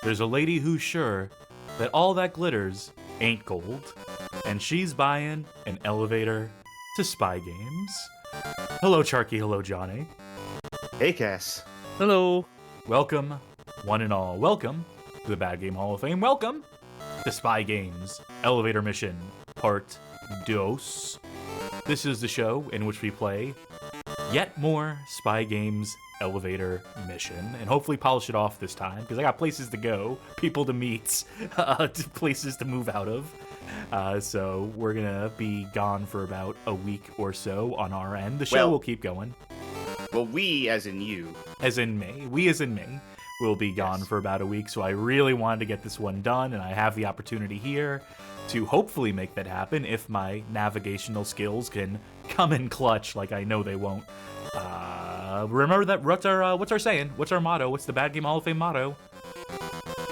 There's a lady who's sure that all that glitters ain't gold, and she's buying an elevator to Spy Games. Hello, Charky. Hello, Johnny. Hey, Cass. Hello. Welcome, one and all. Welcome to the Bad Game Hall of Fame. Welcome to Spy Games Elevator Mission Part 2. This is the show in which we play yet more Spy Games Elevator Mission, and hopefully polish it off this time, because I got places to go, people to meet, places to move out of. So we're gonna be gone for about a week or so on our end. The show will keep going. Well, we as in you. As in me. We as in me. Will be gone for about a week, so I really wanted to get this one done, and I have the opportunity here to hopefully make that happen if my navigational skills can come in clutch, like I know they won't. Remember that, what's our saying? What's our motto? What's the Bad Game Hall of Fame motto?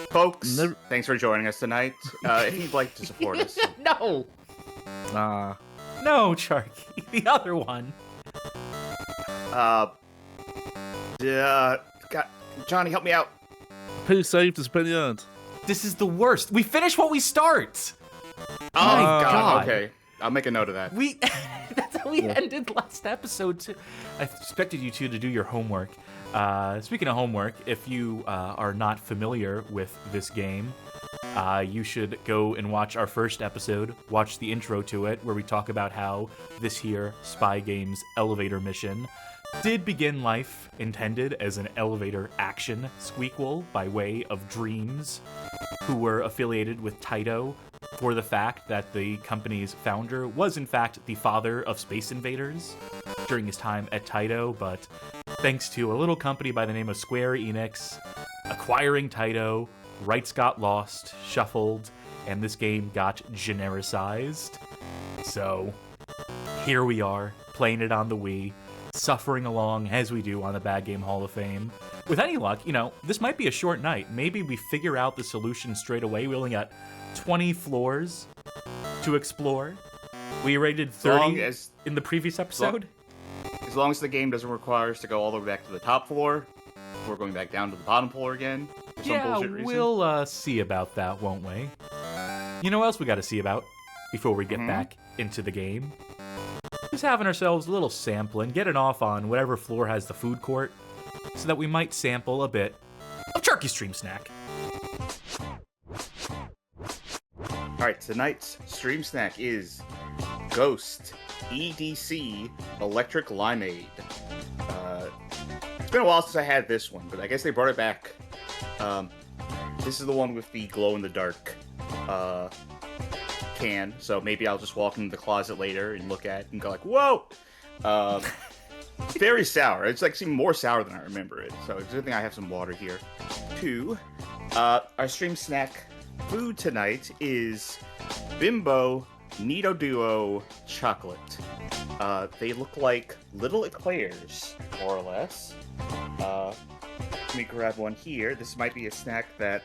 Folks, thanks for joining us tonight. If you'd like to support us. No! No, Charky. The other one. Johnny, help me out. Who saved his vineyard? This is the worst. We finish what we start! Oh, my God. Okay. I'll make a note of that. That's how we ended last episode, too. I expected you two to do your homework. Speaking of homework, if you are not familiar with this game, you should go and watch our first episode, watch the intro to it, where we talk about how this here Spy Games Elevator Mission did begin life intended as an elevator action squeakquel by way of Dreams, who were affiliated with Taito for the fact that the company's founder was in fact the father of Space Invaders during his time at Taito, but thanks to a little company by the name of Square Enix acquiring Taito, rights got lost, shuffled, and this game got genericized. So here we are, playing it on the Wii, suffering along as we do on the Bad Game Hall of Fame. With any luck, this might be a short night. Maybe we figure out the solution straight away. We only got 20 floors to explore. We rated 30 in the previous episode. As long as the game doesn't require us to go all the way back to the top floor, we're going back down to the bottom floor again. For some bullshit reason. We'll see about that, won't we? You know what else we got to see about before we get back into the game? Just having ourselves a little sampling, getting off on whatever floor has the food court, so that we might sample a bit of Charky Stream Snack. Alright, tonight's stream snack is Ghost EDC Electric Limeade. It's been a while since I had this one, but I guess they brought it back. This is the one with the glow-in-the-dark can, so maybe I'll just walk into the closet later and look at it and go like, whoa! Very sour. It's like seemed more sour than I remember it, so it's a good thing I have some water here. 2, our stream snack food tonight is Bimbo Nido Duo chocolate. They look like little eclairs, more or less. Let me grab one here. This might be a snack that,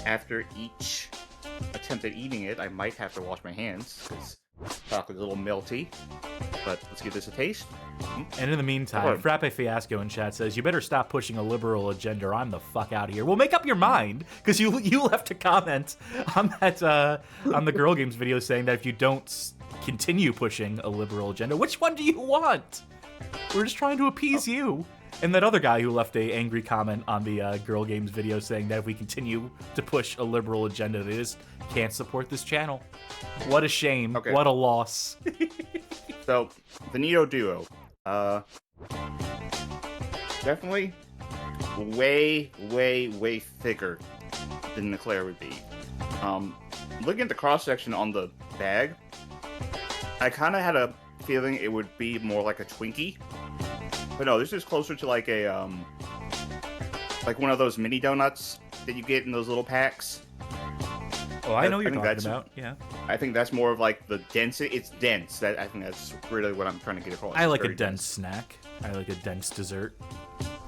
after each attempt at eating it, I might have to wash my hands, because chocolate's a little melty. But let's give this a taste. And in the meantime, Frappe Fiasco in chat says, you better stop pushing a liberal agenda or I'm the fuck out of here. Well, make up your mind, because you left a comment on that on the Girl Games video saying that if you don't continue pushing a liberal agenda, which one do you want? We're just trying to appease you. And that other guy who left a angry comment on the Girl Games video saying that if we continue to push a liberal agenda, they just can't support this channel. What a shame. Okay. What a loss. So, the Nido Duo. Definitely way, way, way thicker than the Eclair would be. Looking at the cross-section on the bag, I kind of had a feeling it would be more like a Twinkie. But no, this is closer to like a, like one of those mini donuts that you get in those little packs. Oh, I know what you're talking about, yeah. I think that's more of like the density. It's dense. I think that's really what I'm trying to get across. I like a dense snack. I like a dense dessert.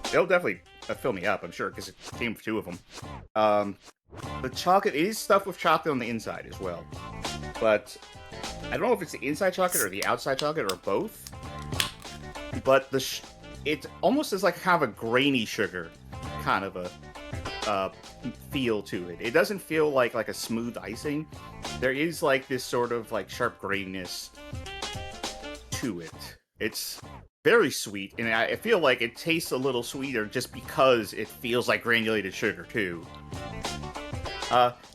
It'll definitely fill me up, I'm sure, because it came with 2 of them. The chocolate, it is stuffed with chocolate on the inside as well. But I don't know if it's the inside chocolate or the outside chocolate or both. But it almost is like kind of a grainy sugar. kind of a feel to it. It doesn't feel like a smooth icing. There is like this sort of like sharp graininess to it. It's very sweet, and I feel like it tastes a little sweeter just because it feels like granulated sugar too.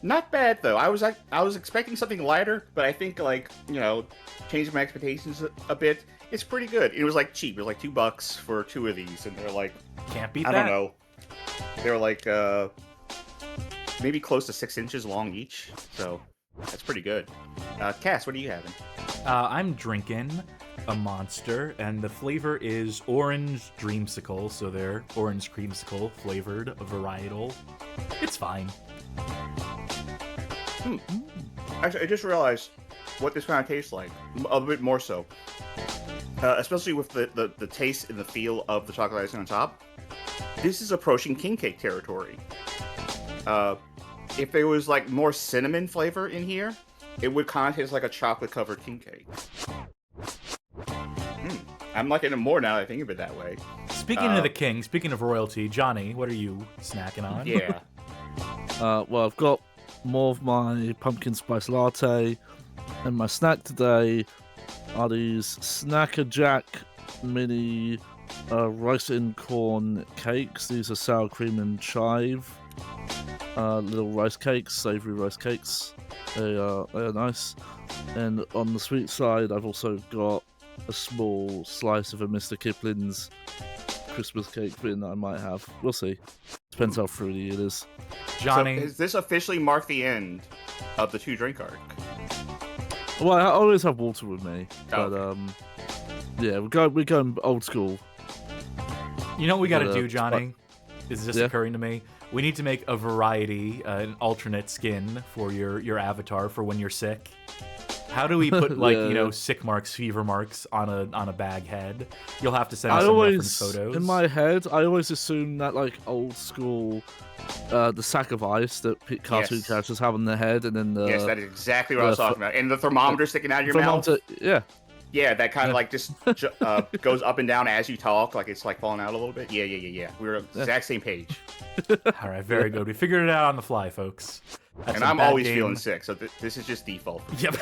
Not bad though. I was expecting something lighter, but I think like changing my expectations a bit. It's pretty good. It was like cheap. It was like $2 for 2 of these, and they're like Can't beat I that. don't know. They're like maybe close to 6 inches long each, so that's pretty good. Cass, what are you having? I'm drinking a Monster, and the flavor is orange dreamsicle, so they're orange creamsicle flavored varietal. It's fine. Actually, I just realized what this kind of tastes like. A bit more so. Especially with the taste and the feel of the chocolate icing on top. This is approaching king cake territory. If there was like more cinnamon flavor in here, it would kind of taste like a chocolate-covered king cake. I'm liking it more now that I think of it that way. Speaking of the king, speaking of royalty, Johnny, what are you snacking on? Yeah. Well, I've got more of my pumpkin spice latte, and my snack today are these Snacker Jack mini rice and corn cakes. These are sour cream and chive little rice cakes, savory rice cakes. They are nice. And on the sweet side, I've also got a small slice of a Mr. Kipling's Christmas cake thing that I might have. We'll see. Depends how fruity it is. Johnny, So, does this officially mark the end of the 2-drink arc? Well, I always have water with me, but Okay. yeah, we're going old school. you know what we got to but, do, Johnny? Is this yeah? occurring to me? We need to make a variety, an alternate skin for your avatar for when you're sick. How do we put like Yeah. sick marks, fever marks on a bag head? You'll have to send us some reference photos. In my head, I always assume that like old school, the sack of ice that cartoon Yes. characters have on their head, and then the Yes, that is exactly what I was the talking about. And the thermometer sticking out of your mouth? thermometer. Yeah, Yeah, that kind of like just goes up and down as you talk, like it's like falling out a little bit. Yeah. We're on the exact same page. All right, very good. We figured it out on the fly, folks. That's And a I'm bad always game. feeling sick, so this is just default. Yep.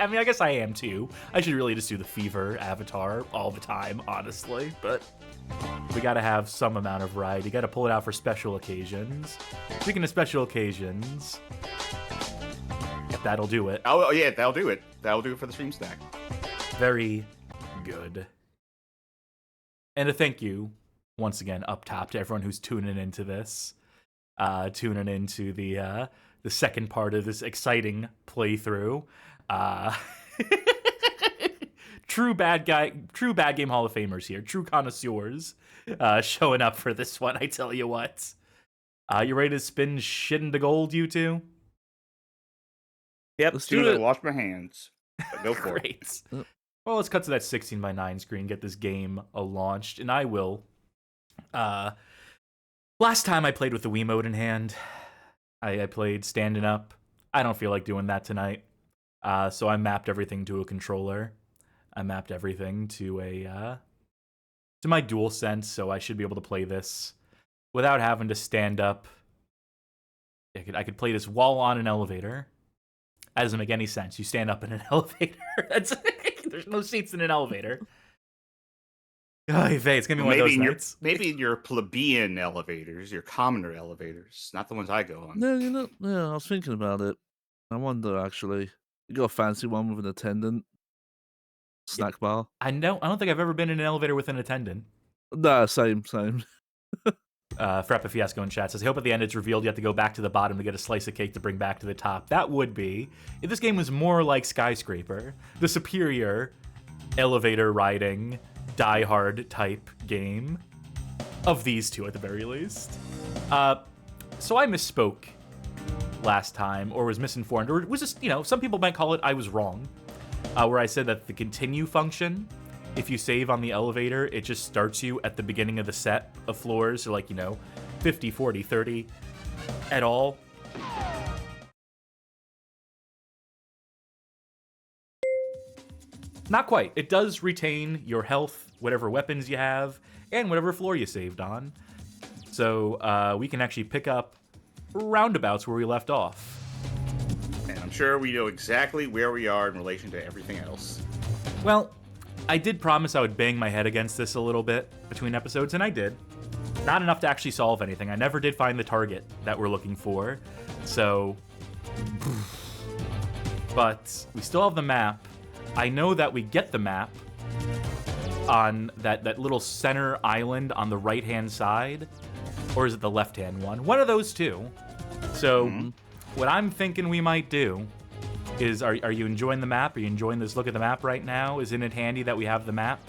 I mean, I guess I am too. I should really just do the fever avatar all the time, honestly. But we got to have some amount of variety. Got to pull it out for special occasions. Speaking of special occasions, yep, that'll do it. Oh yeah, that'll do it. That'll do it for the stream stack. Very good. And a thank you once again up top to everyone who's tuning into this, tuning into the second part of this exciting playthrough. True bad game Hall of Famers here, true connoisseurs showing up for this one. I tell you what. You ready to spin shit into gold, you two? Yep. Let's As soon do as I it. wash my hands. Go for it. Great. Well, let's cut to that 16:9 screen, get this game launched, and I will. Last time I played with the Wiimote in hand, I played standing up. I don't feel like doing that tonight, so I mapped everything to a controller. I mapped everything to to my DualSense, so I should be able to play this without having to stand up. I could play this while on an elevator. That doesn't make any sense. You stand up in an elevator. There's no seats in an elevator. Oh, Vey, it's gonna be one of those nights. Maybe in your plebeian elevators, your commoner elevators, not the ones I go on. no, yeah, I was thinking about it. I wonder actually. You got a fancy one with an attendant, snack bar. I don't think I've ever been in an elevator with an attendant. Nah, same. Freppa Fiasco in chat says, I hope at the end it's revealed you have to go back to the bottom to get a slice of cake to bring back to the top. That would be if this game was more like Skyscraper, the superior elevator riding, die-hard type game of these two at the very least. So I misspoke last time, or was misinformed, or was just, some people might call it I was wrong, where I said that the continue function, if you save on the elevator, it just starts you at the beginning of the set of floors, so like, 50, 40, 30 at all. Not quite. It does retain your health, whatever weapons you have, and whatever floor you saved on. So we can actually pick up roundabouts where we left off. And I'm sure we know exactly where we are in relation to everything else. Well, I did promise I would bang my head against this a little bit between episodes, and I did. Not enough to actually solve anything. I never did find the target that we're looking for. So, but we still have the map. I know that we get the map on that little center island on the right-hand side. Or is it the left-hand one? One of those two. So, what I'm thinking we might do is, are you enjoying the map? Are you enjoying this look at the map right now? Isn't it handy that we have the map?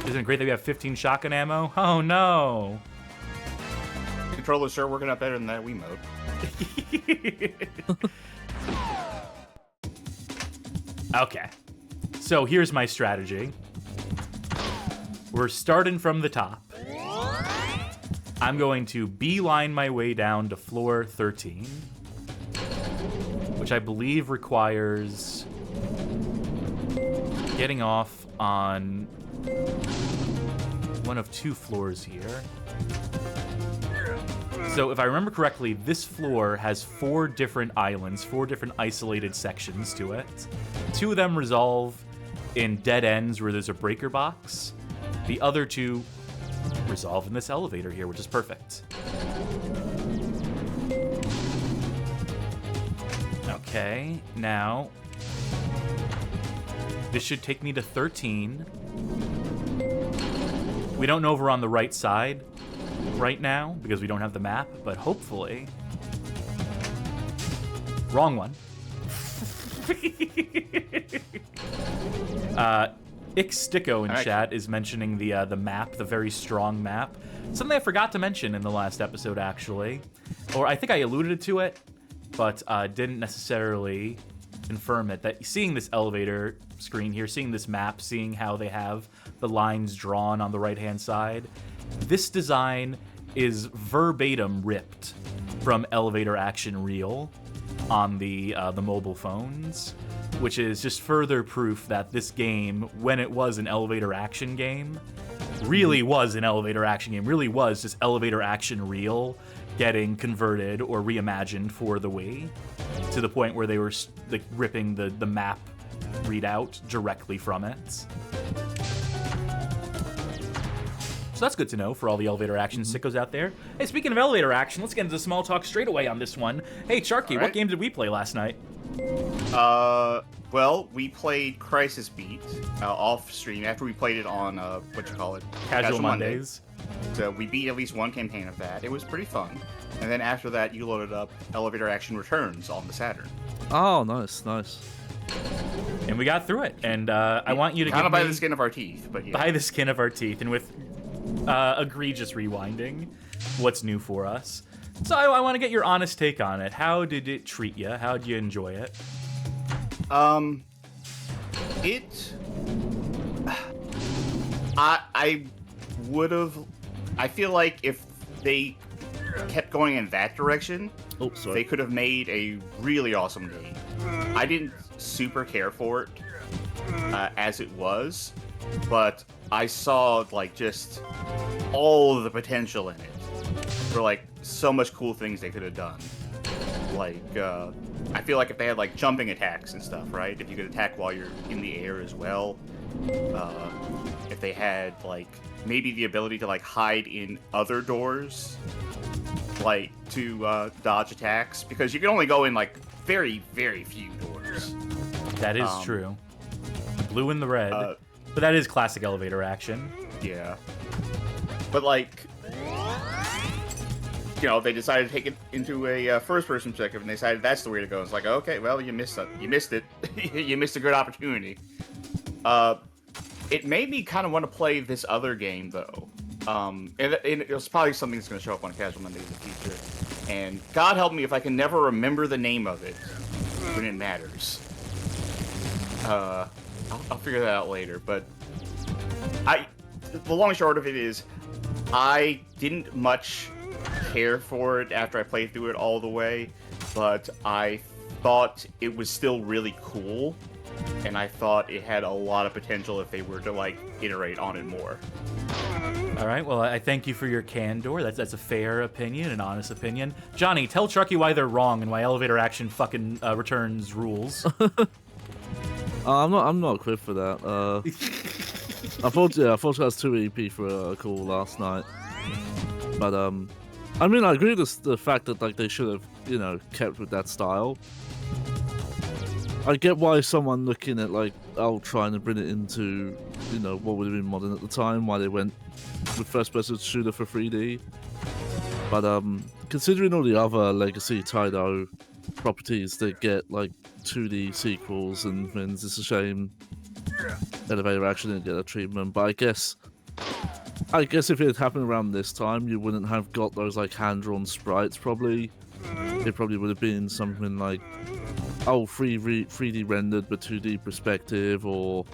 Isn't it great that we have 15 shotgun ammo? Oh, no. Controller's sure working out better than that Wiimote. Okay. So here's my strategy. We're starting from the top. I'm going to beeline my way down to floor 13, which I believe requires getting off on one of two floors here. So if I remember correctly, this floor has 4 different islands, 4 different isolated sections to it. 2 of them resolve in dead ends where there's a breaker box. The other 2 resolve in this elevator here, which is perfect. Okay, now this should take me to 13. We don't know if we're on the right side right now because we don't have the map, but hopefully. Wrong one. Ixtico in chat is mentioning the map, the very strong map. Something I forgot to mention in the last episode, actually. Or I think I alluded to it, but didn't necessarily confirm it. That seeing this elevator screen here, seeing this map, seeing how they have the lines drawn on the right-hand side, this design is verbatim ripped from Elevator Action Reel on the mobile phones, which is just further proof that this game, when it was an elevator action game, really was an elevator action game, really was just Elevator Action Reel getting converted or reimagined for the Wii, to the point where they were like ripping the map readout directly from it. So that's good to know for all the elevator action sickos out there. Hey, speaking of elevator action, let's get into small talk straight away on this one. Hey, Sharky, right. What game did we play last night? Well, we played Crisis Beat off stream after we played it on Casual Mondays. So we beat at least one campaign of that. It was pretty fun. And then after that, you loaded up Elevator Action Returns on the Saturn. Oh, nice. And we got through it. And I want you to kind give of by me, the skin of our teeth, but yeah. by the skin of our teeth, and with egregious rewinding, what's new for us. So I want to get your honest take on it. How did it treat you? How did you enjoy it? I would have. I feel like if they kept going in that direction, they could have made a really awesome game. I didn't super care for it as it was, but I saw like just all of the potential in it for like so much cool things they could have done. Like I feel like if they had like jumping attacks and stuff, right? If you could attack while you're in the air as well. If they had like maybe the ability to like hide in other doors, like to dodge attacks, because you can only go in like very, very few doors. That is true. The blue and the red. But that is classic elevator action. Yeah. But like, you know, they decided to take it into a first-person perspective, and they decided that's the way to go. It's like, okay, well, you missed it. You missed it. You missed a good opportunity. It made me kind of want to play this other game, though. And it was probably something that's going to show up on Casual Monday in the future. And God help me if I can never remember the name of it when it matters. I'll figure that out later. But the long and short of it is, I didn't much care for it after I played through it all the way, but I thought it was still really cool, and I thought it had a lot of potential if they were to like iterate on it more. All right, well, I thank you for your candor. That's a fair opinion, an honest opinion. Johnny, tell Truckee why they're wrong and why elevator action fucking returns rules. I'm not equipped for that. I thought I was too EP for a call last night. But I mean, I agree with the fact that like they should have, kept with that style. I get why someone looking at like trying to bring it into, what would have been modern at the time, why they went with first-person shooter for 3D. But considering all the other legacy Taito properties that get like 2D sequels and things, it's a shame elevator action didn't get a treatment. But I guess if it had happened around this time, you wouldn't have got those like hand-drawn sprites. Probably it probably would have been something like 3D rendered but 2D perspective, or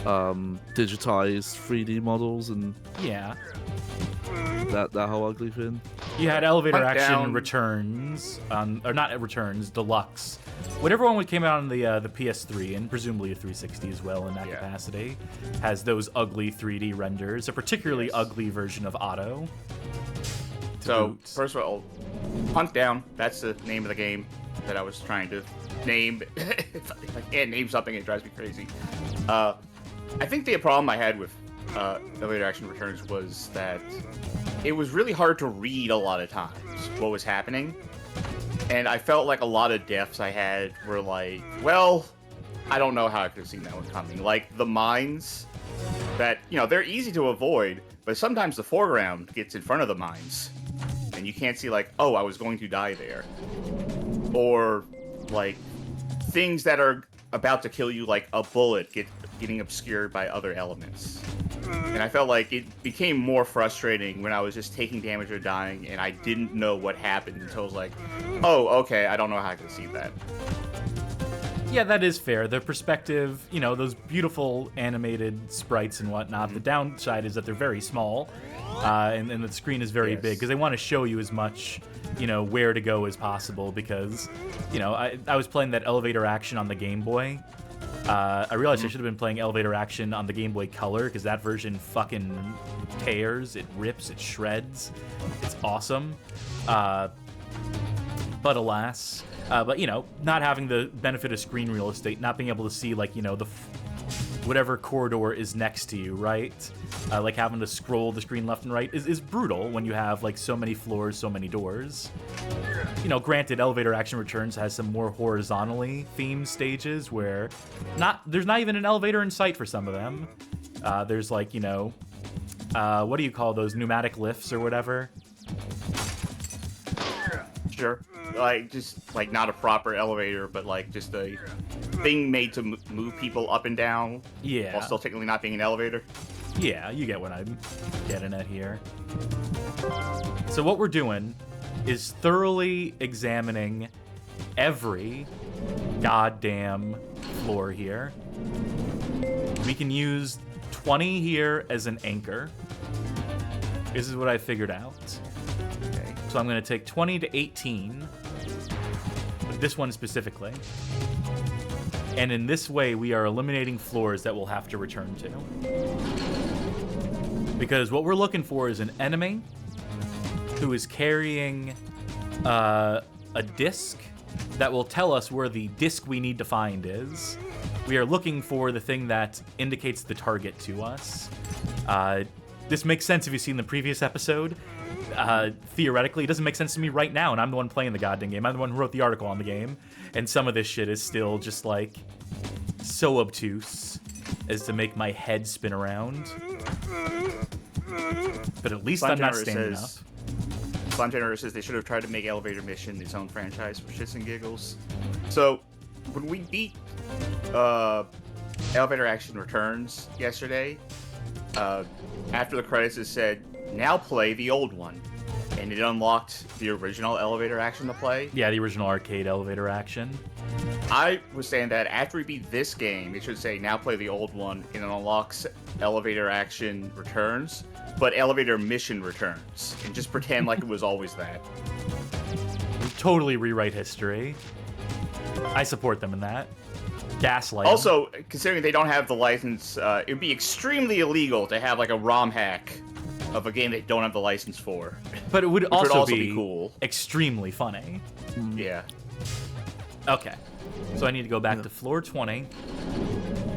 digitized 3D models, and Yeah. that whole ugly thing. You had elevator Hunt action down. returns, or not returns, deluxe. Whatever one came out on the PS3 and presumably a 360 as well in that capacity, has those ugly 3D renders, a particularly ugly version of Otto. So, boot. first of all, Hunt Down, that's the name of the game that I was trying to name. If I can't name something, it drives me crazy. I think the problem I had with Elevator Action Returns was that it was really hard to read a lot of times what was happening. And I felt like a lot of deaths I had were like, well, I don't know how I could have seen that one coming. Like, the mines that, they're easy to avoid, but sometimes the foreground gets in front of the mines. And you can't see, like, oh, I was going to die there. Or, like, things that are about to kill you, like a bullet getting obscured by other elements. And I felt like it became more frustrating when I was just taking damage or dying, and I didn't know what happened until I was like, oh, okay, I don't know how I can see that. Yeah, that is fair. The perspective, those beautiful animated sprites and whatnot. The downside is that they're very small, and the screen is very big because they want to show you as much, where to go as possible. Because, I was playing that elevator action on the Game Boy. I realized I should have been playing elevator action on the Game Boy Color because that version fucking tears, it rips, it shreds. It's awesome. But alas. But, not having the benefit of screen real estate, not being able to see, like, whatever corridor is next to you, right? Like, having to scroll the screen left and right is brutal when you have, like, so many floors, so many doors. Granted, Elevator Action Returns has some more horizontally themed stages where there's not even an elevator in sight for some of them. There's, like, what do you call those, pneumatic lifts or whatever? Sure. Like, just, like, not a proper elevator, but, like, just a thing made to move people up and down. Yeah. While still technically not being an elevator. Yeah, you get what I'm getting at here. So what we're doing is thoroughly examining every goddamn floor here. We can use 20 here as an anchor. This is what I figured out. Okay, so I'm going to take 20 to 18, but this one specifically. And in this way, we are eliminating floors that we'll have to return to. Because what we're looking for is an enemy who is carrying a disc that will tell us where the disc we need to find is. We are looking for the thing that indicates the target to us. This makes sense if you've seen the previous episode. Theoretically, it doesn't make sense to me right now, and I'm the one playing the goddamn game. I'm the one who wrote the article on the game, and some of this shit is still just, like, so obtuse as to make my head spin around. But at least I'm not standing up. Spontaneous says they should have tried to make Elevator Mission its own franchise for shits and giggles. So, when we beat Elevator Action Returns yesterday, after the credits it said, now play the old one. And it unlocked the original Elevator Action to play. Yeah, the original arcade Elevator Action. I was saying that after we beat this game, it should say, now play the old one, and it unlocks Elevator Action Returns, but Elevator Mission Returns, and just pretend like it was always that. Totally rewrite history. I support them in that. Gaslight 'em. Also, considering they don't have the license, it would be extremely illegal to have like a ROM hack of a game they don't have the license for. But it would Which also, would be cool. extremely funny. Yeah. Okay, so I need to go back to floor 20.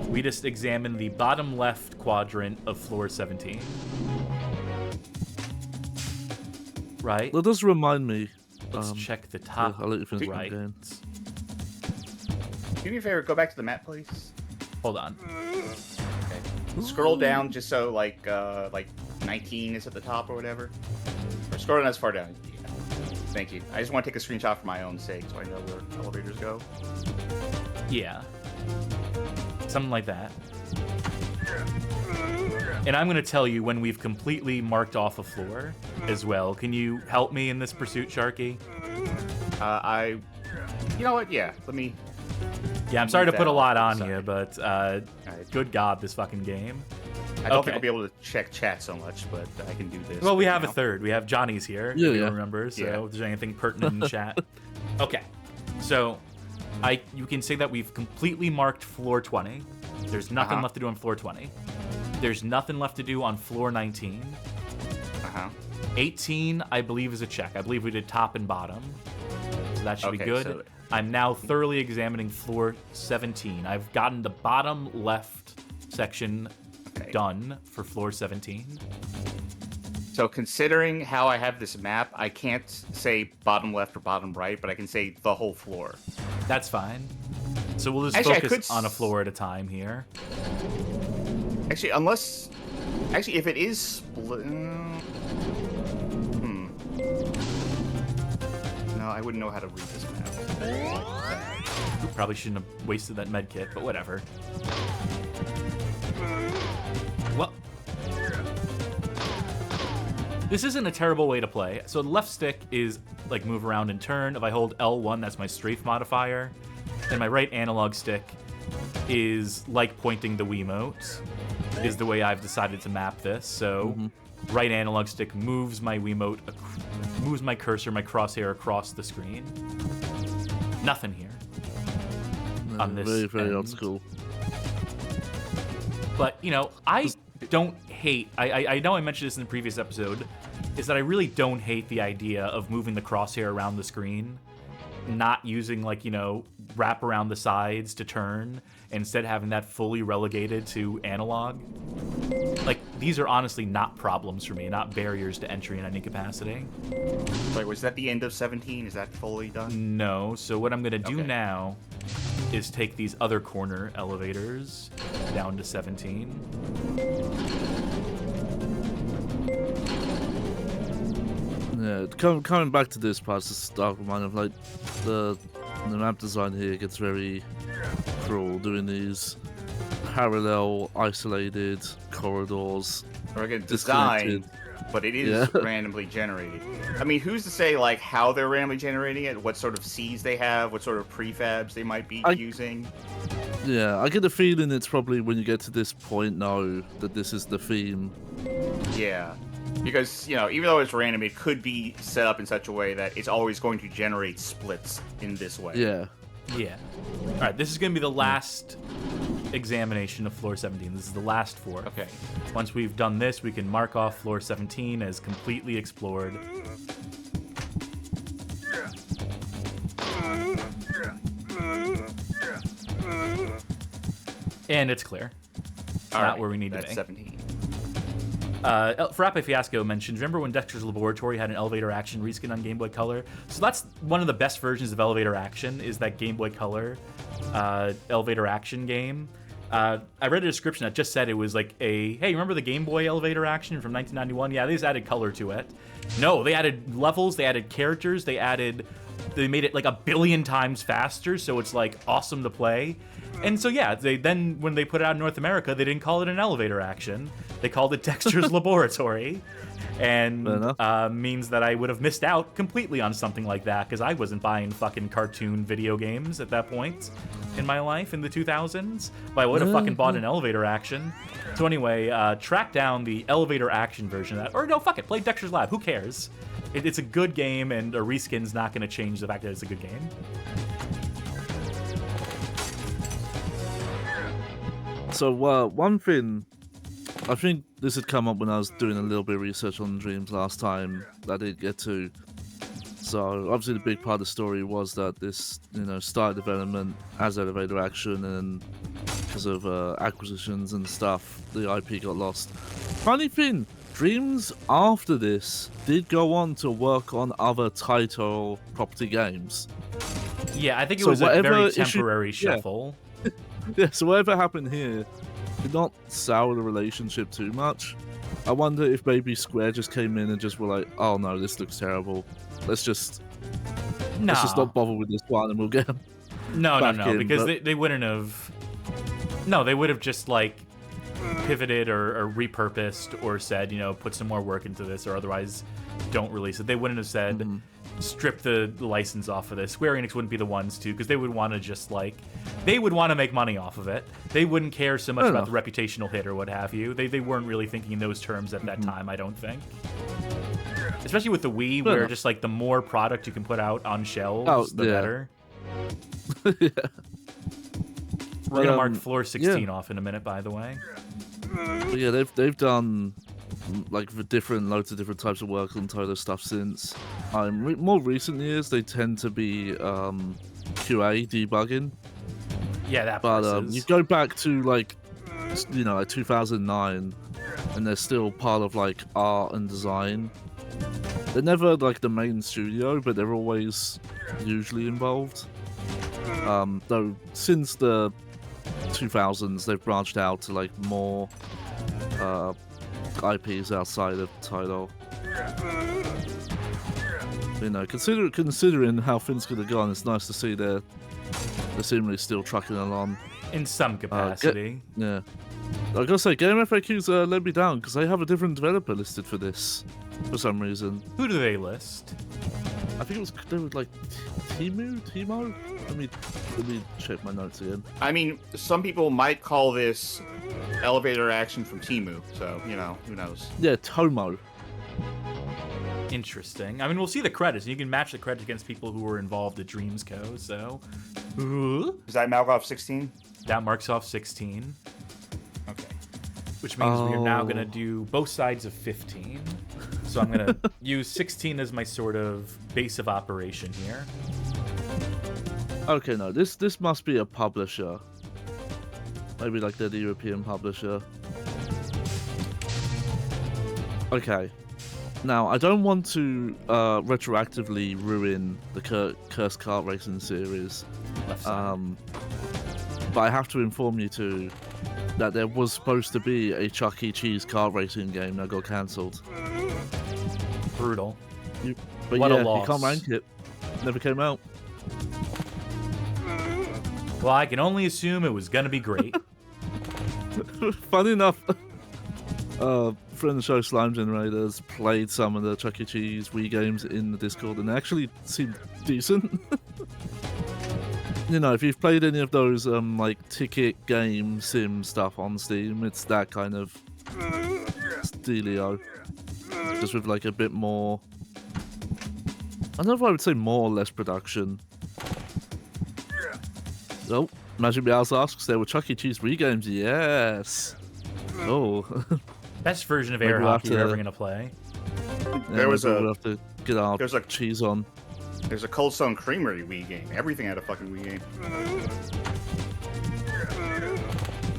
We just examined the bottom left quadrant of floor 17. Right? That does remind me. Let's check the top I'll let you finish right. the game. Do me a favor, go back to the map, please. Hold on. Okay. Scroll down just so like 19 is at the top or whatever. Or scroll down as far down. Yeah. Thank you. I just want to take a screenshot for my own sake so I know where elevators go. Yeah. Something like that. And I'm going to tell you when we've completely marked off a floor as well. Can you help me in this pursuit, Sharky? You know what? Yeah, let me... Yeah, I'm sorry to put a lot on Sorry. you, but good God, this fucking game. I don't Okay. think I'll be able to check chat so much, but I can do this. Well, we have a now. third. We have Johnny's here, Yeah, if you yeah. remember, so Yeah. if there's anything pertinent in chat. Okay, so you can say that we've completely marked floor 20. There's nothing left to do on floor 20. There's nothing left to do on floor 19. 18, I believe, is a check. I believe we did top and bottom, so that should be Okay, good. so- I'm now thoroughly examining floor 17. I've gotten the bottom left section done for floor 17. So considering how I have this map, I can't say bottom left or bottom right, but I can say the whole floor. That's fine. So we'll just Actually, I focus could on a floor at a time here. Actually, unless... Actually, if it is split... No, I wouldn't know how to read this map. Probably shouldn't have wasted that med kit, but whatever. Well, this isn't a terrible way to play. So the left stick is like move around and turn. If I hold L1, that's my strafe modifier. And my right analog stick is like pointing the Wiimote, is the way I've decided to map this. So right analog stick moves my Wiimote, moves my cursor, my crosshair across the screen. Nothing here. On this Very, very end. old school. But, you know, I don't hate... I know I mentioned this in the previous episode, is that I really don't hate the idea of moving the crosshair around the screen, not using, like, you know, wrap around the sides to turn, instead having that fully relegated to analog. Like, these are honestly not problems for me, not barriers to entry in any capacity. Wait, was that the end of 17? Is that fully done? No, so what I'm going to do Okay. now is take these other corner elevators down to 17. Yeah, coming back to this part, just start reminding of like the map design here gets very cruel, doing these parallel, isolated corridors. Or again, Disconnected. designed, but it is randomly generated. I mean, who's to say like how they're randomly generating it? What sort of seeds they have? What sort of prefabs they might be using? Yeah, I get the feeling it's probably when you get to this point now that this is the theme. Yeah. Because, you know, even though it's random, it could be set up in such a way that it's always going to generate splits in this way. Yeah. Yeah. All right, this is going to be the last examination of floor 17. This is the last floor. Okay. Once we've done this, we can mark off floor 17 as completely explored. And it's clear. All Not right, where we need to that's be. 17. Frappe Fiasco mentioned, remember when Dexter's Laboratory had an elevator action reskin on Game Boy Color? So that's one of the best versions of elevator action, is that Game Boy Color elevator action game. I read a description that just said it was like a, hey, remember the Game Boy elevator action from 1991? Yeah, they just added color to it. No, they added levels, they added characters, they made it like 1 billion times faster, so it's like awesome to play. And so yeah, when they put it out in North America, they didn't call it an elevator action. They called it Dexter's Laboratory. And means that I would have missed out completely on something like that, because I wasn't buying fucking cartoon video games at that point in my life in the 2000s. But I would have fucking bought an elevator action. So anyway, track down the elevator action version of that. Or no, fuck it, play Dexter's Lab. Who cares? It's a good game, and a reskin's not going to change the fact that it's a good game. So one thing, I think this had come up when I was doing a little bit of research on dreams last time that I didn't get to. So obviously the big part of the story was that this, started development as elevator action, and because of acquisitions and stuff, the IP got lost. Funny thing, Dreams after this did go on to work on other title property games. Yeah, I think it So was a very whatever temporary issue- yeah. shuffle. Yeah, so whatever happened here did not sour the relationship too much. I wonder if maybe Square just came in and just were like, oh no, this looks terrible. Let's just not bother with this one and we'll get them. No, in, because but- they wouldn't have. No, they would have just like pivoted or repurposed or said, put some more work into this, or otherwise don't release it. They wouldn't have said strip the license off of this. Square Enix wouldn't be the ones to, because they would want to just they would want to make money off of it. They wouldn't care so much about the reputational hit or what have you. They weren't really thinking in those terms at that time, I don't think. Especially with the Wii, where just the more product you can put out on shelves, the better. Yeah. We're gonna mark floor 16 off in a minute, by the way. But yeah, they've done loads of different types of work on title stuff since. More recent years, they tend to be QA debugging. Yeah, that. But you go back to 2009, and they're still part of art and design. They're never the main studio, but they're always usually involved. Though since the 2000s, they've branched out to more IPs outside of title. Considering how things could have gone, it's nice to see they're seemingly still trucking along in some capacity. Yeah, I gotta say, Game FAQs let me down because they have a different developer listed for this for some reason. Who do they list? I think they were Timo. Let me check my notes again. I mean, some people might call this elevator action from Temu, so who knows? Yeah, Tomo. Interesting. I mean, we'll see the credits. You can match the credits against people who were involved at Dreams Co. So, is that Malgoff 16? That marks off 16. Okay. Which means we are now gonna do both sides of 15. So I'm gonna use 16 as my sort of base of operation here. Okay, no, this must be a publisher. Maybe they're the European publisher. Okay. Now, I don't want to retroactively ruin the Cursed Kart Racing series. Left side. But I have to inform you too that there was supposed to be a Chuck E. Cheese kart racing game that got cancelled. Brutal. But What a yeah, loss. you can't rank it. Never came out. Well, I can only assume it was gonna be great. Funny enough, friend of the show, Slime Generators, played some of the Chuck E. Cheese Wii games in the Discord, and they actually seemed decent. If you've played any of those ticket game sim stuff on Steam, it's that kind of dealio, just with a bit more. I don't know if I would say more or less production. Oh, Magic Meows asks, there were Chuck E. Cheese Wii games. Yes. Oh. Best version of Maybe air we'll hockey have you're to- ever gonna play. We'll have to get our there's a- cheese on. There's a Cold Stone Creamery Wii game. Everything had a fucking Wii game.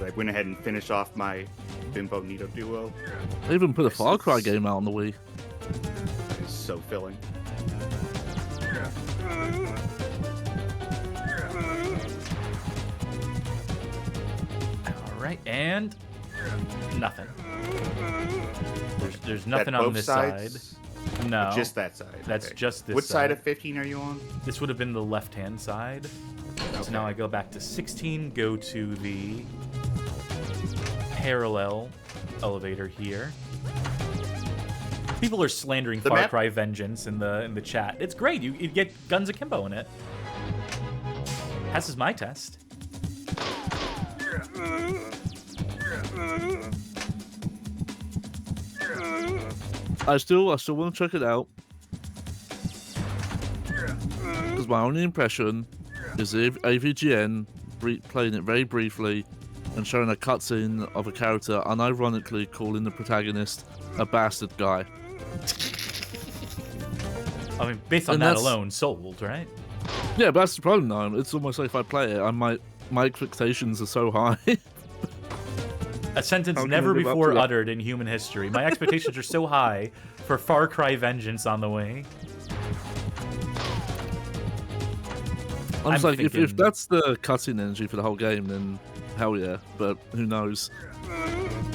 I went ahead and finished off my Bimbo Nito duo. They even put a Far Cry game out on the Wii. It's so filling. All right, and nothing. There's That nothing on both this sides? side. No, Just that side. That's okay. just this What side side. of 15 are you on? This would have been the left-hand side. Okay. So now I go back to 16, go to the parallel elevator here. People are slandering The Far map- Cry Vengeance in the chat. It's great. You get Guns Akimbo in it. Passes my test. I still want to check it out because my only impression is AVGN playing it very briefly and showing a cutscene of a character unironically calling the protagonist a bastard guy. I mean, based on And that that's- alone, sold, right? Yeah, but that's the problem now. It's almost like if I play it, my expectations are so high. A sentence How can never I live up before to that? uttered in human history. My expectations are so high for Far Cry Vengeance on the way. I'm just I'm like, if thinking- that's the cutscene energy for the whole game, then hell yeah. But who knows?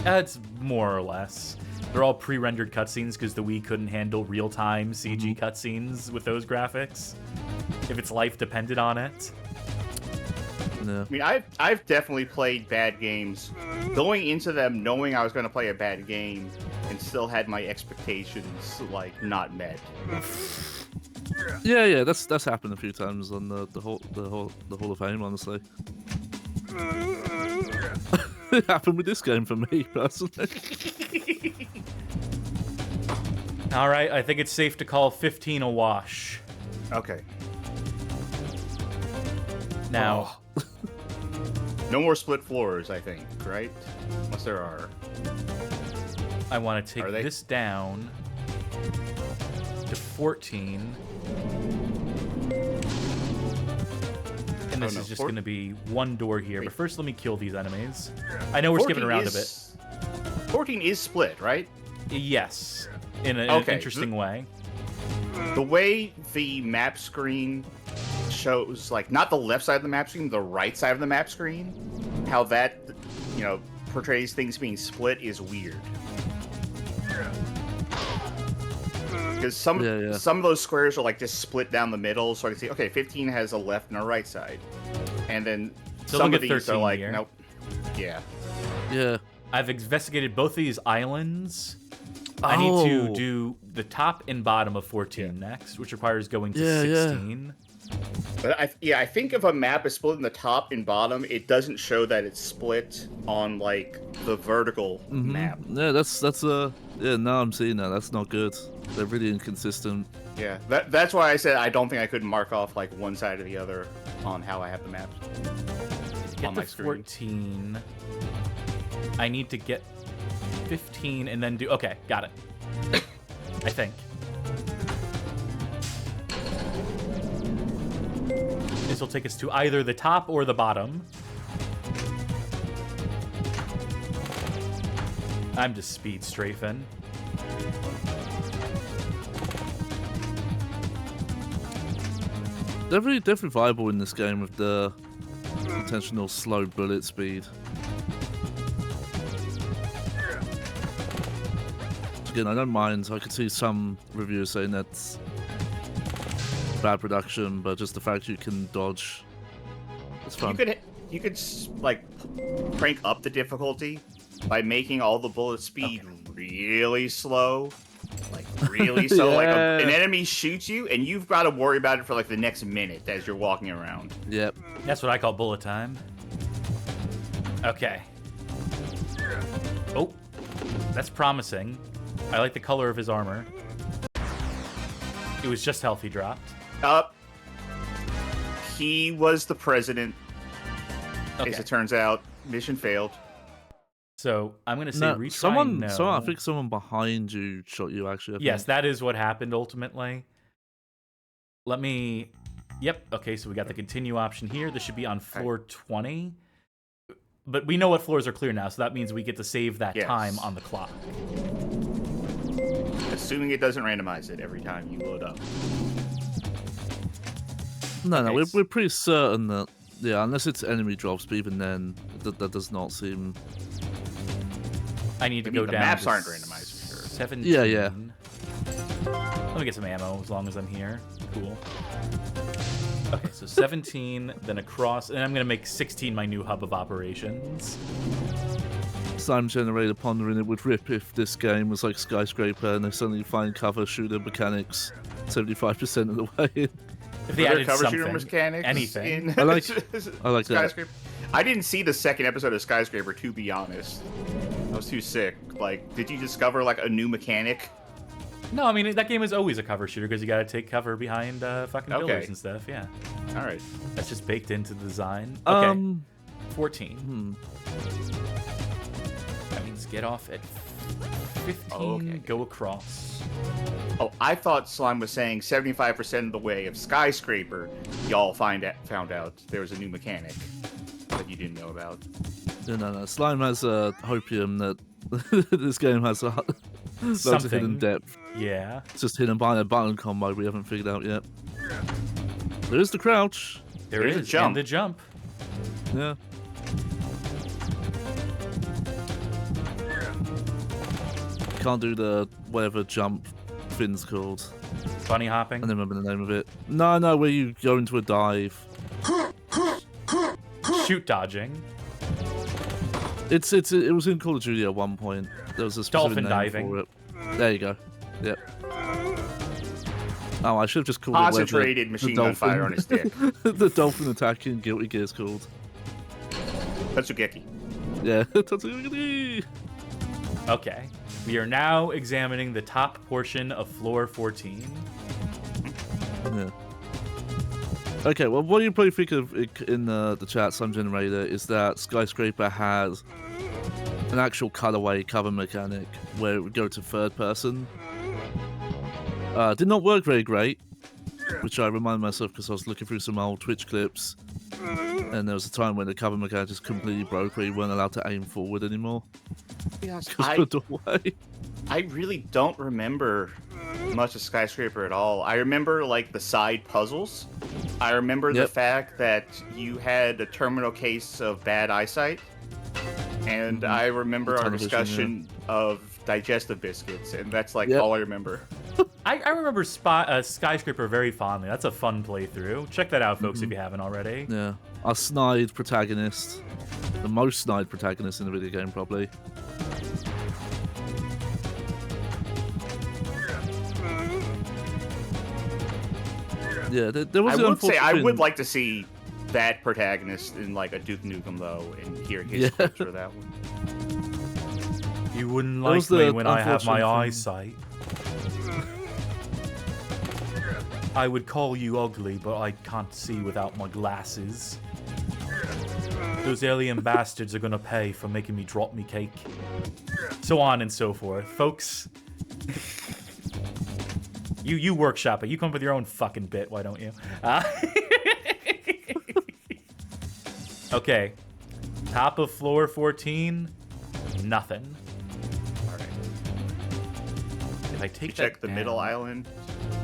It's more or less. They're all pre-rendered cutscenes because the Wii couldn't handle real-time CG cutscenes with those graphics. If its life depended on it. Yeah. I mean, I've definitely played bad games, going into them knowing I was going to play a bad game, and still had my expectations like not met. Yeah, that's happened a few times on the Hall of Fame, honestly. It happened with this game for me personally. All right, I think it's safe to call 15 a wash. Okay. Now, No more split floors, I think, right? Unless there are. I want to Are take they? this down to 14. And this no, is just four- going to be one door here. Wait. But first, let me kill these enemies. I know we're skipping 14 around a bit. is- 14 is split, right? Yes, in an Okay, interesting way. The way the map screen shows, like, not the left side of the map screen, the right side of the map screen, how that, portrays things being split is weird. Because some of those squares are, like, just split down the middle, so I can see, okay, 15 has a left and a right side. And then So some look of at these are 13 like, here. nope. Yeah. Yeah. I've investigated both of these islands. I need to Oh. do the top and bottom of 14 next, which requires going to Yeah, yeah. 16. But I think if a map is split in the top and bottom, it doesn't show that it's split on like the vertical map. Yeah, that's yeah. Now I'm seeing that. That's not good. They're really inconsistent. Yeah, that's why I said I don't think I could mark off like one side or the other on how I have the maps Get on to my screen. 14. I need to get 15 and then do... Okay, got it. I think. This will take us to either the top or the bottom. I'm just speed strafing. Definitely viable in this game with the intentional slow bullet speed. Again, I don't mind. I could see some reviewers saying that's bad production, but just the fact you can dodge, it's fun. You could like crank up the difficulty by making all the bullet speed really slow. Like really slow. Like Yeah. an enemy shoots you and you've got to worry about it for like the next minute as you're walking around. Yep. That's what I call bullet time. Okay. Oh, that's promising. I like the color of his armor. It was just health he dropped. He was the president. Okay. As it turns out, mission failed. So I'm gonna say No, retry someone, no. I think someone behind you shot you. Actually, I Yes, think. that is what happened ultimately. Let me... Yep, okay, so we got the continue option here. This should be on floor 20. But we know what floors are clear now, so that means we get to save that Yes. time on the clock. Assuming it doesn't randomize it every time you load up. No, Okay, we're pretty certain that unless it's enemy drops, but even then, that does not seem. I need to I mean, go the down maps to aren't randomized for sure. 17. Yeah. Let me get some ammo as long as I'm here. Cool. Okay, so 17, then across, and I'm going to make 16 my new hub of operations. Slime generator pondering it would rip if this game was like Skyscraper and they suddenly find cover shooter mechanics 75% of the way in. If they Were there added cover something, shooter mechanics anything. in I like that. Skyscraper. I didn't see the second episode of Skyscraper, to be honest. I was too sick. Like, did you discover like a new mechanic? No, I mean, that game is always a cover shooter because you got to take cover behind fucking pillars Okay. and stuff. Yeah, All right. that's just baked into the design. Okay. 14. That means get off at 15, okay. go across. Oh, I thought Slime was saying 75% of the way of Skyscraper, y'all found out there was a new mechanic that you didn't know about. No. Slime has a hopium that this game has loads of hidden depth. Yeah. It's just hidden behind a button combo we haven't figured out yet. There is the crouch. There is a jump. And the jump. Yeah. Can't do the whatever jump thing's called. Bunny hopping. I don't remember the name of it. No, where you go into a dive. Shoot dodging. It was in Call of Duty at one point. There was a specific Dolphin name diving. for it. There you go. Yep. Oh, I should have just called Concentrated it machine gun fire on his dick. the dolphin attack in Guilty Gear is called. Tatsugeki. Yeah. Tatsugeki. Okay. We are now examining the top portion of floor 14. Yeah. Okay, well, what you probably think of in the chat, Sun Generator, is that Skyscraper has an actual cutaway cover mechanic where it would go to third person. Did not work very great, which I remind myself because I was looking through some old Twitch clips, and there was a time when the cover mechanic just completely broke where you weren't allowed to aim forward anymore. Yes, I I really don't remember much of Skyscraper at all. I remember like the side puzzles. I remember the fact that you had a terminal case of bad eyesight, and I remember our discussion of digestive biscuits, and that's like all I remember. I remember Skyscraper very fondly. That's a fun playthrough. Check that out, folks, if you haven't already. Yeah, our snide protagonist, the most snide protagonist in the video game, probably. Yeah, there was. I would like to see that protagonist in like a Duke Nukem though, and hear his script for that one. You wouldn't like me when I have my eyesight. I would call you ugly, but I can't see without my glasses. Those alien bastards are gonna pay for making me drop me cake. So on and so forth. Folks, you workshop it. You come up with your own fucking bit, why don't you? Okay. Top of floor 14, nothing. Alright. If I take check the down, middle island.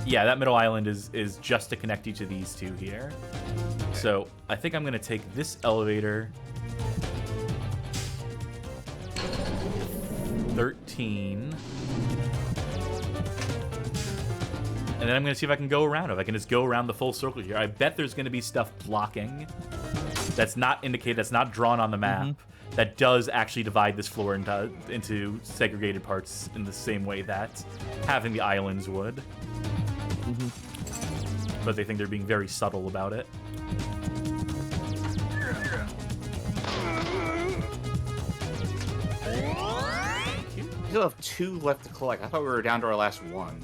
Yeah, that middle island is just to connect you to these two here. Okay. So I think I'm gonna take this elevator. 13. And then I'm gonna see if I can go around. If I can just go around the full circle here. I bet there's gonna be stuff blocking. That's not indicated. That's not drawn on the map. That does actually divide this floor into segregated parts in the same way that having the islands would. But they think they're being very subtle about it. You still have 2 left to collect. I thought we were down to our last 1.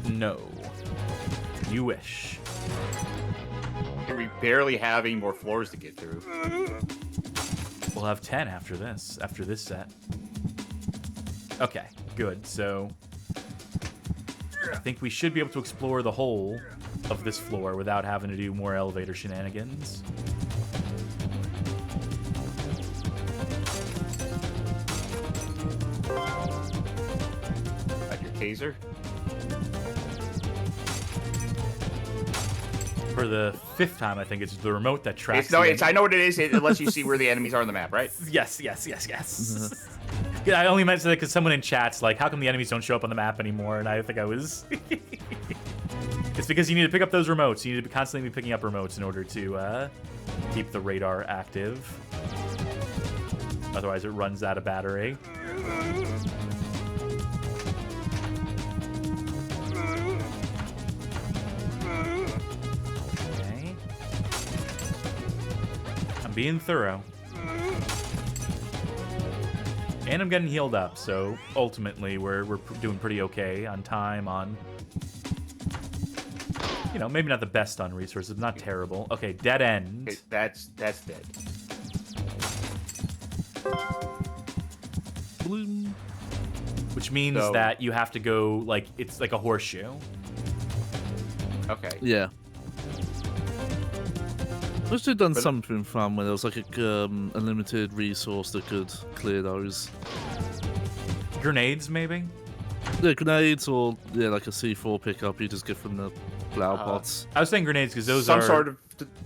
No. You wish. We barely have any more floors to get through. We'll have 10 after this set. Okay, good. So I think we should be able to explore the whole of this floor without having to do more elevator shenanigans. Got your taser? For the 5th time, I think it's the remote that tracks. I know what it is. It lets you see where the enemies are on the map, right? Yes. Yeah, I only mentioned that because someone in chat's like, how come the enemies don't show up on the map anymore? And I think I was... It's because you need to pick up those remotes. You need to constantly be picking up remotes in order to keep the radar active. Otherwise, it runs out of battery. Okay. I'm being thorough. And I'm getting healed up, so ultimately we're doing pretty okay on time, on You know, maybe not the best on resources, not terrible. Okay, dead end. Okay, that's dead. Bloom. Which means So- that you have to go, like, it's like a horseshoe. Okay. Yeah. Wish they'd done But- something fun where there was like a limited resource that could clear those. Grenades, maybe? Yeah, grenades or yeah, like a C4 pickup you just get from the flower pots. I was saying grenades because those some are...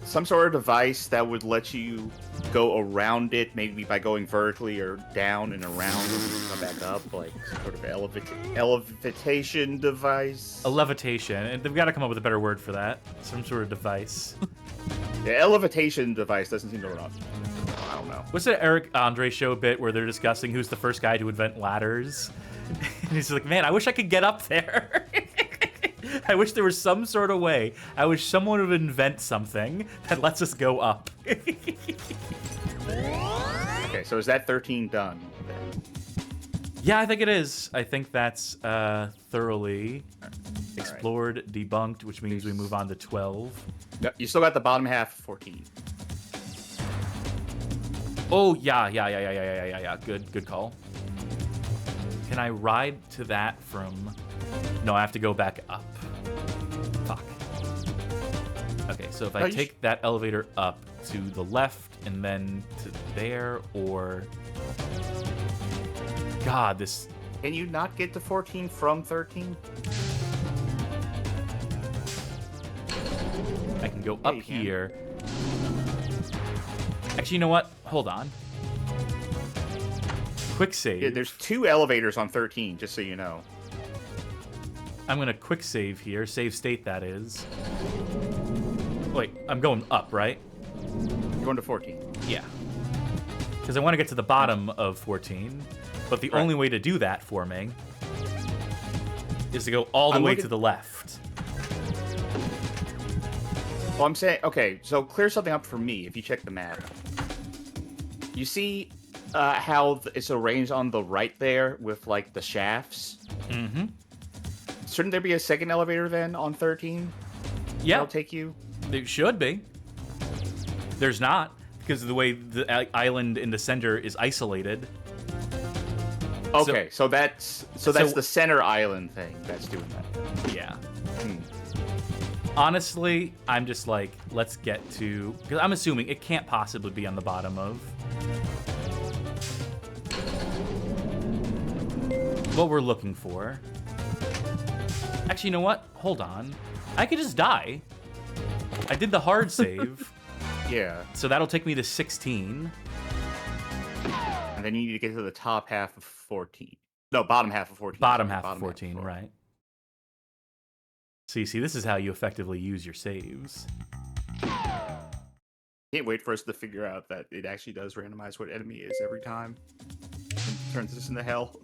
some sort of device that would let you go around it, maybe by going vertically or down and around and come back up, like some sort of elevitation device. a levitation. And they've got to come up with a better word for that. Some sort of device. The elevitation device doesn't seem to run. I don't know. What's that Eric Andre show bit where they're discussing who's the first guy to invent ladders? And he's like, man, I wish I could get up there. I wish there was some sort of way. I wish someone would invent something that lets us go up. Okay, so is that 13 done? Then? Yeah, I think it is. I think that's thoroughly explored, debunked, which means we move on to 12. No, you still got the bottom half of 14. Oh, yeah. Good call. Can I ride to that from... No, I have to go back up. Fuck. Okay, so if I take that elevator up to the left and then to there, or... God, this... Can you not get to 14 from 13? I can go Yeah, up you can. here. Actually, you know what? Hold on. Quick save. Yeah, there's 2 elevators on 13, just so you know. I'm gonna quick save here. Save state, that is. Wait, I'm going up, right? You're going to 14. Yeah. Because I want to get to the bottom of 14, but the Right. only way to do that for me is to go all the I'm way looking- to the left. Well, I'm saying, okay, so clear something up for me if you check the map. You see how it's arranged on the right there with, like, the shafts? Mm-hmm. Shouldn't there be a second elevator then on 13? Yeah, That'll take you? it should be. There's not, because of the way the island in the center is isolated. Okay, so that's the So- center island thing that's doing that. Yeah. Hmm. Honestly, I'm just like, let's get to... Because I'm assuming it can't possibly be on the bottom of... what we're looking for. Actually, you know what? Hold on. I could just die. I did the hard save, Yeah, so that'll take me to 16. and then you need to get to the top half of 14. No, bottom half of 14. Bottom sorry, half of 14, right. So you see, this is how you effectively use your saves. Can't wait for us to figure out that it actually does randomize what enemy is every time. And turns us into hell.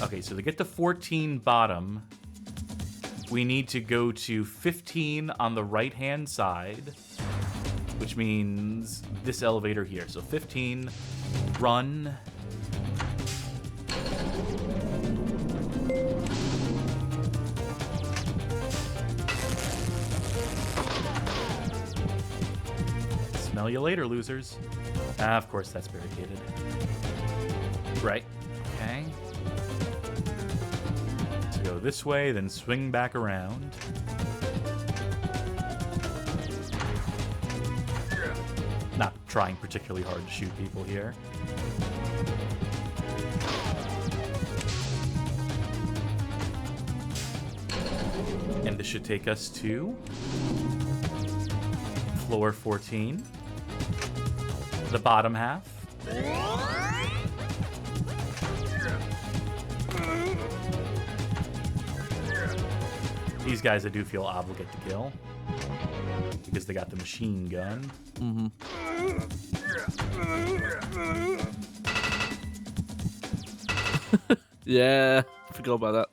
Okay, so to get to 14 bottom, we need to go to 15 on the right-hand side, which means this elevator here. So 15, run. Smell you later, losers. Ah, of course, that's barricaded. Right. Okay. So go this way, then swing back around. Not trying particularly hard to shoot people here. And this should take us to floor 14. The bottom half. These guys I do feel obligate to kill. Because they got the machine gun. Yeah, forgot about that.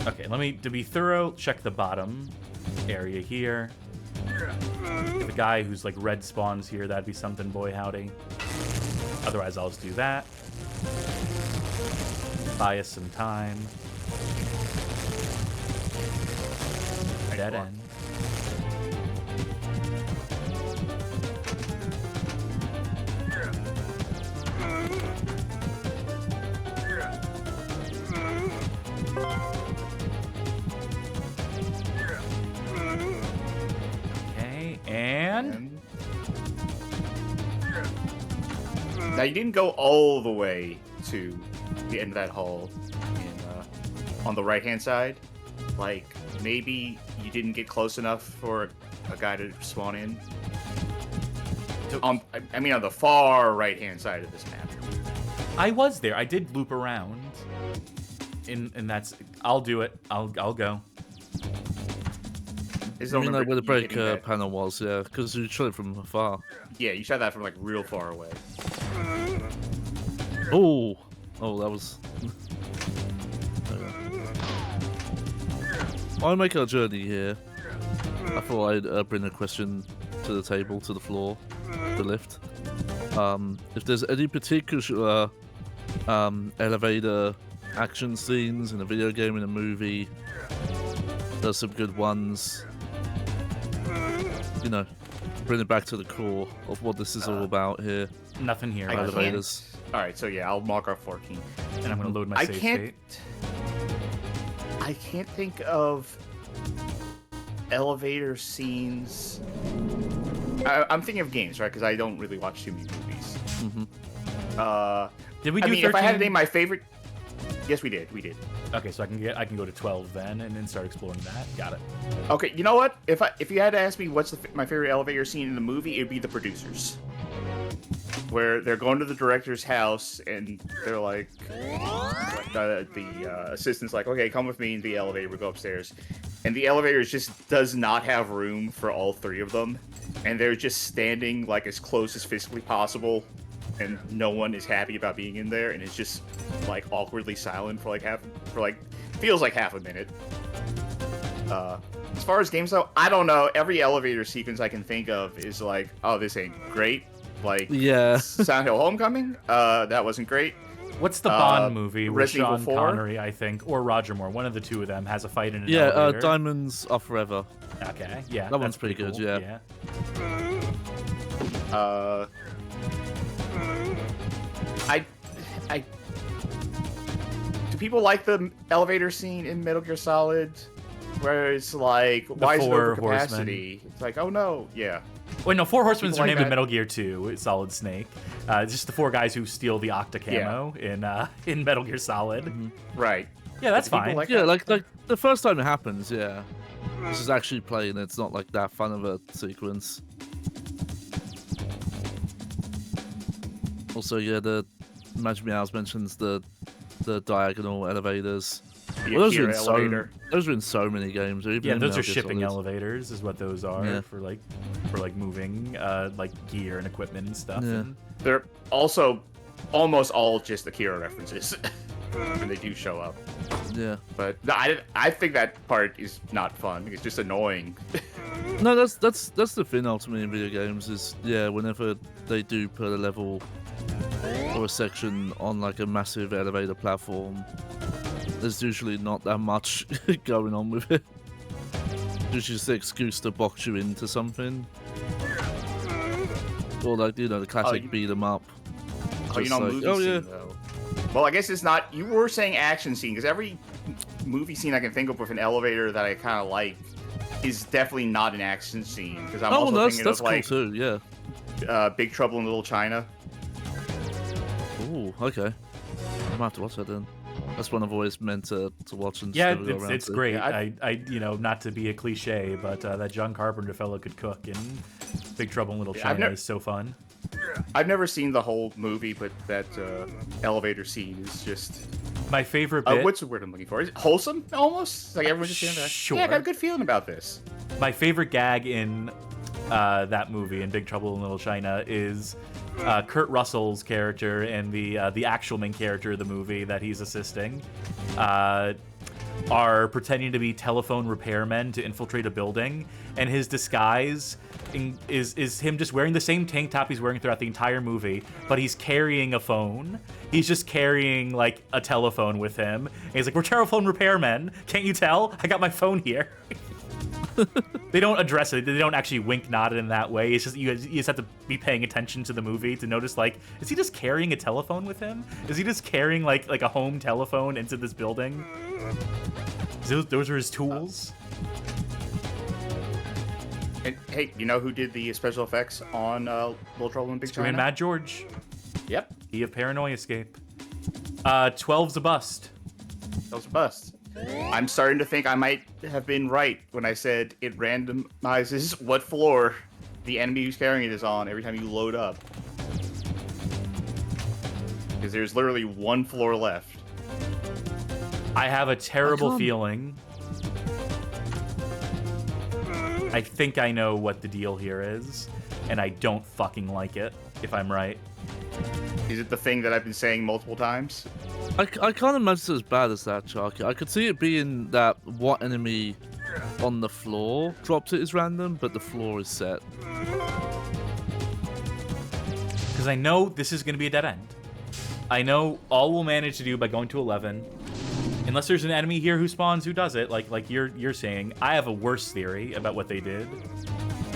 Okay, let me, to be thorough, check the bottom area here. If a guy who's like red spawns here, that'd be something, boy howdy. Otherwise, I'll just do that. Buy us some time. Dead end. Okay, and now you didn't go all the way to the end of that hall on the right-hand side. Like, maybe you didn't get close enough for a guy to spawn in. I mean, on the far right-hand side of this map. I was there. I did loop around. And that's... I'll do it. I'll go. I mean, like where the break panel was, yeah, because you shot it from afar. Yeah, you shot that from like real far away. Oh, that was. I'll make our journey here. I thought I'd bring a question to the table, to the floor, the lift. If there's any particular elevator action scenes in a video game, in a movie, there's some good ones. You know, bring it back to the core of what this is all about here. Nothing here. Elevators. All right, so yeah, I'll mark off 14. And I'm going to load my save state. I can't think of elevator scenes. I'm thinking of games, right? Because I don't really watch too many movies. Did we do 13? If I had to name my favorite... Yes, we did. Okay, so I can go to 12 then, and then start exploring that. Got it. Okay, you know what? If you had to ask me what's my favorite elevator scene in the movie, it'd be The Producers, where they're going to the director's house and they're like, the assistant's like, okay, come with me in the elevator. We'll go upstairs, and the elevator just does not have room for all three of them, and they're just standing like as close as physically possible. And no one is happy about being in there, and it's just like awkwardly silent for feels like half a minute. As far as games though, I don't know. Every elevator sequence I can think of is like, oh, this ain't great. Like, yeah, Silent Hill Homecoming, that wasn't great. What's the Bond movie with Resident Sean Evil 4? Connery, I think, or Roger Moore? One of the two of them has a fight in an elevator. Diamonds Are Forever. Okay, yeah, that one's pretty good. Cool. Yeah. Do people like the elevator scene in Metal Gear Solid, where it's like, why is it over capacity? It's like, oh no, yeah. Wait, no, Four Horsemen's People are like named in that. Metal Gear 2, Solid Snake. It's just the four guys who steal the Octa camo in Metal Gear Solid. Mm-hmm. Right. Yeah, that's Do people fine. like Yeah, that? like the first time it happens, yeah. This is actually playing. It's not like that fun of a sequence. Also, yeah, the Magic Meows mentions the diagonal elevators. The Well, Akira elevator. those are in so many games. Even Yeah, in those Metal are Gear shipping Solid. elevators, is what those are Yeah. for moving like gear and equipment and stuff. Yeah. And They're also almost all just Akira references when they do show up. Yeah. But no, I think that part is not fun. It's just annoying. No, that's the thing ultimately in video games is, yeah, whenever they do put a level or a section on like a massive elevator platform, there's usually not that much going on with it. It's just the excuse to box you into something. Or like, you know, the classic beat 'em up. Oh, you know, Just movie like, scene though. Well, I guess it's not. You were saying action scene, because every movie scene I can think of with an elevator that I kind of like is definitely not an action scene. Because I'm also thinking that's of like cool too, yeah. Big Trouble in Little China. Ooh, okay. I might have to watch that then. That's one I've always meant to watch and yeah, still go around it's to. great. Yeah, I you know, not to be a cliche, but that John Carpenter fellow could cook, and Big Trouble in Little China is so fun. I've never seen the whole movie, but that elevator scene is just... My favorite bit. what's the word I'm looking for? Is it wholesome, almost? It's like everyone's just saying that. Sure. Yeah, I got a good feeling about this. My favorite gag in that movie, in Big Trouble in Little China, is Kurt Russell's character and the actual main character of the movie that he's assisting are pretending to be telephone repairmen to infiltrate a building, and his disguise is him just wearing the same tank top he's wearing throughout the entire movie, but he's carrying a phone. He's just carrying like a telephone with him. And he's like, "We're telephone repairmen. Can't you tell? I got my phone here." They don't address it. They don't actually wink, nod it in that way. It's just you just have to be paying attention to the movie to notice, like, is he just carrying a telephone with him? Is he just carrying like a home telephone into this building? Those are his tools. And, hey, you know who did the special effects on Little Trouble in Big Screaming China? Mad George. Yep. He of Paranoia Escape. 12's a bust. That was a bust. I'm starting to think I might have been right when I said it randomizes what floor the enemy who's carrying it is on every time you load up. Because there's literally one floor left. I have a terrible feeling. I think I know what the deal here is, and I don't fucking like it, if I'm right. Is it the thing that I've been saying multiple times? I can't imagine it's as bad as that, Sharky. I could see it being that what enemy on the floor drops it is random, but the floor is set. Because I know this is going to be a dead end. I know all we'll manage to do by going to 11, unless there's an enemy here who spawns who does it, like you're saying. I have a worse theory about what they did.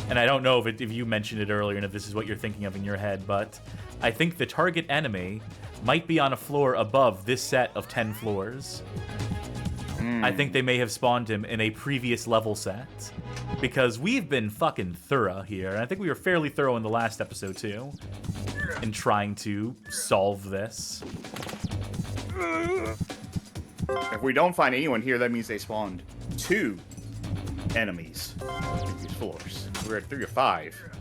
And I don't know if you mentioned it earlier and if this is what you're thinking of in your head, but I think the target enemy might be on a floor above this set of 10 floors. I think they may have spawned him in a previous level set, because we've been fucking thorough here, and I think we were fairly thorough in the last episode too, in trying to solve this. If we don't find anyone here, that means they spawned 2 enemies on these floors. We're at 3 or 5.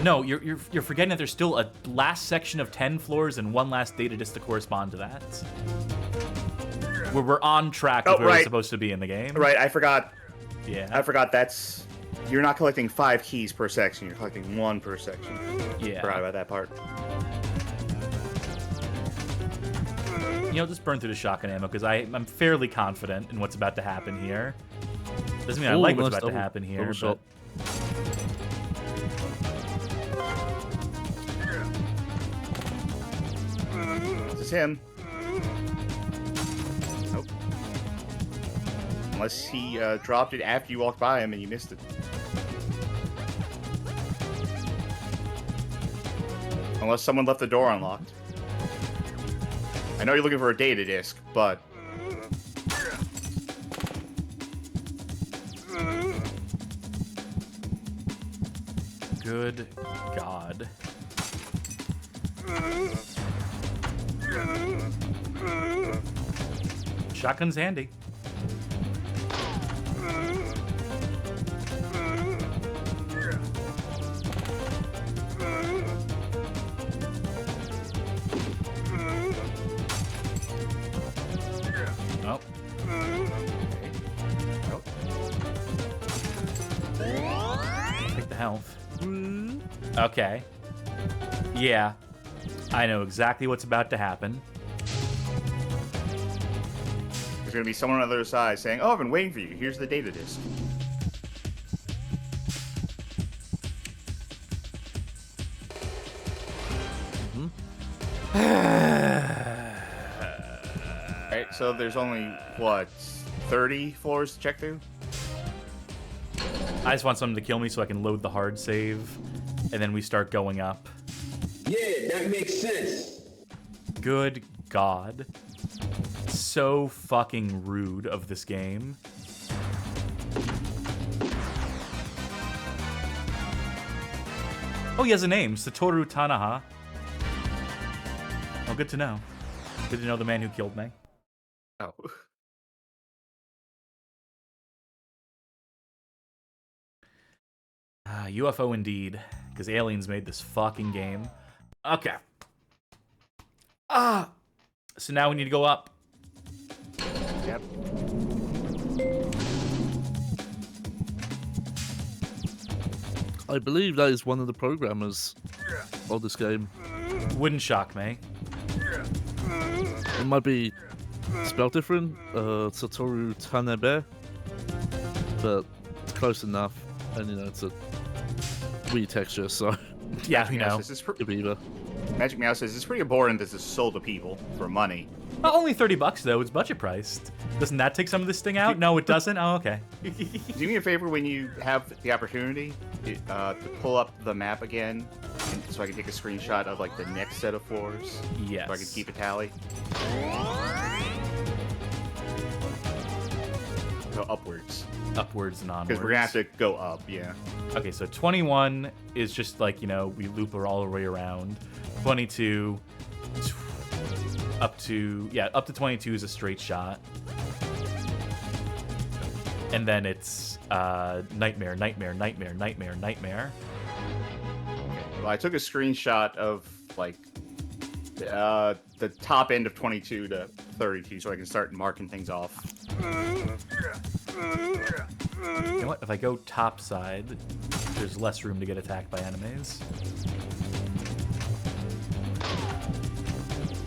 No, you're forgetting that there's still a last section of 10 floors and one last data disk to correspond to that. We're on track with where we're supposed to be in the game. Right, I forgot. Yeah. I forgot that's... You're not collecting 5 keys per section, you're collecting 1 per section. Yeah. Forgot about that part. You know, just burn through the shotgun ammo, because I'm fairly confident in what's about to happen here. Doesn't mean I like what's about to happen here, but... This is him. Nope. Unless he dropped it after you walked by him and you missed it. Unless someone left the door unlocked. I know you're looking for a data disk, but... Good God. Shotgun's handy. Oh. Nope. Take the health. Okay. Yeah. I know exactly what's about to happen. There's gonna be someone on the other side saying, "Oh, I've been waiting for you. Here's the data disk." Alright, so there's only, what, 30 floors to check through? I just want someone to kill me so I can load the hard save, and then we start going up. Yeah, that makes sense. Good God. So fucking rude of this game. Oh, he has a name. Satoru Tanaha. Oh, good to know. Good to know the man who killed me. Oh. UFO indeed. Because aliens made this fucking game. Okay. So now we need to go up. Yep. I believe that is one of the programmers of this game. Wouldn't shock me. It might be spelled different, Satoru Tanebe, but it's close enough, and you know, it's a Wii texture, so Yeah, you know. could be either. Magic Meow says it's pretty abhorrent that this is sold to people for money. Only $30 though. It's budget priced. Doesn't that take some of this sting out? No, it doesn't. Oh, okay. Do me a favor when you have the opportunity to pull up the map again, so I can take a screenshot of like the next set of floors. Yes. So I can keep a tally. Go upwards. Upwards and onwards. Because we're gonna have to go up, yeah. Okay, so 21 is just like, you know, we loop her all the way around. 22, up to 22 is a straight shot. And then it's nightmare, nightmare, nightmare, nightmare, nightmare. Well, I took a screenshot of like the top end of 22 to 32, so I can start marking things off. You know what? If I go top side, there's less room to get attacked by enemies.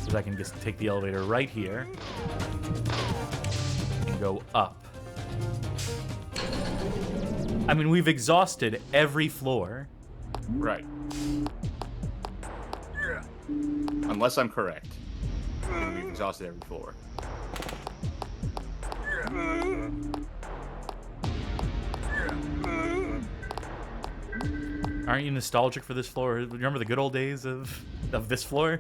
So I can just take the elevator right here and go up. I mean, we've exhausted every floor. Right. Unless I'm correct. And we've exhausted every floor. Aren't you nostalgic for this floor? Remember the good old days of this floor?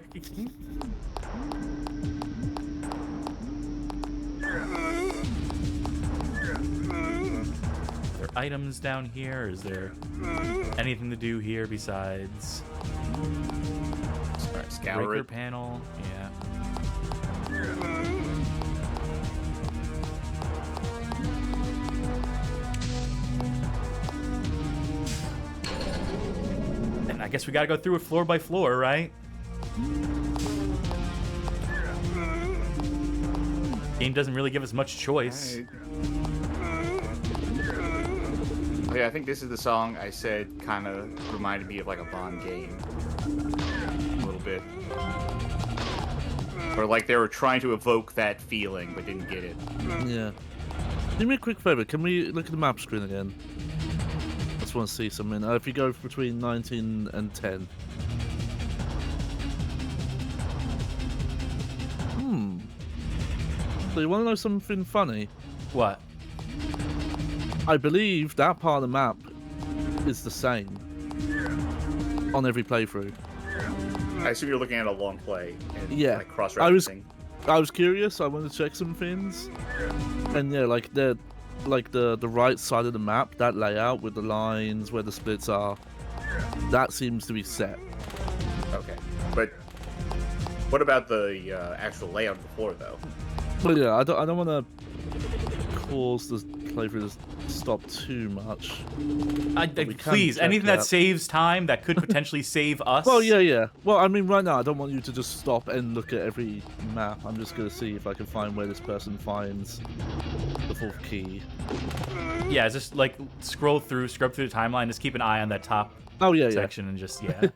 Are there items down here? Is there anything to do here besides Scour breaker it. panel? Yeah. And I guess we gotta go through it floor by floor, right? Game doesn't really give us much choice. Oh, yeah, I think this is the song I said kind of reminded me of like a Bond game. A little bit. Or like they were trying to evoke that feeling but didn't get it. Yeah. Do me a quick favor. Can we look at the map screen again? I just want to see something. If you go between 19 and 10. So you want to know something funny? What? I believe that part of the map is the same on every playthrough. I assume you're looking at a long play and Yeah. like cross-referencing. I was curious. I wanted to check some things, and yeah, like the right side of the map, that layout with the lines where the splits are, that seems to be set. Okay. But what about the actual layout of the floor though? Well, yeah, I don't want to cause the playthrough to stop too much. Please, anything that saves time that could potentially save us. Well, yeah. Well, I mean, right now, I don't want you to just stop and look at every map. I'm just going to see if I can find where this person finds the fourth key. Yeah, just like scrub through the timeline. Just keep an eye on that top section and just, yeah.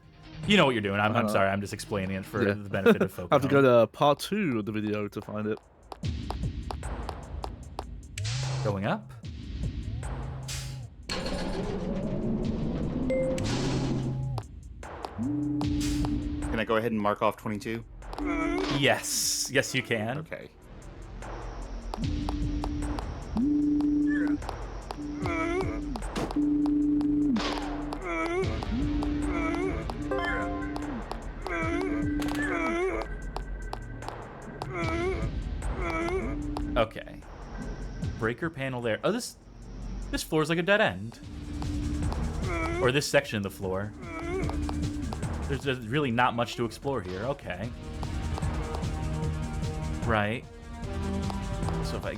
You know what you're doing. I'm sorry. I'm just explaining it for the benefit of folks. I have to go to part 2 of the video to find it. Going up. Can I go ahead and mark off 22? Yes. Yes, you can. Okay. Okay. Breaker panel there. Oh, this floor is like a dead end. Or this section of the floor. There's really not much to explore here. Okay. Right. So if I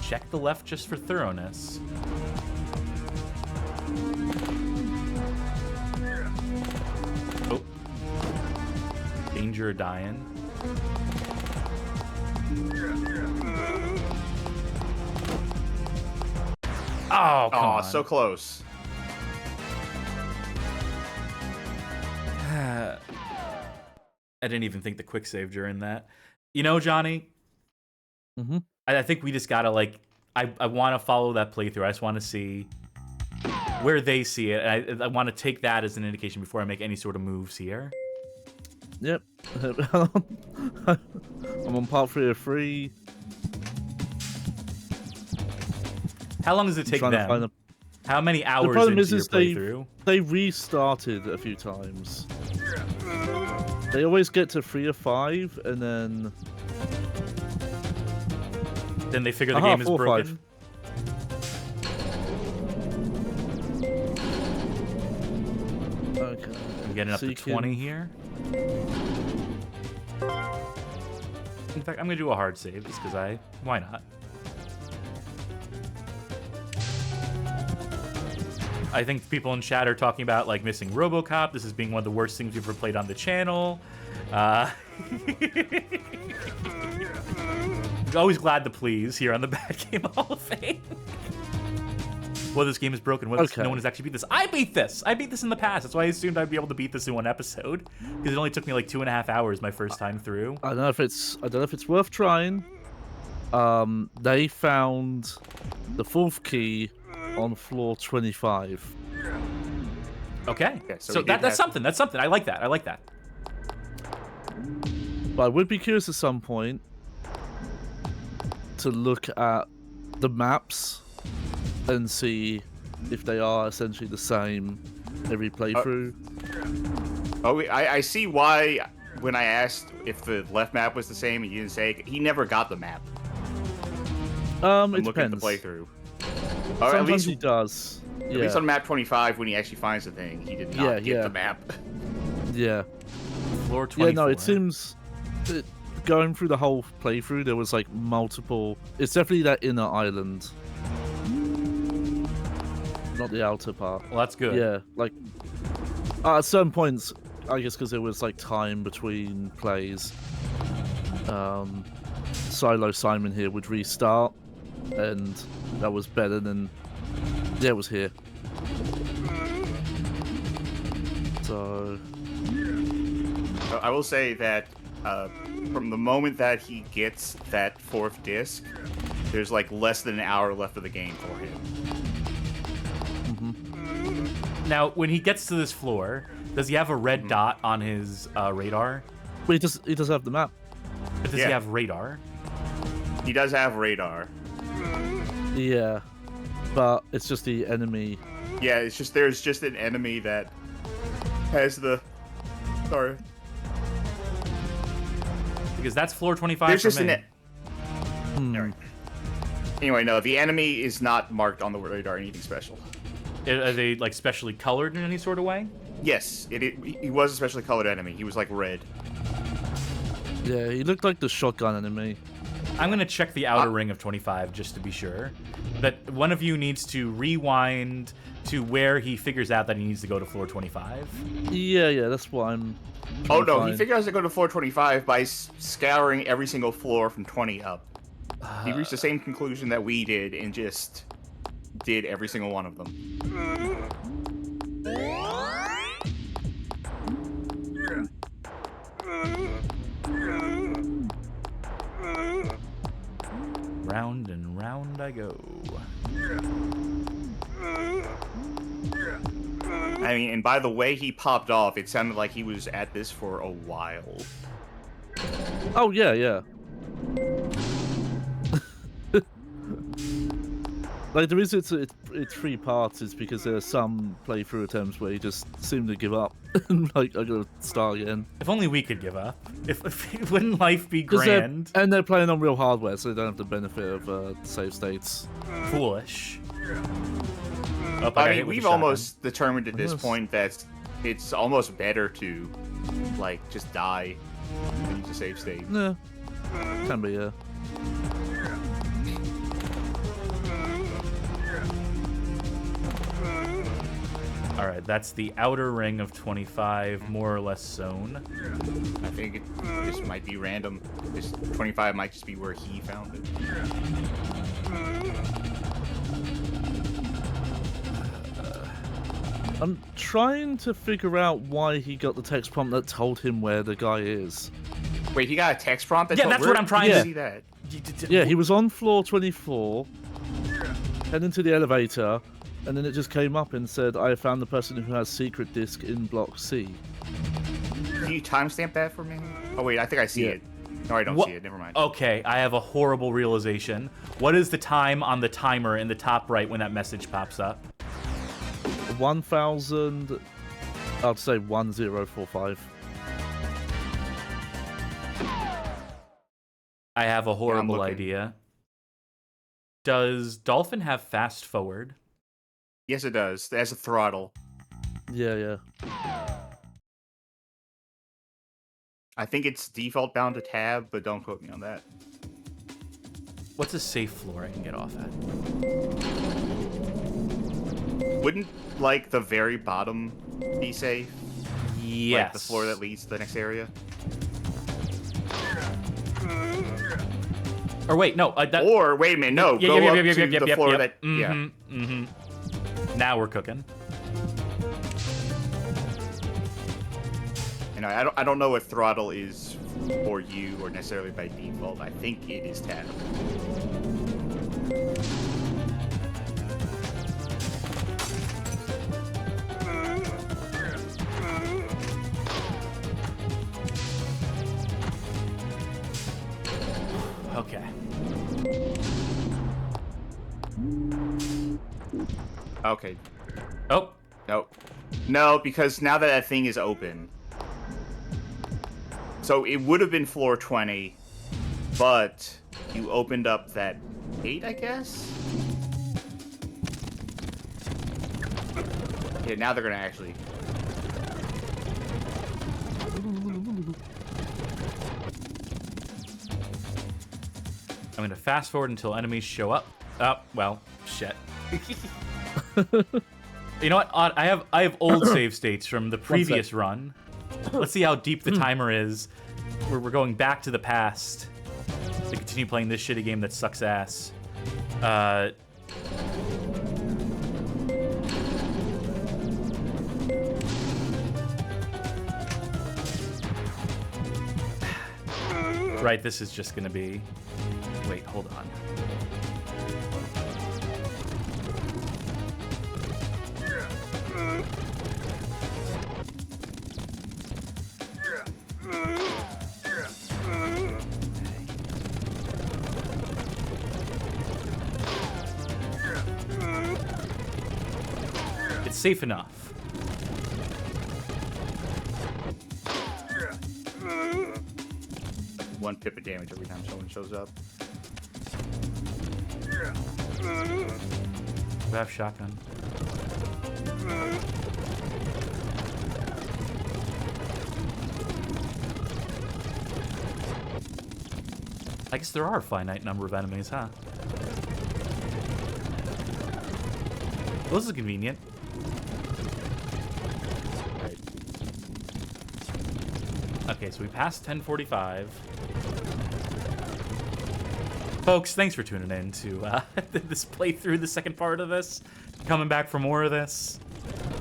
check the left just for thoroughness. Oh. Danger of dying. Oh, come on. So close. I didn't even think the quick save during that. You know, Johnny? Mm-hmm. I think we just gotta, like... I want to follow that playthrough. I just want to see where they see it. I want to take that as an indication before I make any sort of moves here. Yep. I'm on part 3 of 3. How long does it take Trying to find them? How many hours the problem into is your they playthrough? they restarted a few times. They always get to 3 or 5, and then Then they figure the game is 4 or 5. broken. Okay. I'm getting up to Seeking. 20 here. In fact, I'm gonna do a hard save just because why not? I think people in chat are talking about like missing RoboCop. This is being one of the worst things we've ever played on the channel. Always glad to please here on the Bad Game Hall of Fame. Well, this game is broken. No one has actually beat this. I beat this. I beat this in the past. That's why I assumed I'd be able to beat this in one episode, because it only took me like 2.5 hours my first time through. I don't know if it's worth trying. They found the 4th key on floor 25. Okay. Yeah, so that's something. That's something. I like that. I like that. But I would be curious at some point to look at the maps and see if they are essentially the same every playthrough. I see why when I asked if the left map was the same, he didn't say. He never got the map. It Looking at the depends. playthrough. Sometimes he does. At least on map 25, when he actually finds the thing, he did not get the map. Yeah. Floor 24. Yeah, no, it seems that going through the whole playthrough, there was like multiple. It's definitely that inner island, not the outer part. Well, that's good. Yeah, like at certain points, I guess because there was like time between plays, Silo Simon here would restart, and that was better than. Yeah, it was here. So I will say that from the moment that he gets that 4th disc, there's like less than an hour left of the game for him. Now, when he gets to this floor, does he have a red dot on his radar? but he does have the map. But does he have radar? He does have radar. Yeah, but it's just the enemy. Yeah, it's just there's just an enemy that has the. Sorry. Because that's floor 25 There's for just me. Anyway, no, the enemy is not marked on the radar anything special. Are they like specially colored in any sort of way? Yes, he was a specially colored enemy. He was like red. Yeah, he looked like the shotgun enemy. I'm going to check the outer ring of 25 just to be sure. That one of you needs to rewind to where he figures out that he needs to go to floor 25. Yeah, that's what I'm. Oh no, Fine. he figures out to go to floor 25 by scouring every single floor from 20 up. He reached the same conclusion that we did and just did every single one of them. Round and round I go. I mean, and by the way he popped off, it sounded like he was at this for a while. Oh yeah. Like the reason it's 3 parts is because there are some playthrough attempts where you just seem to give up and like I gotta start again. If only we could give up. If wouldn't life be 'Cause grand? they're playing on real hardware, so they don't have the benefit of save states. Foolish. Oh, but I hit mean, with we've the shotgun. almost determined at this Almost. point that it's almost better to, like, just die than use a save state. Yeah, can be, yeah. All right, that's the outer ring of 25, more or less zone. I think this might be random. This 25 might just be where he found it. I'm trying to figure out why he got the text prompt that told him where the guy is. Wait, he got a text prompt? Yeah, that's what I'm trying to see that. Yeah, he was on floor 24, heading to the elevator, and then it just came up and said, I have found the person who has secret disc in block C. Can you timestamp that for me? Oh wait, I think I see it. No, I don't see it. Never mind. Okay, I have a horrible realization. What is the time on the timer in the top right when that message pops up? 1000. I'd say 1045. I have a horrible looking. idea. Does Dolphin have fast forward? Yes, it does. It has a throttle. Yeah. I think it's default bound to tab, but don't quote me on that. What's a safe floor I can get off at? Wouldn't, like, the very bottom be safe? Yes. Like the floor that leads to the next area? Or wait, no. Or, wait a minute, no. Go up to the floor that... Yeah. Now we're cooking. And I don't know what throttle is for you or necessarily by default. I think it is tab. Okay. Okay. Oh. Nope. No, because now that thing is open. So it would have been floor 20, but you opened up that 8, I guess? Yeah, now they're gonna actually... I'm gonna fast forward until enemies show up. Oh, well, shit. You know what? I have old save states from the previous run. Let's see how deep the timer is. We're going back to the past to continue playing this shitty game that sucks ass. Right, this is just gonna be... Wait, hold on. It's safe enough. One pip of damage every time someone shows up. We have shotgun. I guess there are a finite number of enemies, huh? Well, this is convenient. Right. Okay, so we passed 1045. Folks, thanks for tuning in to this playthrough, the second part of this. Coming back for more of this.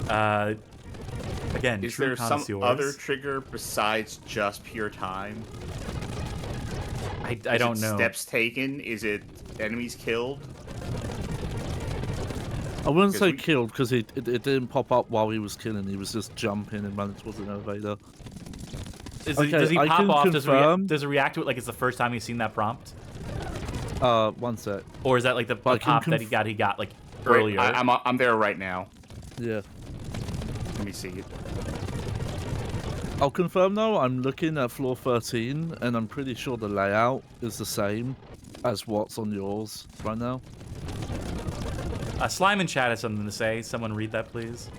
Again, Is true there some connoisseurs. other trigger besides just pure time? I don't know. Steps taken? Is it enemies killed? I wouldn't say killed because it didn't pop up while he was killing. He was just jumping and running towards an elevator. Does he pop off? Does it react to it like it's the first time he's seen that prompt? One sec. Or is that like the pop that he got like earlier? I'm there right now. Yeah. Let me see it. I'll confirm though, I'm looking at floor 13 and I'm pretty sure the layout is the same as what's on yours right now. Slime in chat has something to say. Someone read that, please.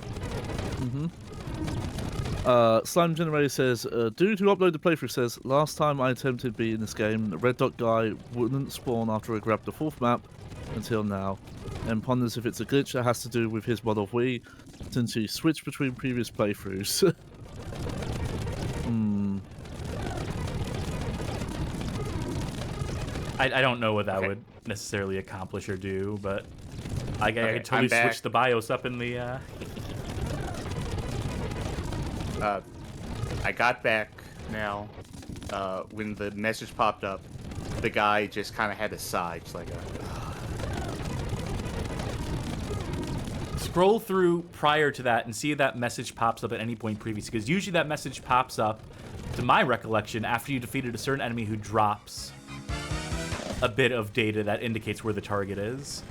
Slime Generator says, dude who uploaded the playthrough says, last time I attempted beating this game, the red dot guy wouldn't spawn after I grabbed the fourth map until now, and ponders if it's a glitch that has to do with his mod of Wii, since he switched between previous playthroughs. I don't know what that would necessarily accomplish or do, but I could totally switch the BIOS up in the... I got back now. When the message popped up, the guy just kind of had a sigh, just like a... scroll through prior to that and see if that message pops up at any point previous, because usually that message pops up, to my recollection, after you defeated a certain enemy who drops a bit of data that indicates where the target is.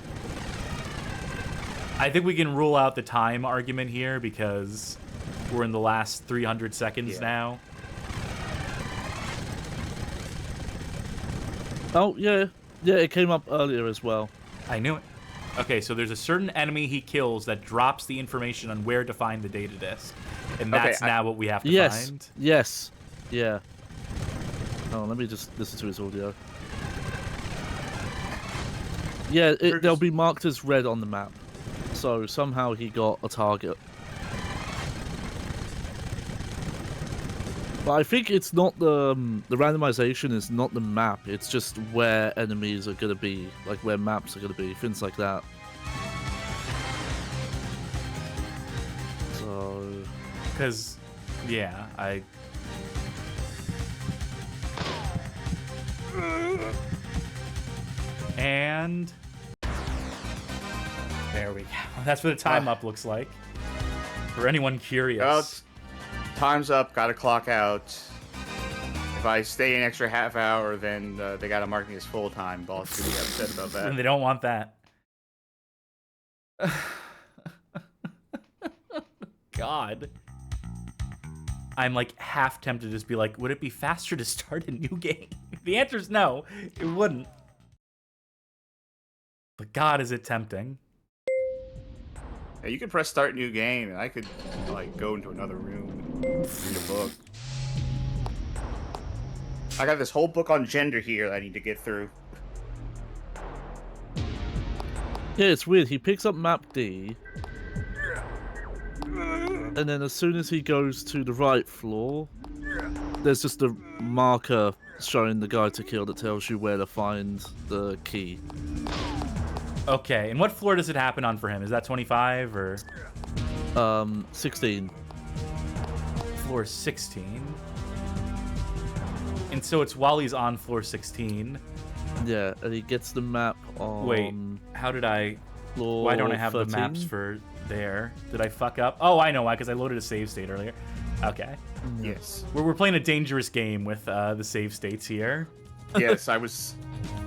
I think we can rule out the time argument here because we're in the last 300 seconds now. Oh, yeah. Yeah, it came up earlier as well. I knew it. Okay, so there's a certain enemy he kills that drops the information on where to find the data disk. And that's now what we have to find. Yes. Yeah. Oh, let me just listen to his audio. Yeah, they'll be marked as red on the map. So somehow he got a target. But I think it's not the randomization is not the map. It's just where enemies are gonna be, like where maps are gonna be, things like that. So, because yeah, and there we go. That's what a time up looks like. For anyone curious. Well, time's up. Gotta clock out. If I stay an extra half hour, then they gotta mark me as full time. Boss gonna be upset about that. And they don't want that. God. I'm like half tempted to just be like, would it be faster to start a new game? The answer is no, it wouldn't. But God, is it tempting. Yeah, you could press start new game, and I could like go into another room and read a book. I got this whole book on gender here that I need to get through. yeah, it's weird. He picks up map D, and then as soon as he goes to the right floor, there's just a marker showing the guy to kill that tells you where to find the key. Okay, and what floor does it happen on for him? Is that 25 or? 16. Floor 16. And so it's while he's on floor 16. Yeah, and he gets the map on. Wait, how did I? Floor Why don't I have 13? The maps for there? Did I fuck up? Oh, I know why, because I loaded a save state earlier. Okay. Yes. We're playing a dangerous game with the save states here. Yes, I was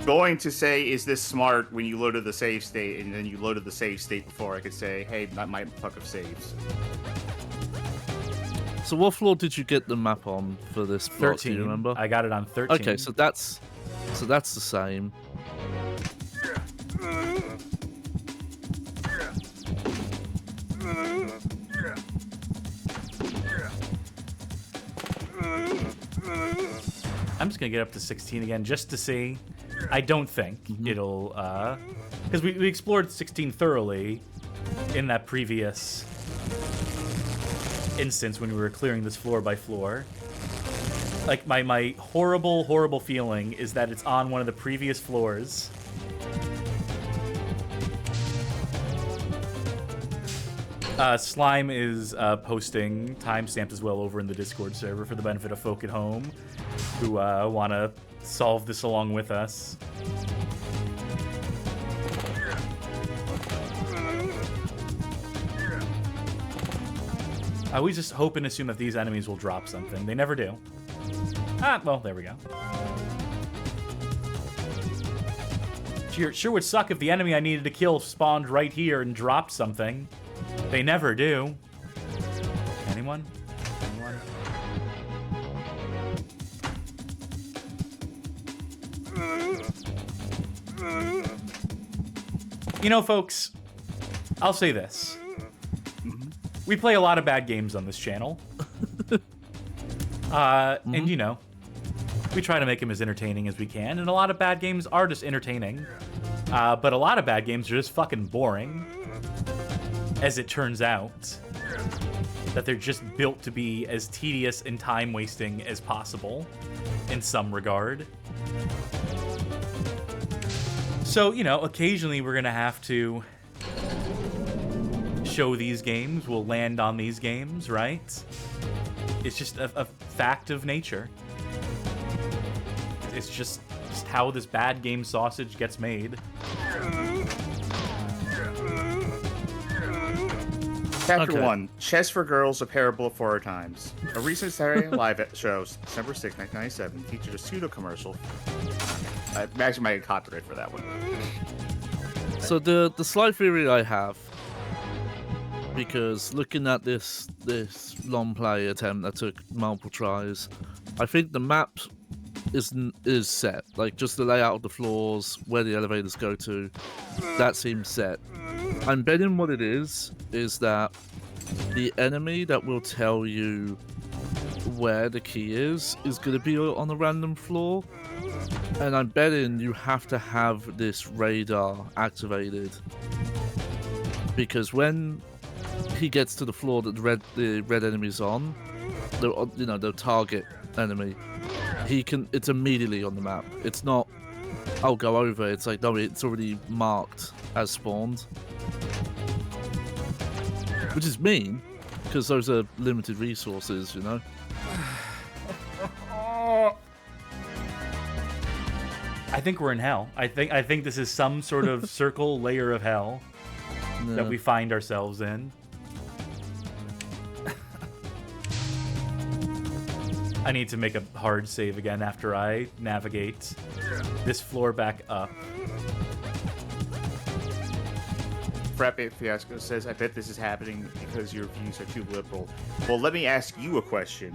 going to say, is this smart when you loaded the save state and then you loaded the save state before I could say, hey, that might fuck up saves. So what floor did you get the map on for this plot? 13. Do you remember? I got it on 13. Okay, so that's the same. I'm just gonna get up to 16 again just to see. I don't think it'll, because we explored 16 thoroughly in that previous instance when we were clearing this floor by floor. Like, my horrible, horrible feeling is that it's on one of the previous floors. Slime is posting timestamps as well over in the Discord server for the benefit of folk at home who want to solve this along with us. We just hope and assume that these enemies will drop something. They never do. Ah, well, there we go. Sure would suck if the enemy I needed to kill spawned right here and dropped something. They never do. Anyone? Anyone? You know, folks, I'll say this. We play a lot of bad games on this channel. And, you know, we try to make them as entertaining as we can, and a lot of bad games are just entertaining. But a lot of bad games are just fucking boring, as it turns out. That they're just built to be as tedious and time-wasting as possible, in some regard. So, you know, occasionally we're gonna have to show these games, we'll land on these games, right? It's just a fact of nature. It's just how this bad game sausage gets made. Chapter Okay. 1, Chess for Girls, A Parable of Four Times. A recent Saturday Night Live show, December 6, 1997, featured a pseudo-commercial. I actually might get copyright for that one. So the slight theory I have, because looking at this long play attempt that took multiple tries, I think the map is set. Like, just the layout of the floors, where the elevators go to, that seems set. I'm betting what it is that the enemy that will tell you where the key is going to be on a random floor. And I'm betting you have to have this radar activated. Because when he gets to the floor that the red enemy's on, the target enemy, it's immediately on the map. It's not, I'll go over. It's like, no, it's already marked as spawned. Which is mean, because those are limited resources, you know? I think we're in hell. I think this is some sort of circle layer of hell that we find ourselves in. I need to make a hard save again after I navigate this floor back up. Frappe Fiasco says, I bet this is happening because your views are too liberal. Well, let me ask you a question.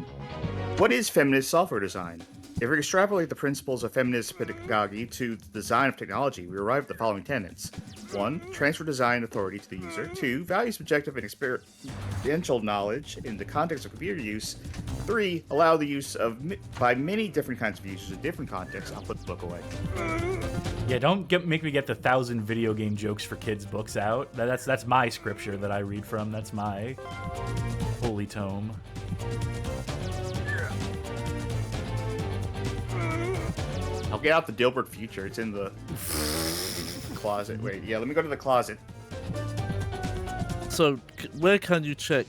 What is feminist software design? If we extrapolate the principles of feminist pedagogy to the design of technology, we arrive at the following tenets. 1. Transfer design authority to the user. 2. Value subjective and experiential knowledge in the context of computer use. 3. Allow the use of by many different kinds of users in different contexts. I'll put the book away. Yeah, don't make me get the 1,000 video game jokes for kids books out. That's my scripture that I read from. That's my holy tome. I'll get out the Dilbert Future. It's in the closet. Wait, yeah, let me go to the closet. So, where can you check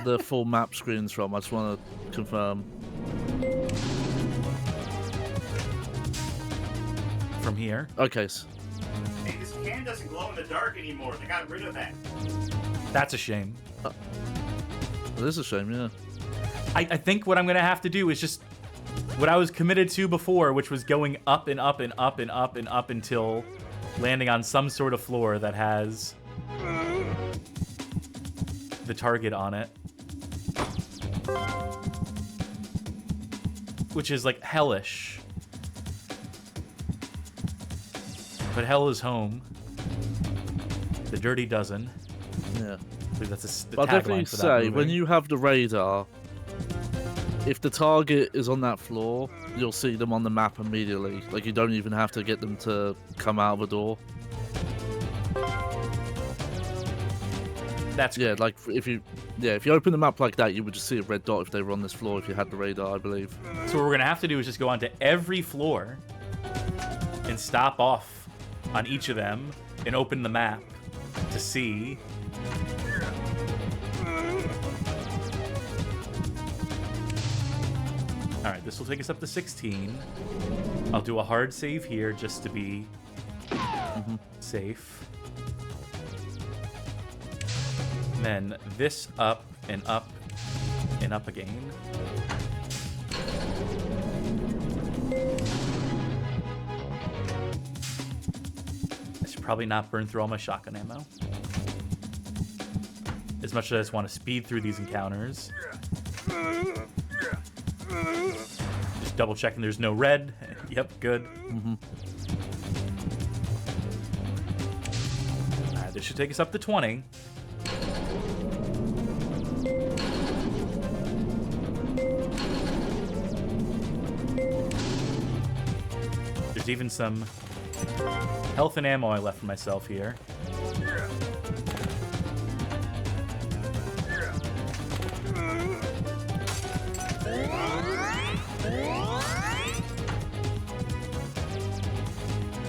the full map screens from? I just want to confirm. From here. Okay. Hey, this can doesn't glow in the dark anymore. They got rid of that. That's a shame. It is a shame, yeah. I think what I'm going to have to do is just what I was committed to before, which was going up and up and up and up and up until landing on some sort of floor that has the target on it. Which is like hellish. But hell is home. The dirty dozen. Yeah. I believe that's the I'll tagline definitely for that say, movie. when you have the radar, if the target is on that floor, you'll see them on the map immediately. Like, you don't even have to get them to come out of the door. That's Yeah, like, if you open the map like that, you would just see a red dot if they were on this floor if you had the radar, I believe. So what we're gonna have to do is just go onto every floor and stop off on each of them and open the map to see. All right, this will take us up to 16. I'll do a hard save here just to be safe. And then this up and up and up again. I should probably not burn through all my shotgun ammo. As much as I just want to speed through these encounters. Just double checking there's no red. Yep, good. Alright, this should take us up to 20. There's even some health and ammo I left for myself here.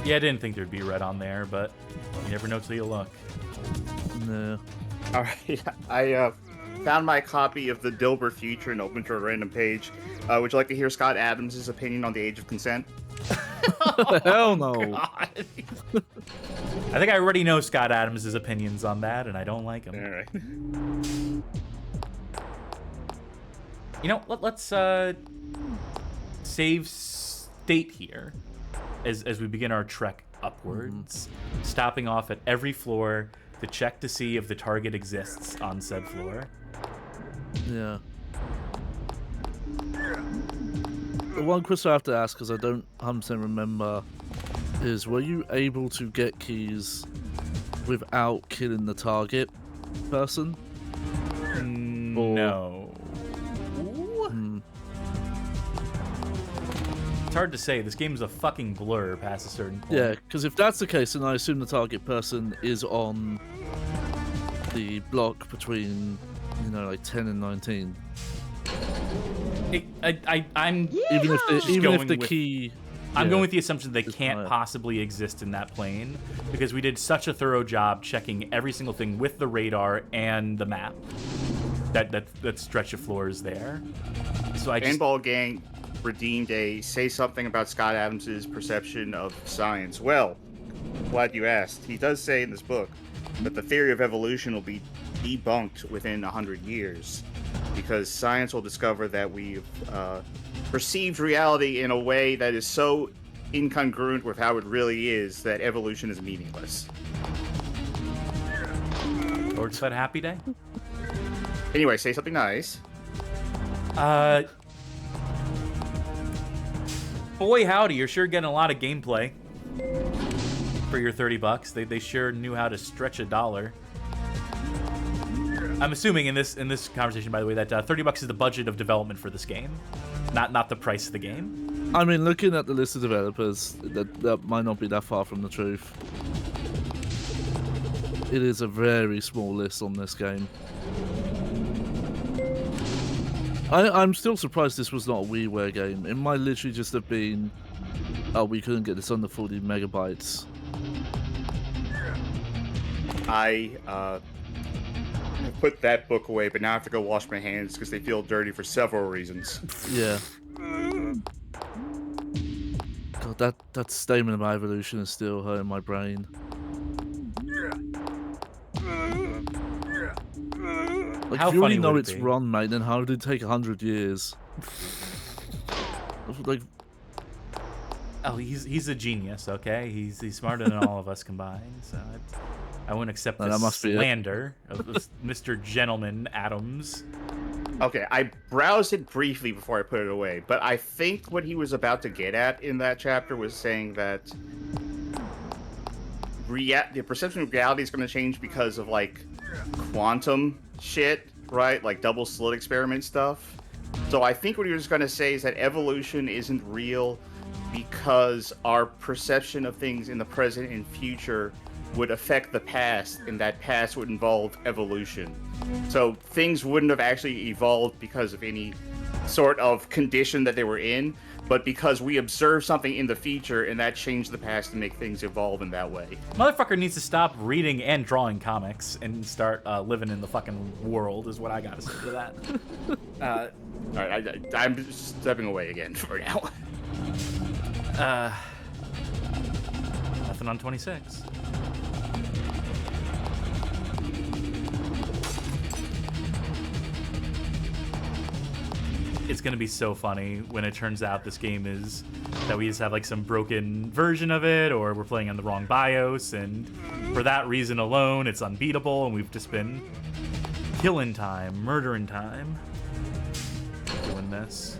Yeah, I didn't think there'd be red on there, but you never know till you look. No. All right, I found my copy of the Dilbert Future and opened to a random page. Would you like to hear Scott Adams' opinion on the age of consent? Hell no. God. I think I already know Scott Adams' opinions on that, and I don't like them. All right. You know, let's save state here as we begin our trek upwards, stopping off at every floor to check to see if the target exists on said floor. Yeah. The one question I have to ask, because I don't 100% remember, is were you able to get keys without killing the target person? No. It's hard to say. This game is a fucking blur past a certain point. Yeah, because if that's the case, then I assume the target person is on the block between, you know, like 10 and 19. I'm Even if the with- key... I'm yeah, going with the assumption they it's can't higher. possibly exist in that plane because we did such a thorough job checking every single thing with the radar and the map that stretch of floors there. So I just Handball Gang redeemed a say something about Scott Adams' perception of science. Well, glad you asked. He does say in this book that the theory of evolution will be debunked within 100 years because science will discover that we've perceived reality in a way that is so incongruent with how it really is that evolution is meaningless. or just that happy day. Anyway, say something nice. Boy howdy, you're sure getting a lot of gameplay for your $30. They sure knew how to stretch a dollar. I'm assuming in this conversation, by the way, that $30 is the budget of development for this game, not the price of the game. I mean, looking at the list of developers, that might not be that far from the truth. It is a very small list on this game. I'm still surprised this was not a WiiWare game. It might literally just have been, oh, we couldn't get this under 40 megabytes. I put that book away, but now I have to go wash my hands because they feel dirty for several reasons. Yeah. God, that statement about evolution is still hurting my brain. Like, How if you already funny know would it's it be? wrong, mate, then how did it take 100 years? Like, Oh, he's a genius, okay? He's smarter than all of us combined. So I wouldn't accept No, this that must be it. slander of this Mr. Gentleman Adams. Okay, I browsed it briefly before I put it away, but I think what he was about to get at in that chapter was saying that the perception of reality is going to change because of, like, quantum shit, right? Like double slit experiment stuff. So I think what he was going to say is that evolution isn't real because our perception of things in the present and future would affect the past, and that past would involve evolution. So things wouldn't have actually evolved because of any sort of condition that they were in, but because we observed something in the future, and that changed the past to make things evolve in that way. Motherfucker needs to stop reading and drawing comics and start living in the fucking world, is what I gotta say to that. All right, I'm just stepping away again for now. Nothing on 26. It's gonna be so funny when it turns out this game is that we just have like some broken version of it, or we're playing on the wrong BIOS, and for that reason alone, it's unbeatable, and we've just been killing time, murdering time, doing this.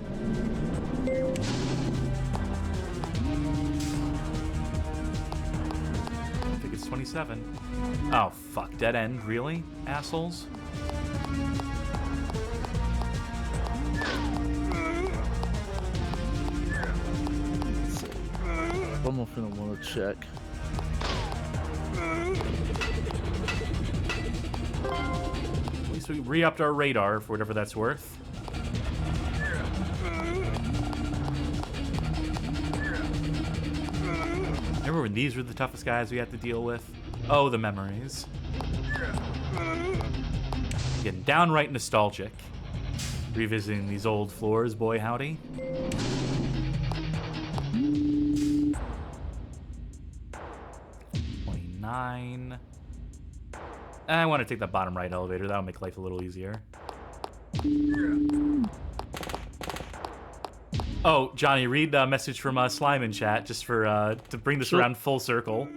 I think it's 27. Oh fuck, dead end, really, assholes? one more thing I want to check. At least we re-upped our radar for whatever that's worth. Remember when these were the toughest guys we had to deal with? Oh, the memories. Getting downright nostalgic. Revisiting these old floors, boy howdy. fine. I want to take the bottom right elevator. That'll make life a little easier. Oh, Johnny, read a message from Slime in chat just for to bring this around full circle.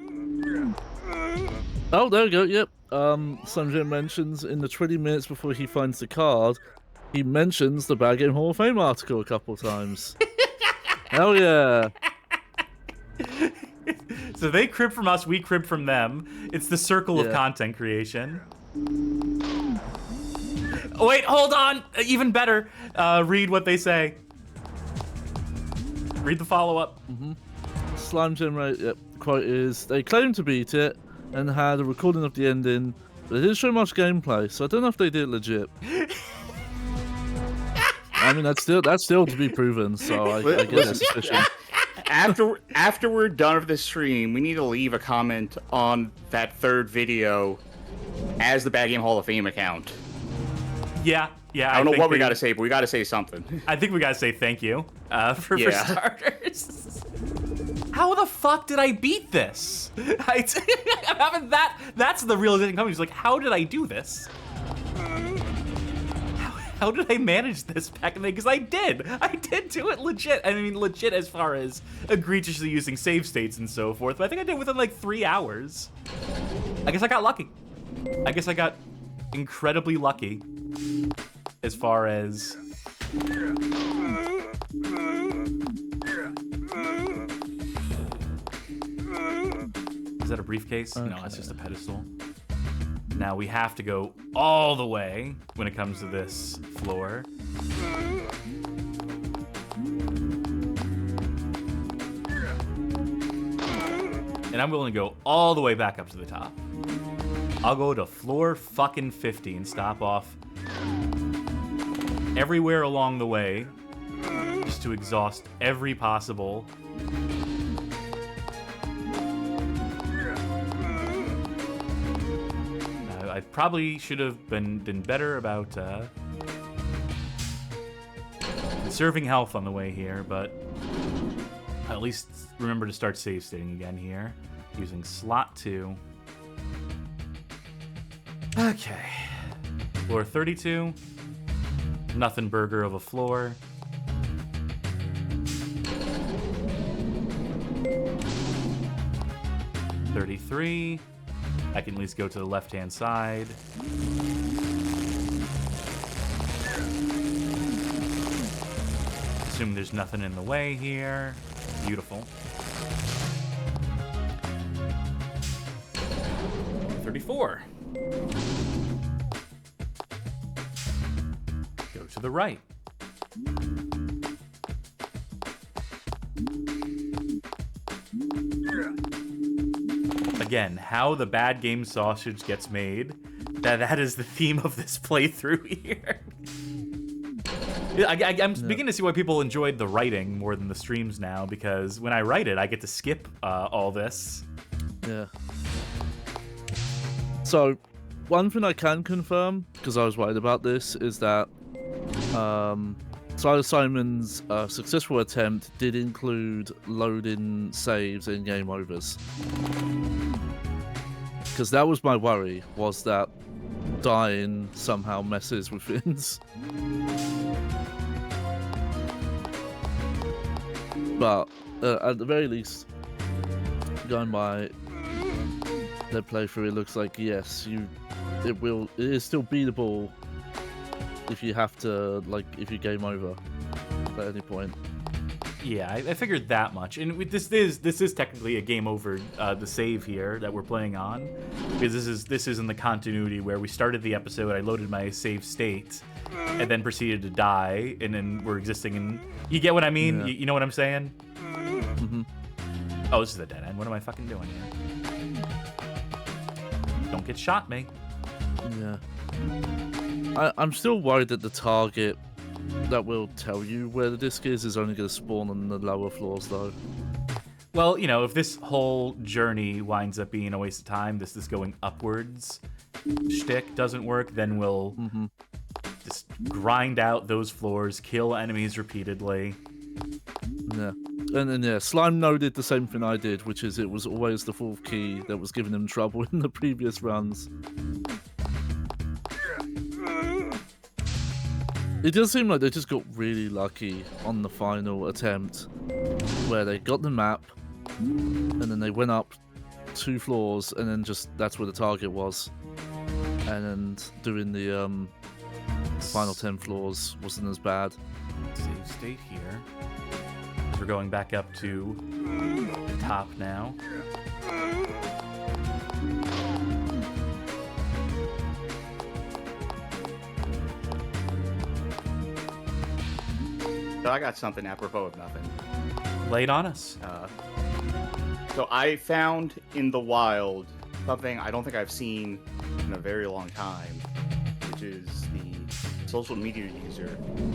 Oh, there we go. Yep. Sanjay mentions in the 20 minutes before he finds the card, he mentions the Bad Game Hall of Fame article a couple times. Hell yeah. So they crib from us, we crib from them. It's the circle of content creation. Oh, wait, hold on. Even better. Read what they say. Read the follow-up. Slime Generator quote is, they claim to beat it and had a recording of the ending, but they didn't show much gameplay, so I don't know if they did it legit. I mean, that's still to be proven, so I guess it's sufficient. After we're done with this stream, we need to leave a comment on that third video as the Bad Game Hall of Fame account. Yeah. I don't know what we gotta say, but we gotta say something. I think we gotta say thank you for starters. How the fuck did I beat this? I'm having that's the realization coming. It's like, how did I do this? How did I manage this back in the day? Because I did do it legit. I mean, legit as far as egregiously using save states and so forth. But I think I did it within like 3 hours. I guess I got lucky. I guess I got incredibly lucky as far as... Is that a briefcase? Okay. No, that's just a pedestal. Now we have to go all the way when it comes to this floor. And I'm willing to go all the way back up to the top. I'll go to floor fucking 50 and stop off everywhere along the way just to exhaust every possible... I probably should have been better about conserving health on the way here, but at least remember to start save stating again here, using slot 2. Okay. Floor 32. Nothing burger of a floor. $33. I can at least go to the left-hand side. Assume there's nothing in the way here. Beautiful. 34. Go to the right. Again, how the bad game sausage gets made. That is the theme of this playthrough here. I'm beginning to see why people enjoyed the writing more than the streams now, because when I write it, I get to skip all this. Yeah. So, one thing I can confirm, because I was worried about this, is that Silas Simon's successful attempt did include loading saves and game overs. Because that was my worry, was that dying somehow messes with things. But at the very least, going by their playthrough, it looks like yes, it is still beatable if you have to, like, if you game over at any point. Yeah, I figured that much. And this is technically a game over the save here that we're playing on, because this is in the continuity where we started the episode, I loaded my save state, and then proceeded to die, and then we're existing in... You get what I mean? Yeah. You know what I'm saying? Mm-hmm. Oh, this is a dead end. What am I fucking doing here? Don't get shot, me. Yeah. I'm still worried that the target that will tell you where the disc is only going to spawn on the lower floors, though. Well, you know, if this whole journey winds up being a waste of time, this going upwards shtick doesn't work, then we'll just grind out those floors, kill enemies repeatedly, Yeah. And then, yeah, Slime No did the same thing I did, which is it was always the fourth key that was giving him trouble in the previous runs. It does seem like they just got really lucky on the final attempt, where they got the map, and then they went up 2 floors, and then just that's where the target was. And then doing the final 10 floors wasn't as bad. Save state here. We're going back up to the top now. So I got something apropos of nothing. Lay it on us. So I found in the wild something I don't think I've seen in a very long time, which is the social media user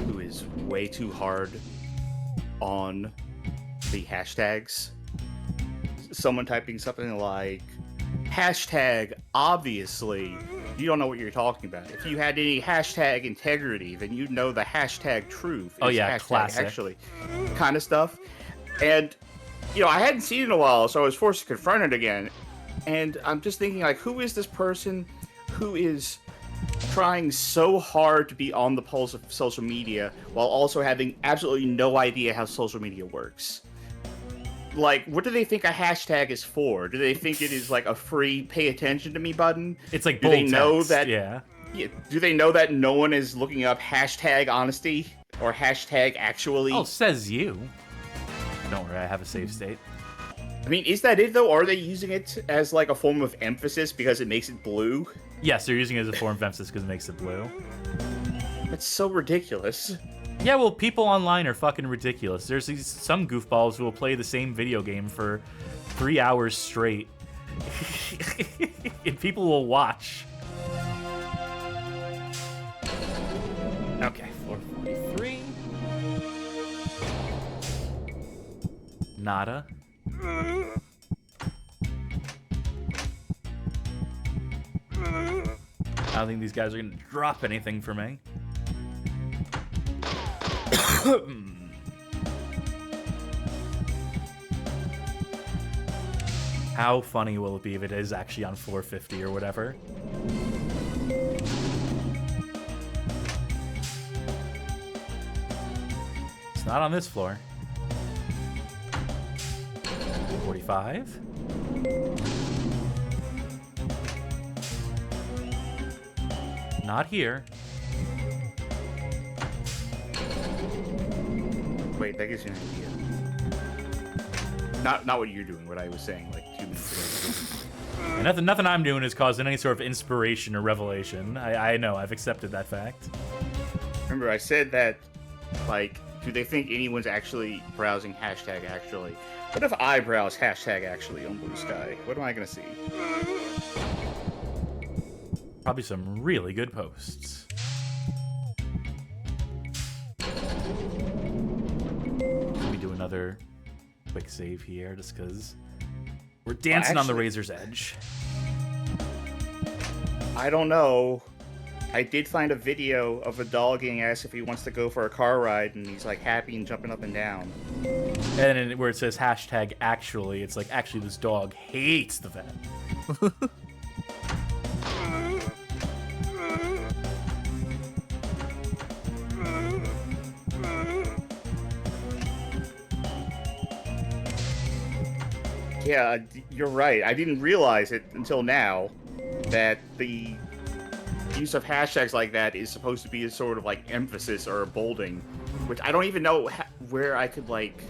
who is way too hard on the hashtags. Someone typing something like hashtag obviously. You don't know what you're talking about. If you had any hashtag integrity, then you'd know the hashtag truth. Oh yeah, hashtag classic. Actually, kind of stuff. And I hadn't seen it in a while, so I was forced to confront it again. And I'm just thinking, like, who is this person who is trying so hard to be on the pulse of social media while also having absolutely no idea how social media works? Like, what do they think a hashtag is for? Do they think it is like a free pay attention to me button? It's like do bold they know text, that? Yeah. Do they know that no one is looking up hashtag honesty or hashtag actually? Oh, says you. Don't worry, I have a save state. I mean, is that it though? Are they using it as like a form of emphasis because it makes it blue? Yes, they're using it as a form of emphasis because it makes it blue. That's so ridiculous. Yeah, well, people online are fucking ridiculous. There's some goofballs who will play the same video game for 3 hours straight. And people will watch. Okay, 443. Nada. I don't think these guys are gonna drop anything for me. How funny will it be if it is actually on 450 or whatever? It's not on this floor. 45. Not here. Wait, that gives you an idea. Not what you're doing, what I was saying like 2 minutes ago. And nothing I'm doing is causing any sort of inspiration or revelation. I know, I've accepted that fact. Remember, I said that, like, do they think anyone's actually browsing hashtag actually? What if I browse hashtag actually on Blue Sky? What am I gonna see? Probably some really good posts. Let me do another quick save here just because we're dancing on the razor's edge. I don't know. I did find a video of a dog getting asked if he wants to go for a car ride, and he's like happy and jumping up and down. And then where it says hashtag actually, it's like actually this dog hates the vet. Yeah, you're right. I didn't realize it until now that the use of hashtags like that is supposed to be a sort of like emphasis or a bolding, which I don't even know where I could like.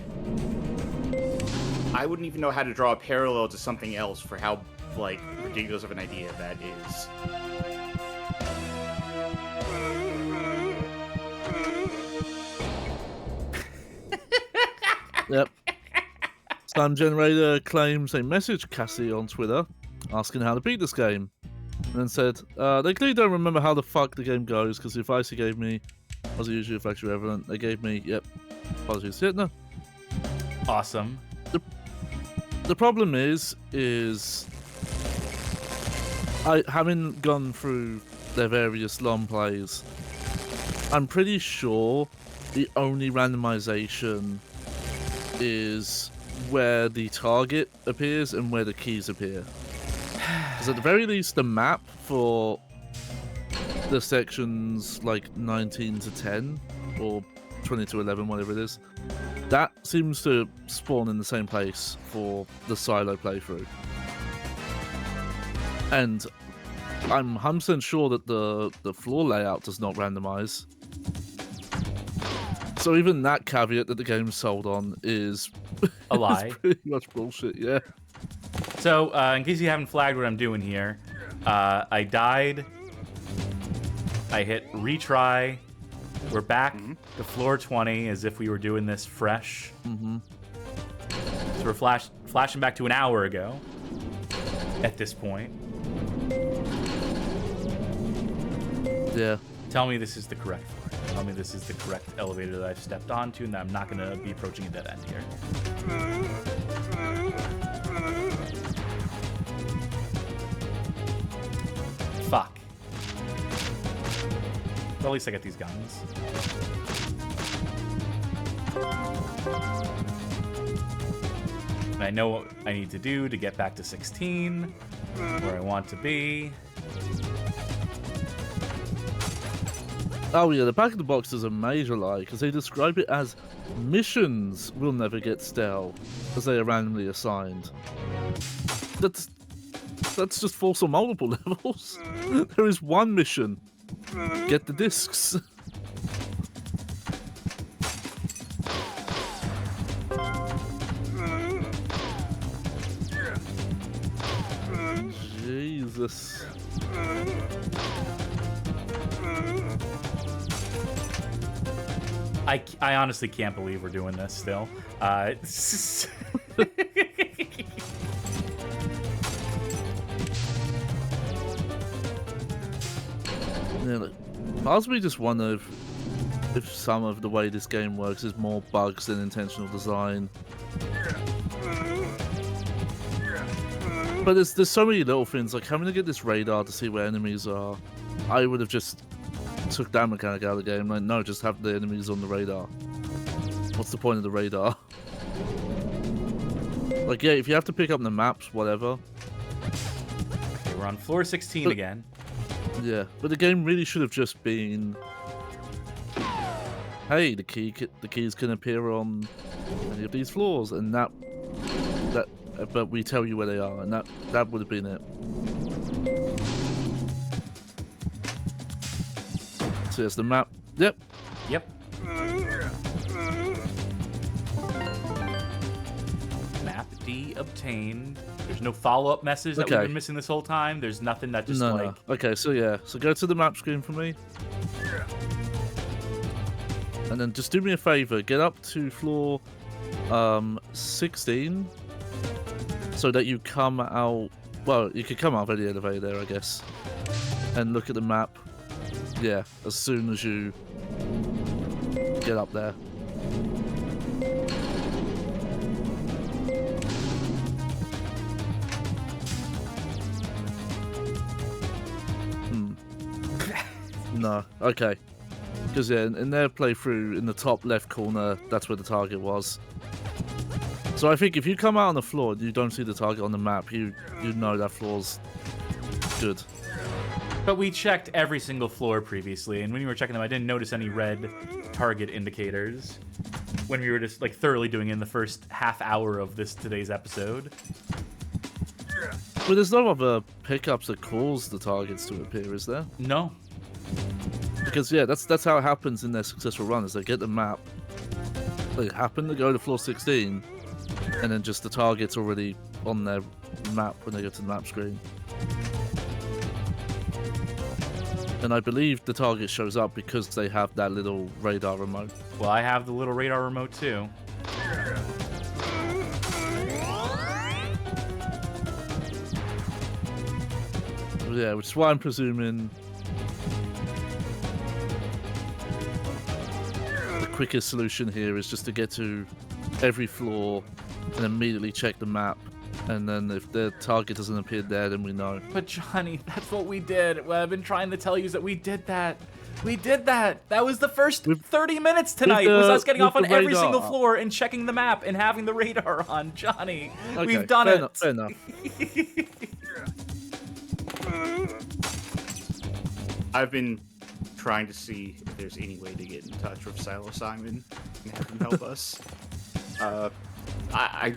I wouldn't even know how to draw a parallel to something else for how like ridiculous of an idea that is. Yep. Slime Generator claims they messaged Cassie on Twitter asking how to beat this game, and then said, they clearly don't remember how the fuck the game goes, because the advice he gave me was usually factually evident. They gave me, yep, apologies. Yeah, no. Awesome. The problem is I having gone through their various long plays, I'm pretty sure the only randomization is where the target appears and where the keys appear. Because at the very least, the map for the sections like 19 to 10 or 20 to 11, whatever it is, that seems to spawn in the same place for the silo playthrough. And I'm 100% sure that the floor layout does not randomize. So even that caveat that the game's sold on is A lie. is pretty much bullshit, yeah. So, in case you haven't flagged what I'm doing here, I died. I hit retry. We're back to floor 20 as if we were doing this fresh. So we're flashing back to an hour ago at this point. Yeah. Tell me this is the correct floor. Tell me this is the correct elevator that I've stepped onto and that I'm not going to be approaching a dead end here. Fuck. Well, at least I get these guns. And I know what I need to do to get back to 16, where I want to be. Oh yeah, the back of the box is a major lie, because they describe it as missions will never get stale, as they are randomly assigned. That's just false on multiple levels. There is one mission. Get the discs. Jesus. I honestly can't believe we're doing this still. Yeah, look, parts of me just wonder if some of the way this game works is more bugs than intentional design. But there's so many little things, like having to get this radar to see where enemies are. I would have just took that mechanic out of the game. Like, no, just have the enemies on the radar. What's the point of the radar? Like, yeah, if you have to pick up the maps, whatever. Okay, we're on floor 16 again. Yeah, but the game really should have just been, hey, the keys can appear on any of these floors, and that, but we tell you where they are, and that would have been it. So here's the map. Yep. Yep. Map D obtained. There's no follow-up message that we've been missing this whole time. There's nothing that just No. Okay, so yeah. So go to the map screen for me. And then just do me a favor. Get up to floor 16 so that you come out... Well, you could come out of the elevator there, I guess. And look at the map. Yeah, as soon as you get up there. No, okay. Because yeah, in their playthrough, in the top left corner, that's where the target was. So I think if you come out on the floor and you don't see the target on the map, you know that floor's good. But we checked every single floor previously, and when we were checking them, I didn't notice any red target indicators when we were just like thoroughly doing it in the first half hour of today's episode. But there's no other pickups that cause the targets to appear, is there? No. Because yeah, that's how it happens in their successful run, is they get the map, they happen to go to floor 16, and then just the target's already on their map when they go to the map screen. And I believe the target shows up because they have that little radar remote. Well, I have the little radar remote too. Yeah, which is why I'm presuming the quickest solution here is just to get to every floor and immediately check the map. And then if the target doesn't appear there, then we know. But Johnny, that's what we did. What I've been trying to tell you is that we did that. We did that. That was the first With- 30 minutes tonight. Was us getting with off on the every radar single up. floor and checking the map and having the radar on, Johnny. Okay, We've done fair it. Enough, fair enough. I've been trying to see if there's any way to get in touch with Silo Simon and have him help us. I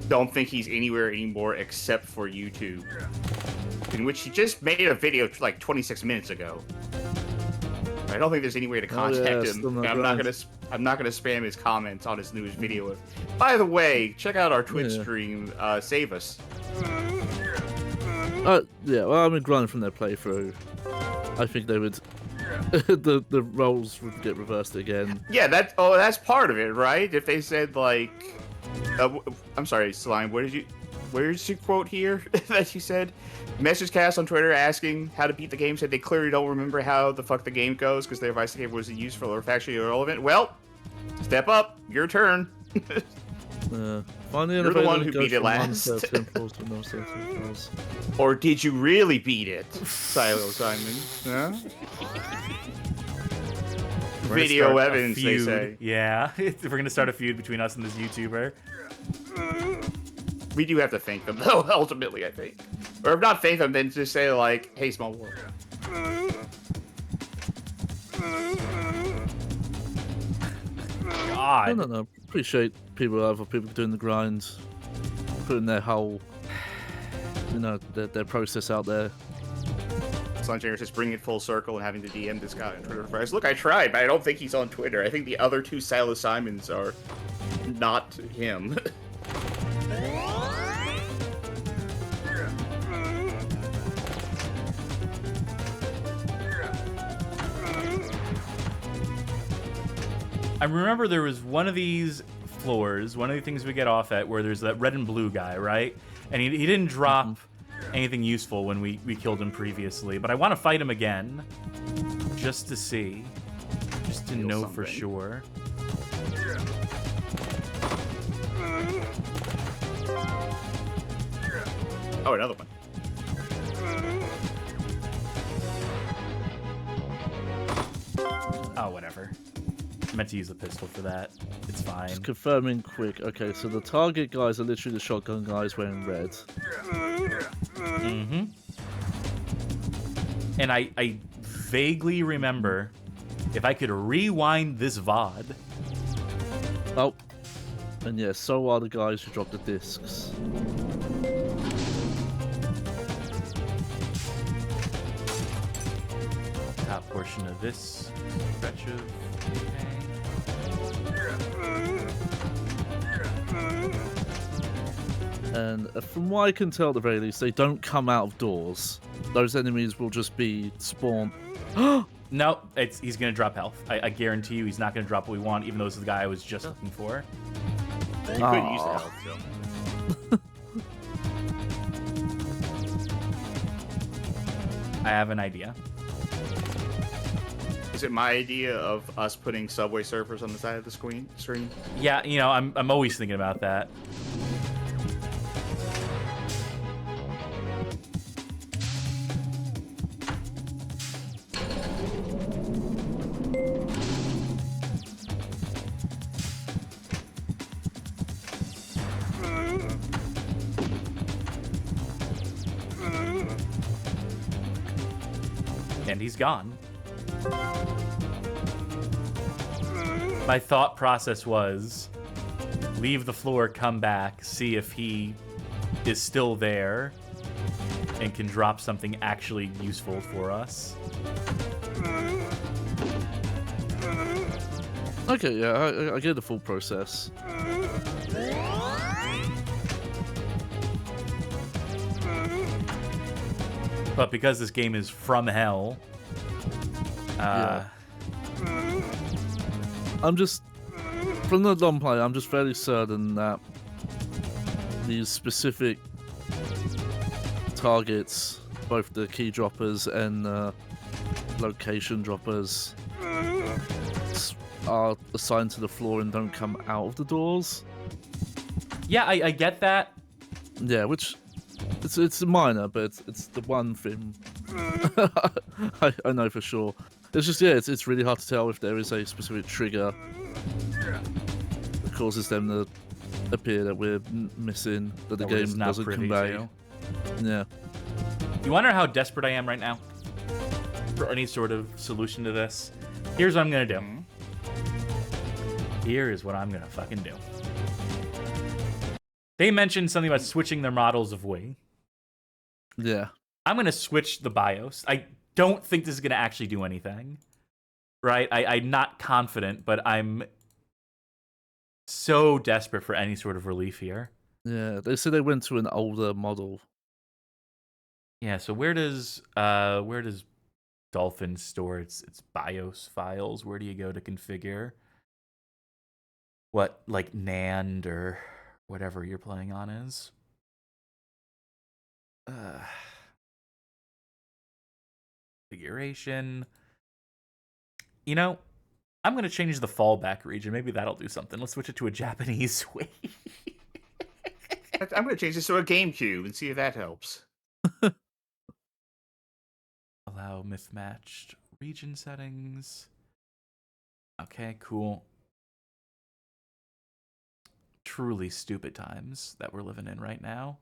don't think he's anywhere anymore except for YouTube, in which he just made a video like 26 minutes ago. I don't think there's any way to contact yeah, him. still not I'm not right. gonna spam his comments on his newest video. Of, by the way, check out our Twitch Yeah. stream. Save us. Yeah, well, I've been grinding from their playthrough. I think they would. the roles would get reversed again. Yeah, that's part of it, right? If they said like, I'm sorry, Slime. Where did you quote here that you said? Message cast on Twitter asking how to beat the game said they clearly don't remember how the fuck the game goes because their advice wasn't useful or factually irrelevant. Well, step up, your turn. Finally, You're the one who beat it last. Or did you really beat it, Silo Simon? Huh? We're gonna Video start a evidence, they feud. say. Yeah, we're gonna start a feud between us and this YouTuber. We do have to thank them, though, ultimately, I think. Or if not thank them, then just say, like, hey, small world. God. No. Appreciate other people doing the grind, putting their whole, their process out there. Sunshine just bringing it full circle and having to DM this guy on Twitter first. Look, I tried, but I don't think he's on Twitter. I think the other two Silo Simons are not him. I remember there was one of these floors, one of the things we get off at, where there's that red and blue guy, right? And he didn't drop anything useful when we killed him previously, but I want to fight him again, just to see, just to Feel know something. for sure. Oh, another one. Oh, whatever. I meant to use the pistol for that. It's fine. Just confirming quick. Okay, so the target guys are literally the shotgun guys wearing red. Mm-hmm. And I vaguely remember, if I could rewind this VOD, Oh, and yeah, so are the guys who dropped the discs. top portion of this stretch of... And from what I can tell, at the very least, they don't come out of doors. Those enemies will just be spawned. No, he's gonna drop health. I guarantee you he's not gonna drop what we want, even though this is the guy I was just looking for. You could use the health, so. I have an idea. Is it my idea of us putting Subway Surfers on the side of the screen? Yeah, I'm always thinking about that. And he's gone. My thought process was leave the floor, come back, see if he is still there and can drop something actually useful for us. Okay, yeah, I get the full process. But because this game is from hell, I'm just, from the long play, I'm just fairly certain that these specific targets, both the key droppers and location droppers, are assigned to the floor and don't come out of the doors. yeah, I get that. Yeah, which it's minor, but it's the one thing I know for sure. It's just it's really hard to tell if there is a specific trigger that causes them to appear that we're missing, that the That we're game just not doesn't privy convey. to. Yeah. You wonder how desperate I am right now for any sort of solution to this? Here's what I'm gonna do. Here is what I'm gonna fucking do. They mentioned something about switching their models of Wii. Yeah. I'm gonna switch the BIOS. I don't think this is gonna actually do anything. Right? I'm not confident, but I'm so desperate for any sort of relief here. Yeah. They said they went to an older model. Yeah, so where does Dolphin store its BIOS files? Where do you go to configure what like NAND or whatever you're playing on is? Configuration. You know, I'm gonna change the fallback region. Maybe that'll do something. Let's switch it to a Japanese way. I'm going to change this to a GameCube and see if that helps. Allow mismatched region settings. Okay, cool. Truly stupid times that we're living in right now.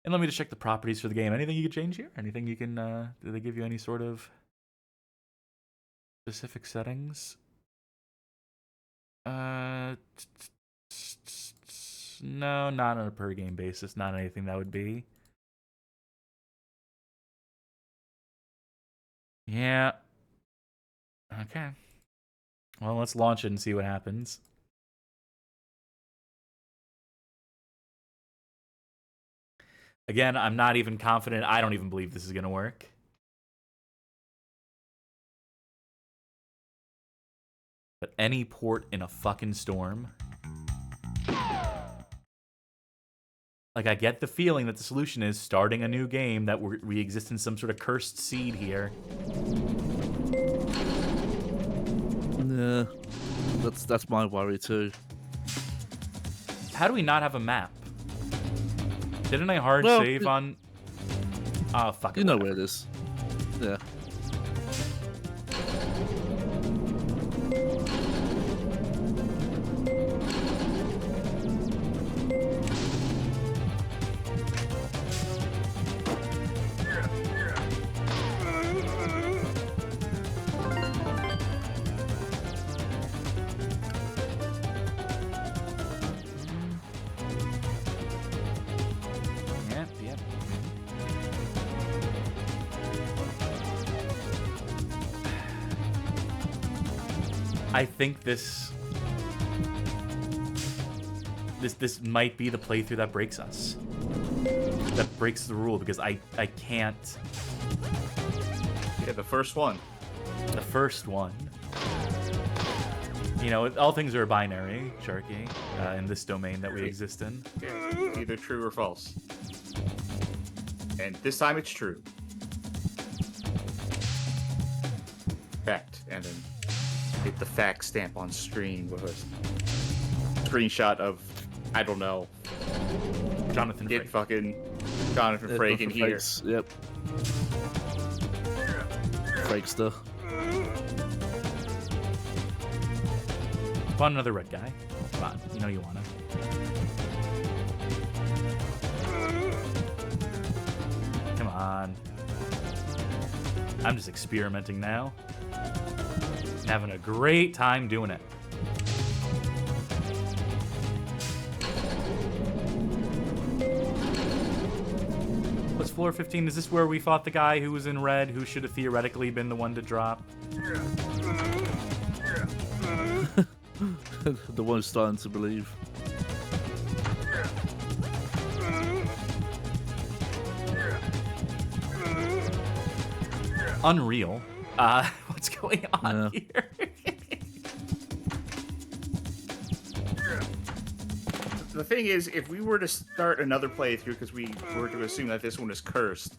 And let me just check the properties for the game. Anything you can change here? Anything you can, do they give you any sort of specific settings? No, not on a per game basis. Not anything that would be. Yeah. Okay. Well, let's launch it and see what happens. Again, I'm not even confident. I don't even believe this is going to work. But any port in a fucking storm. Like, I get the feeling that the solution is starting a new game, that we exist in some sort of cursed seed here. Yeah. That's my worry too. How do we not have a map? Didn't I hard Well, save on... Oh, fuck it. You know whatever. where it is. Yeah. Yep. I think this might be the playthrough that breaks us. That breaks the rule, because I can't. Yeah, the first one. The first one. You know, all things are binary, Sharky, in this domain that we exist in. Yeah, either true or false. And this time it's true. Fact. And then hit the fact stamp on screen with a screenshot of, I don't know, Jonathan get Frakes. fucking Jonathan Frakes in here. Yep. Frakester. Spawn another red guy. Come on, you know you wanna. Come on. I'm just experimenting now. Having a great time doing it. What's floor 15? Is this where we fought the guy who was in red, who should have theoretically been the one to drop? The one starting to believe. Unreal. What's going on here? The thing is, if we were to start another playthrough, because we were to assume that this one is cursed,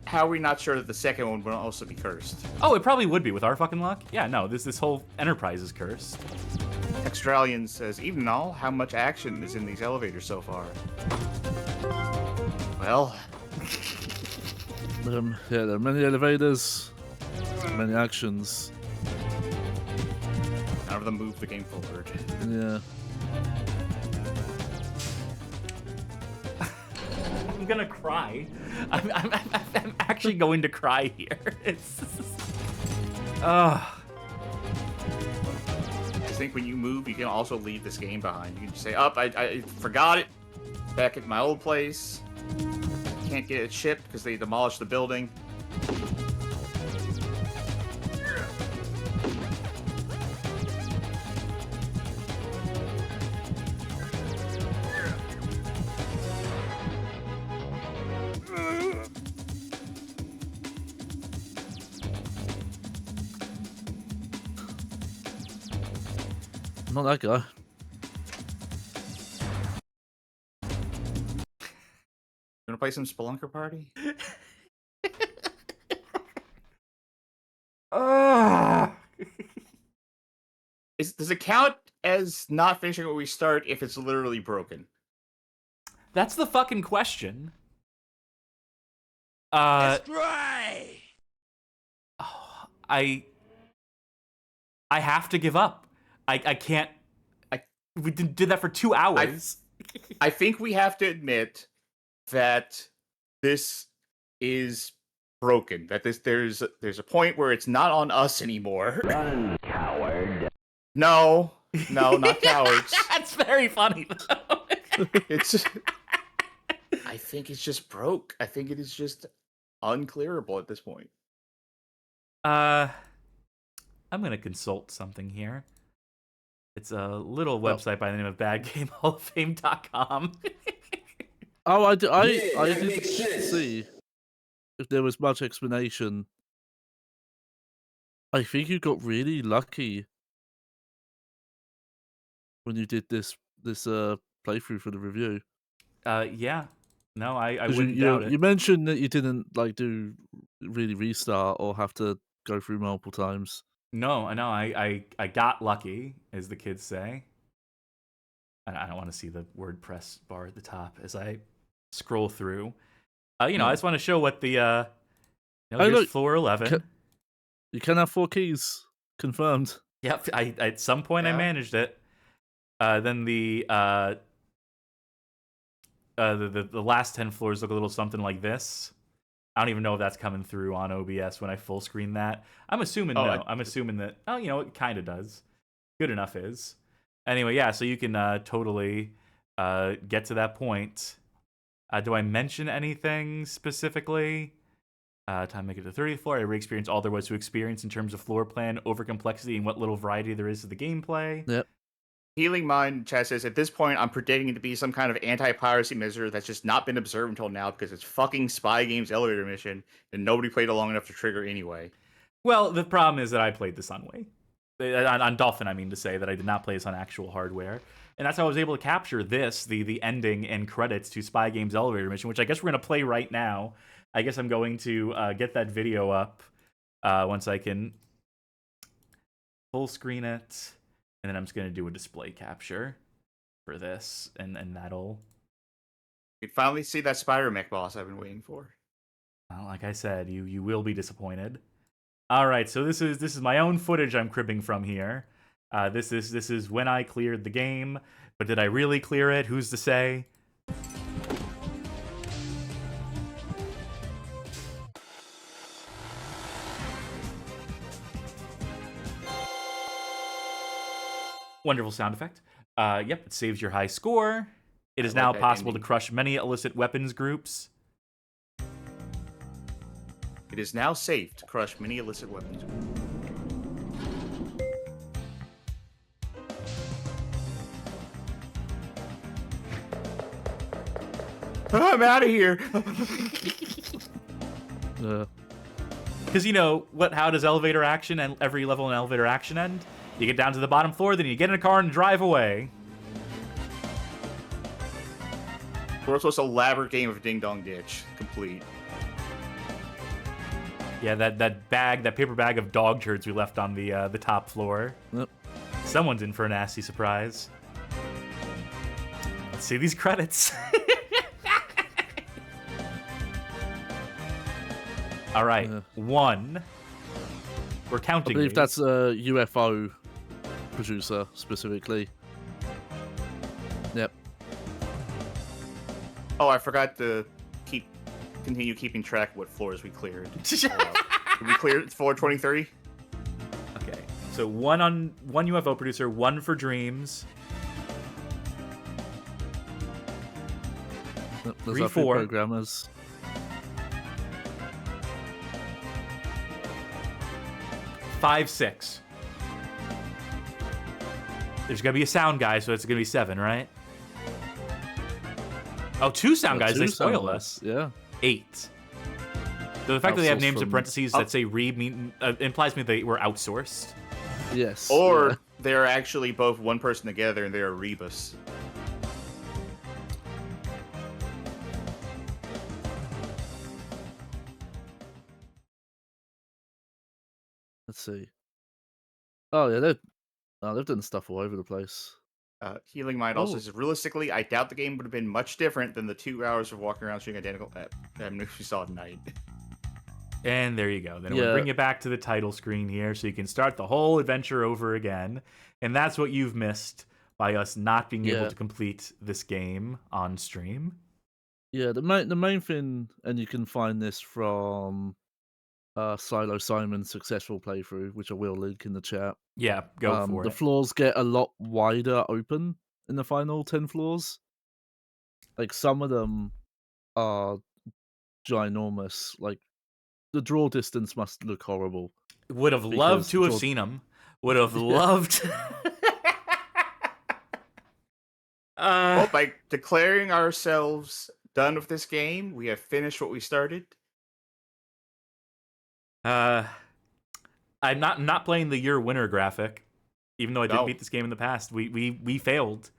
how are we not sure that the second one will also be cursed? Oh, it probably would be with our fucking luck. Yeah, no, this whole enterprise is cursed. Extralian says, even all, how much action is in these elevators so far? Well, Yeah, there are many elevators. many actions. None of them move the game forward. Yeah. I'm gonna cry. I'm actually going to cry here. It's. I think when you move, you can also leave this game behind. You can just say, I forgot it. Back at my old place. Can't get it shipped because they demolished the building. Not that guy. Gonna play some Spelunker Party? Does it count as not finishing what we start if it's literally broken? That's the fucking question. That's right. Oh, I have to give up. I can't. We did that for 2 hours. I think we have to admit that this is broken. That there's a point where it's not on us anymore. Run, coward. No, not cowards. That's very funny, though. It's. I think it's just broke. I think it is just unclearable at this point. I'm gonna consult something here. It's a little website by the name of BadGameHallOfFame.com. Oh, I did that makes sense. see if there was much explanation. I think you got really lucky when you did this playthrough for the review. Yeah. No, I 'Cause wouldn't doubt you it. mentioned that you didn't like do really restart or have to go through multiple times. No, I got lucky, as the kids say. I don't want to see the WordPress bar at the top as I scroll through. I just want to show what the Oh, here's look, floor 11. You can have 4 keys confirmed. Yep, I at some point I managed it. Then the last 10 floors look a little something like this. I don't even know if that's coming through on OBS when I full screen that. I'm assuming no. I'm assuming that it kind of does. Good enough is. Anyway, yeah, so you can totally get to that point. Do I mention anything specifically? Time to make it to the 30th floor. I re-experience all there was to experience in terms of floor plan, over complexity, and what little variety there is to the gameplay. Yep. Healing Mind chat says, at this point, I'm predicting it to be some kind of anti-piracy measure that's just not been observed until now because it's fucking Spy Games elevator mission and nobody played it long enough to trigger anyway. Well, the problem is that I played this on on Dolphin, I mean to say, that I did not play this on actual hardware. And that's how I was able to capture this, the ending and credits to Spy Games elevator mission, which I guess we're going to play right now. I guess I'm going to get that video up once I can full screen it. And then I'm just going to do a display capture for this, and that'll... You can finally see that Spiromech boss I've been waiting for. Well, like I said, you will be disappointed. All right, so this is my own footage I'm cribbing from here. This is when I cleared the game, but did I really clear it? Who's to say? Wonderful sound effect. Yep, it saves your high score. It is now possible to crush many illicit weapons groups. It is now safe to crush many illicit weapons. I'm out of here. Because how does elevator action and every level in elevator action end? You get down to the bottom floor, then you get in a car and drive away. World's most elaborate game of Ding Dong Ditch complete. Yeah, that paper bag of dog turds we left on the top floor. Yep. Someone's in for a nasty surprise. Let's see these credits. All right, 1, We're I counting believe these. that's a UFO producer specifically. Yep. Oh, I forgot to continue keeping track of what floors we cleared. Did we cleared floor 23? Okay, so one UFO producer, one for dreams. There's 3, our 3 4. programmers. 5, 6. There's gonna be a sound guy, so it's gonna be 7, right? Oh, 2 sound guys. They spoil us. Yeah. 8. So the fact that they have Outsourced names in from- parentheses that say read implies me they were outsourced. Yes. Or yeah. they're actually both one person together and they're a rebus. Let's see. Oh yeah, they've done stuff all over the place. Healing Mind also Oh. says, realistically, I doubt the game would have been much different than the 2 hours of walking around shooting identical moves we saw tonight. And there you go. Then Yeah. we'll bring you back to the title screen here so you can start the whole adventure over again. And that's what you've missed by us not being able Yeah. to complete this game on stream. Yeah, the main thing, and you can find this from Silo Simon's successful playthrough, which I will link in the chat. Yeah, go for The it. floors get a lot wider open in the final 10 floors. Like some of them are ginormous. Like the draw distance must look horrible. Would have loved because to have George- seen them. Would have loved. Well, by declaring ourselves done with this game, we have finished what we started. I'm not playing the year winner graphic, even though I did No. beat this game in the past. We failed.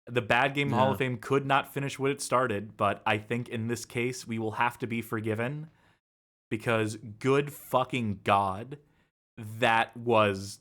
The Bad Game Hall of Yeah. Fame could not finish what it started, but I think in this case we will have to be forgiven because good fucking god, there's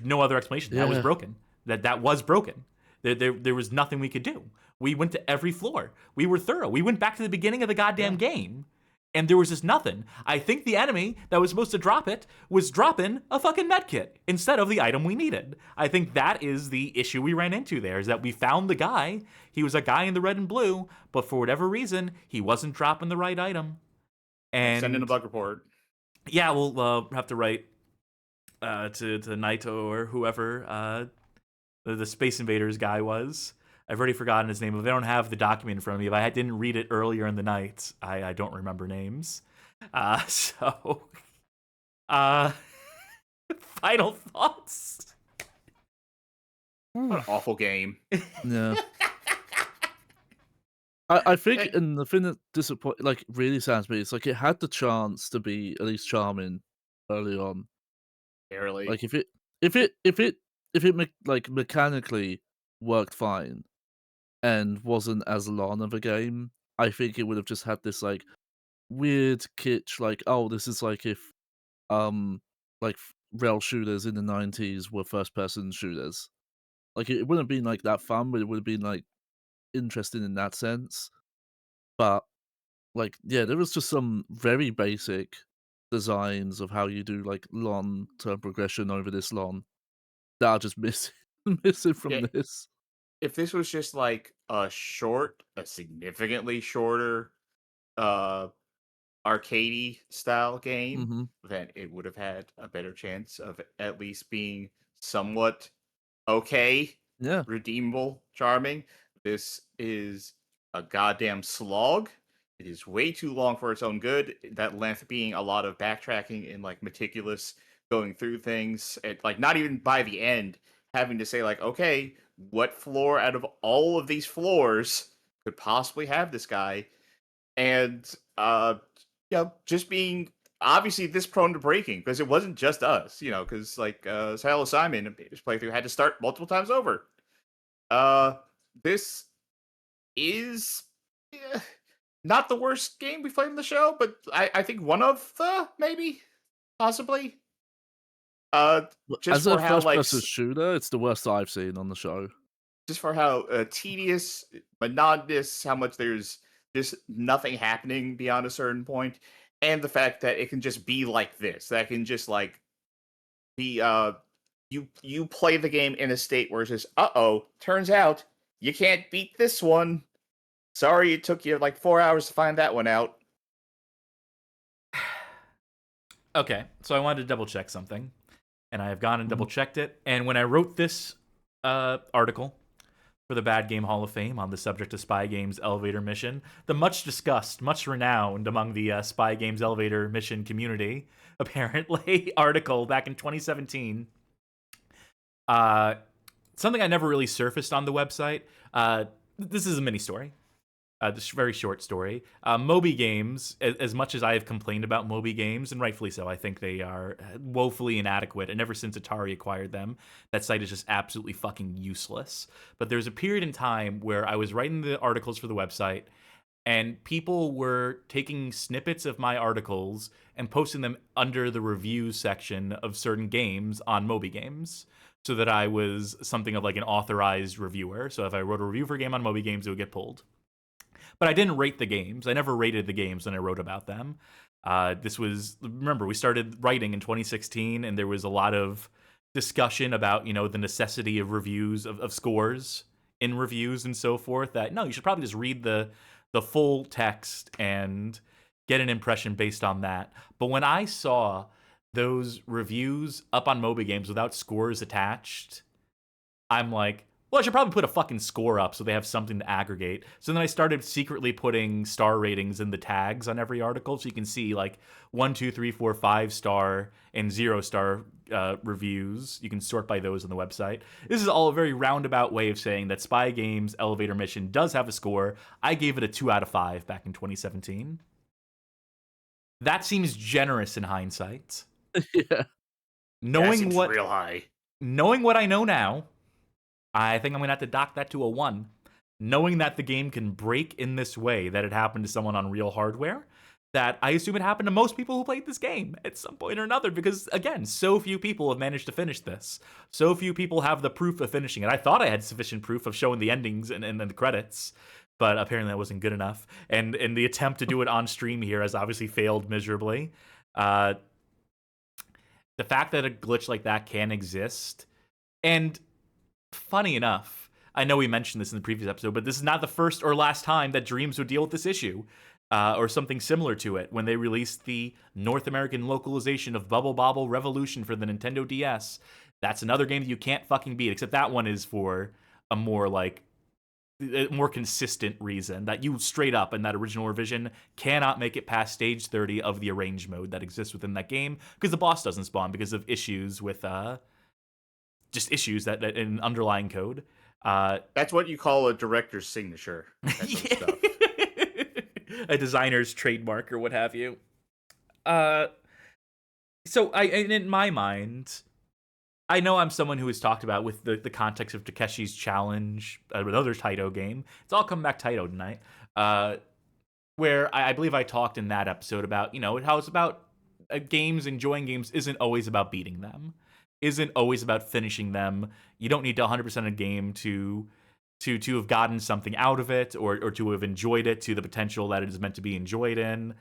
no other explanation. That was Yeah. broken. That was broken. There was nothing we could do. We went to every floor. We were thorough. We went back to the beginning of the goddamn game, and there was just nothing. I think the enemy that was supposed to drop it was dropping a fucking medkit instead of the item we needed. I think that is the issue we ran into there, is that we found the guy. He was a guy in the red and blue, but for whatever reason, he wasn't dropping the right item. And Send in a bug report. yeah, we'll have to write to Naito or whoever the Space Invaders guy was. I've already forgotten his name. If I don't have the document in front of me, if I didn't read it earlier in the night, I don't remember names. So, final thoughts. What an awful game. Yeah. I think, and the thing that really saddens me, it's like it had the chance to be at least charming early on. Barely. Like if it mechanically worked fine and wasn't as long of a game, I think it would have just had this like weird kitsch, like, oh, this is like if rail shooters in the 90s were first person shooters. Like it wouldn't have been like that fun, but it would have been like interesting in that sense. But like, yeah, there was just some very basic designs of how you do like long term progression over this long that are just missing from Yeah. this. If this was just like a significantly shorter, arcadey style game, Mhm. then it would have had a better chance of at least being somewhat okay, Yeah. redeemable, charming. This is a goddamn slog. It is way too long for its own good. That length being a lot of backtracking and like meticulous going through things. And like not even by the end having to say like, okay, what floor out of all of these floors could possibly have this guy? And just being obviously this prone to breaking because it wasn't just us, because like Silo Simon his playthrough had to start multiple times over. This is not the worst game we played in the show, but I think one of the maybe possibly. Just As a for how first like person shooter, it's the worst I've seen on the show. just for how tedious, monotonous, how much there's just nothing happening beyond a certain point, and the fact that it can just be like this. That can just like you play the game in a state where it says, turns out you can't beat this one. Sorry, it took you like 4 hours to find that one out. Okay, so I wanted to double check something, and I have gone and double checked it. And when I wrote this article for the Bad Game Hall of Fame on the subject of Spy Games Elevator Mission, the much discussed, much renowned among the Spy Games Elevator Mission community, apparently, article back in 2017, something I never really surfaced on the website. This is a mini story. This very short story. Moby Games, as much as I have complained about Moby Games, and rightfully so, I think they are woefully inadequate, and ever since Atari acquired them, that site is just absolutely fucking useless. But there's a period in time where I was writing the articles for the website, and people were taking snippets of my articles and posting them under the reviews section of certain games on Moby Games, so that I was something of like an authorized reviewer. So if I wrote a review for a game on Moby Games, it would get pulled. But I didn't rate the games. I never rated the games when I wrote about them. Remember, we started writing in 2016, and there was a lot of discussion about, the necessity of reviews, of scores in reviews and so forth, that, no, you should probably just read the full text and get an impression based on that. But when I saw those reviews up on Moby Games without scores attached, I'm like, well, I should probably put a fucking score up so they have something to aggregate. So then I started secretly putting star ratings in the tags on every article, so you can see like 1, 2, 3, 4, 5 star and 0 star reviews. You can sort by those on the website. This is all a very roundabout way of saying that Spy Games Elevator Mission does have a score. I gave it a 2 out of 5 back in 2017. That seems generous in hindsight. Yeah. Knowing what real high. Knowing what I know now, I think I'm going to have to dock that to a 1. Knowing that the game can break in this way, that it happened to someone on real hardware, that I assume it happened to most people who played this game at some point or another, because, again, so few people have managed to finish this. So few people have the proof of finishing it. I thought I had sufficient proof of showing the endings and the credits, but apparently that wasn't good enough. And the attempt to do it on stream here has obviously failed miserably. The fact that a glitch like that can exist, and funny enough, I know we mentioned this in the previous episode, but this is not the first or last time that Dreams would deal with this issue, or something similar to it, when they released the North American localization of Bubble Bobble Revolution for the Nintendo DS. That's another game that you can't fucking beat, except that one is for a more consistent reason, that you straight up in that original revision cannot make it past stage 30 of the arrange mode that exists within that game, because the boss doesn't spawn because of issues with just issues that in underlying code. That's what you call a director's signature. Stuff. A designer's trademark or what have you. So in my mind, I know I'm someone who has talked about, with the context of Takeshi's Challenge, another Taito game. It's all Come Back Taito tonight. Where I believe I talked in that episode about, how it's about games, enjoying games isn't always about beating them. Isn't always about finishing them. You don't need to 100% a game to have gotten something out of it, or to have enjoyed it to the potential that it is meant to be enjoyed in.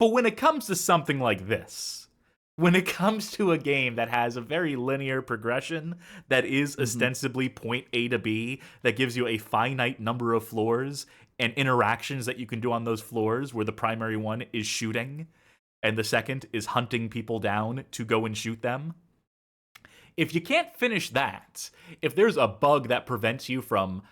But when it comes to something like this, when it comes to a game that has a very linear progression that is ostensibly point A to B, that gives you a finite number of floors and interactions that you can do on those floors, where the primary one is shooting and the second is hunting people down to go and shoot them. If you can't finish that, if there's a bug that prevents you from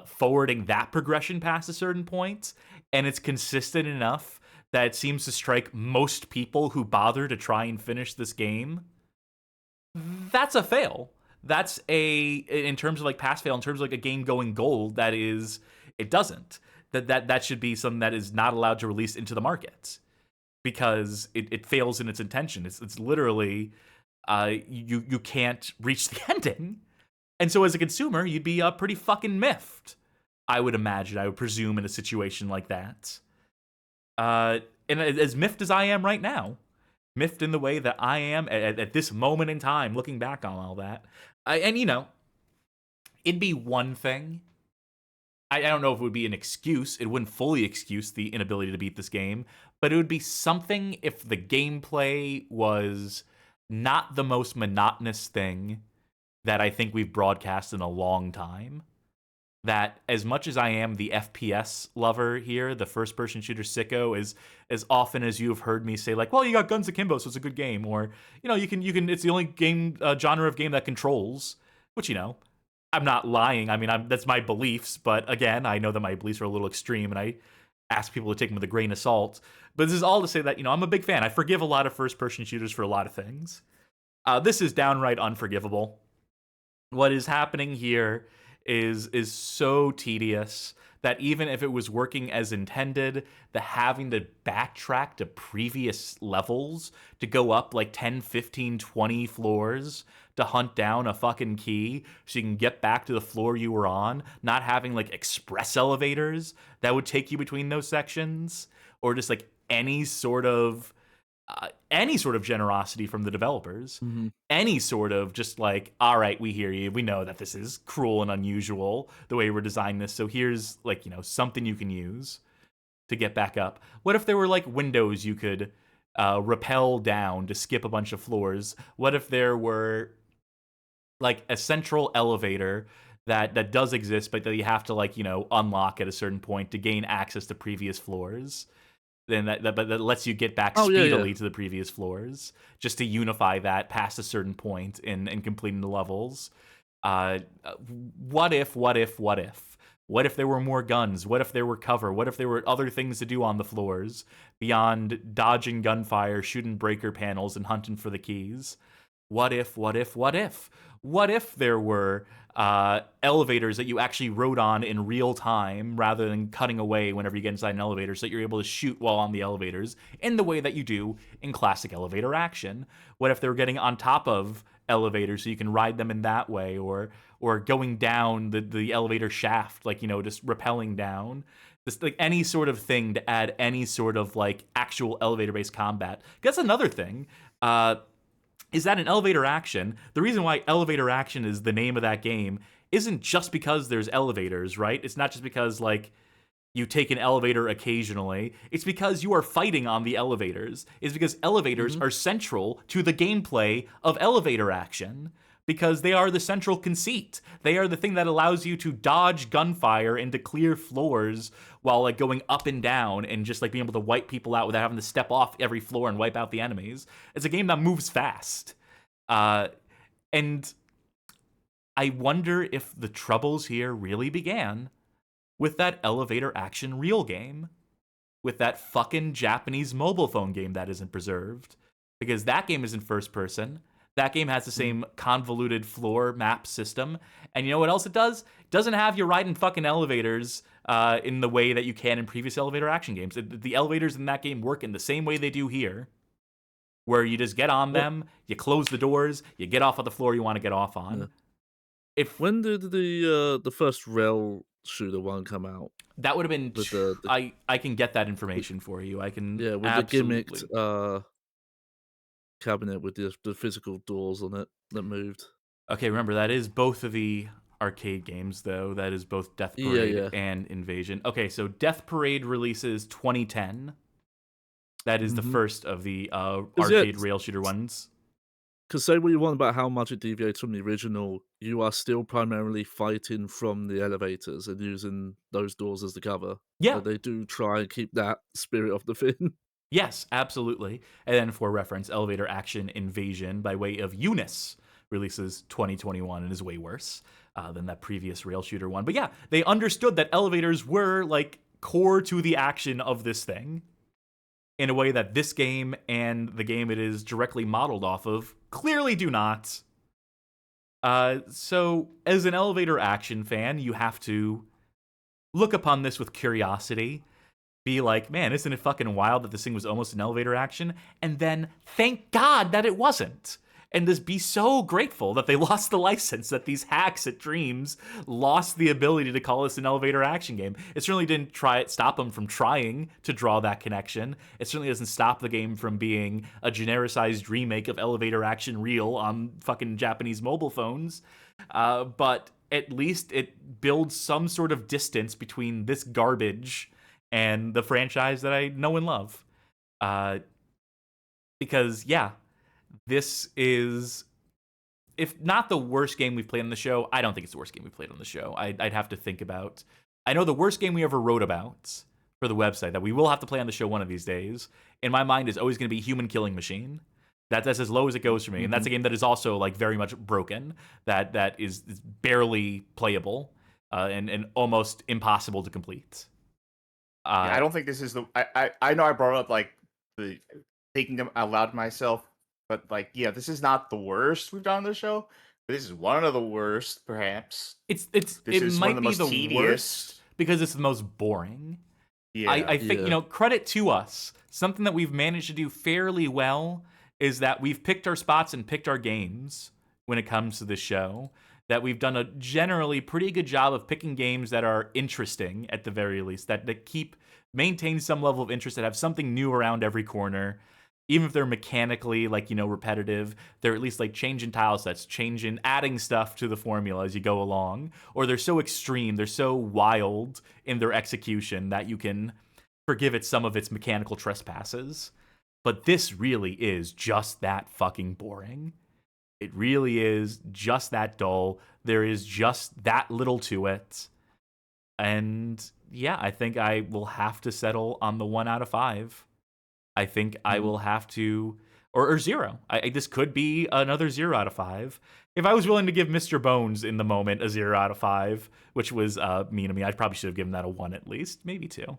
forwarding that progression past a certain point, and it's consistent enough that it seems to strike most people who bother to try and finish this game, that's a fail. That's in terms of pass fail, in terms of a game going gold, it doesn't. That should be something that is not allowed to release into the market, because it fails in its intention. It's literally, you can't reach the ending. And so as a consumer, you'd be pretty fucking miffed, I would imagine, I would presume, in a situation like that. And as miffed as I am right now, miffed in the way that I am at this moment in time, looking back on all that, it'd be one thing. I don't know if it would be an excuse. It wouldn't fully excuse the inability to beat this game, but it would be something if the gameplay was not the most monotonous thing that I think we've broadcast in a long time. That as much as I am the FPS lover here, the first-person shooter sicko, is as often as you have heard me say, like, well, you got Guns Akimbo, so it's a good game, or you can it's the only game genre of game that controls, which I'm not lying. I mean, that's my beliefs, but again, I know that my beliefs are a little extreme, and I ask people to take them with a grain of salt. But this is all to say that I'm a big fan. I forgive a lot of first-person shooters for a lot of things. This is downright unforgivable. What is happening here is so tedious that even if it was working as intended, the having to backtrack to previous levels to go up like 10, 15, 20 floors to hunt down a fucking key so you can get back to the floor you were on, not having like express elevators that would take you between those sections, or just like any sort of generosity from the developers, any sort of just like, all right, we hear you. We know that this is cruel and unusual the way we're designing this. So here's like, something you can use to get back up. What if there were like windows you could rappel down to skip a bunch of floors? What if there were like a central elevator that does exist, but that you have to like, unlock at a certain point to gain access to previous floors? Then that lets you get back speedily to the previous floors, just to unify that past a certain point in completing the levels. What if there were more guns? What if there were cover? What if there were other things to do on the floors beyond dodging gunfire, shooting breaker panels, and hunting for the keys? What if there were elevators that you actually rode on in real time rather than cutting away whenever you get inside an elevator, so that you're able to shoot while on the elevators in the way that you do in classic elevator action? What if they were getting on top of elevators so you can ride them in that way, or going down the elevator shaft, like, just rappelling down? Just like any sort of thing to add any sort of like actual elevator-based combat. That's another thing. Is that an elevator action? The reason why elevator action is the name of that game isn't just because there's elevators, right? It's not just because, like, you take an elevator occasionally. It's because you are fighting on the elevators. It's because elevators are central to the gameplay of elevator action, because they are the central conceit. They are the thing that allows you to dodge gunfire into clear floors while like going up and down and just like being able to wipe people out without having to step off every floor and wipe out the enemies. It's a game that moves fast. And I wonder if the troubles here really began with that elevator action real game, with that fucking Japanese mobile phone game that isn't preserved, because that game isn't first person. That game has the same convoluted floor map system. And you know what else it does? It doesn't have you riding fucking elevators in the way that you can in previous elevator action games. The elevators in that game work in the same way they do here, where you just get on them, you close the doors, you get off of the floor you want to get off on. Yeah. When did the first rail shooter one come out? That would have been... I can get that information for you. I can with absolutely... the gimmicked... cabinet with the physical doors on it that moved. Okay, remember, that is both of the arcade games, though. That is both Death Parade and Invasion. Okay, so Death Parade releases 2010. That is the first of the arcade rail shooter ones. Because say what you want about how much it deviates from the original, you are still primarily fighting from the elevators and using those doors as the cover. Yeah. They do try and keep that spirit of the thing. Yes, absolutely. And then for reference, Elevator Action Invasion by way of Eunice releases 2021 and is way worse than that previous rail shooter one. But yeah, they understood that elevators were like core to the action of this thing in a way that this game and the game it is directly modeled off of clearly do not. So as an elevator action fan, you have to look upon this with curiosity. Be like, man, isn't it fucking wild that this thing was almost an elevator action? And then thank God that it wasn't. And just be so grateful that they lost the license, that these hacks at Dreams lost the ability to call this an elevator action game. It certainly didn't stop them from trying to draw that connection. It certainly doesn't stop the game from being a genericized remake of elevator action real on fucking Japanese mobile phones. But at least it builds some sort of distance between this garbage and the franchise that I know and love. Because, yeah, this is, if not the worst game we've played on the show, I don't think it's the worst game we played on the show. I'd have to think about. I know the worst game we ever wrote about for the website that we will have to play on the show one of these days, in my mind, is always going to be Human Killing Machine. That's as low as it goes for me, and that's a game that is also like very much broken. That is barely playable and almost impossible to complete. I don't think this is the. I know I brought up like the thinking aloud to myself, but like this is not the worst we've done on the show. But this is one of the worst, perhaps. It is one might of the be most the tedious. worst because it's the most boring. Yeah, I think credit to us. Something that we've managed to do fairly well is that we've picked our spots and picked our games when it comes to this show. That we've done a generally pretty good job of picking games that are interesting at the very least, that maintain some level of interest, that have something new around every corner. Even if they're mechanically repetitive, they're at least like changing tile sets, adding stuff to the formula as you go along, or they're so extreme, they're so wild in their execution that you can forgive it some of its mechanical trespasses. But this really is just that fucking boring. It really is just that dull. There is just that little to it. And yeah, I think I will have to settle on the 1 out of 5. I think I will have to, or 0. This could be another 0 out of 5. If I was willing to give Mr. Bones in the moment a 0 out of 5, which was mean of me, I probably should have given that a 1 at least, maybe 2,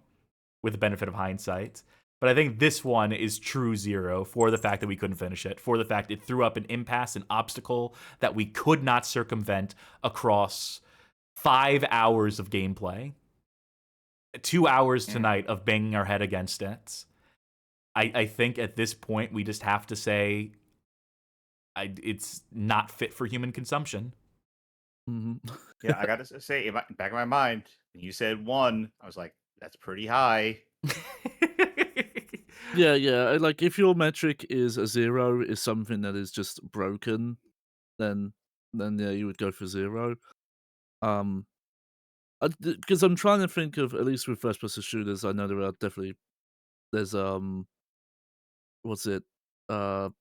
with the benefit of hindsight. But I think this one is true 0 for the fact that we couldn't finish it, for the fact it threw up an impasse, an obstacle that we could not circumvent across 5 hours of gameplay, 2 hours tonight of banging our head against it. I think at this point we just have to say it's not fit for human consumption. Yeah, I gotta say, in back of my mind, when you said 1, I was like, that's pretty high. Yeah. Like if your metric is a 0, is something that is just broken, then yeah, you would go for 0. Because I'm trying to think of, at least with first-person shooters, I know there's what's it? I'm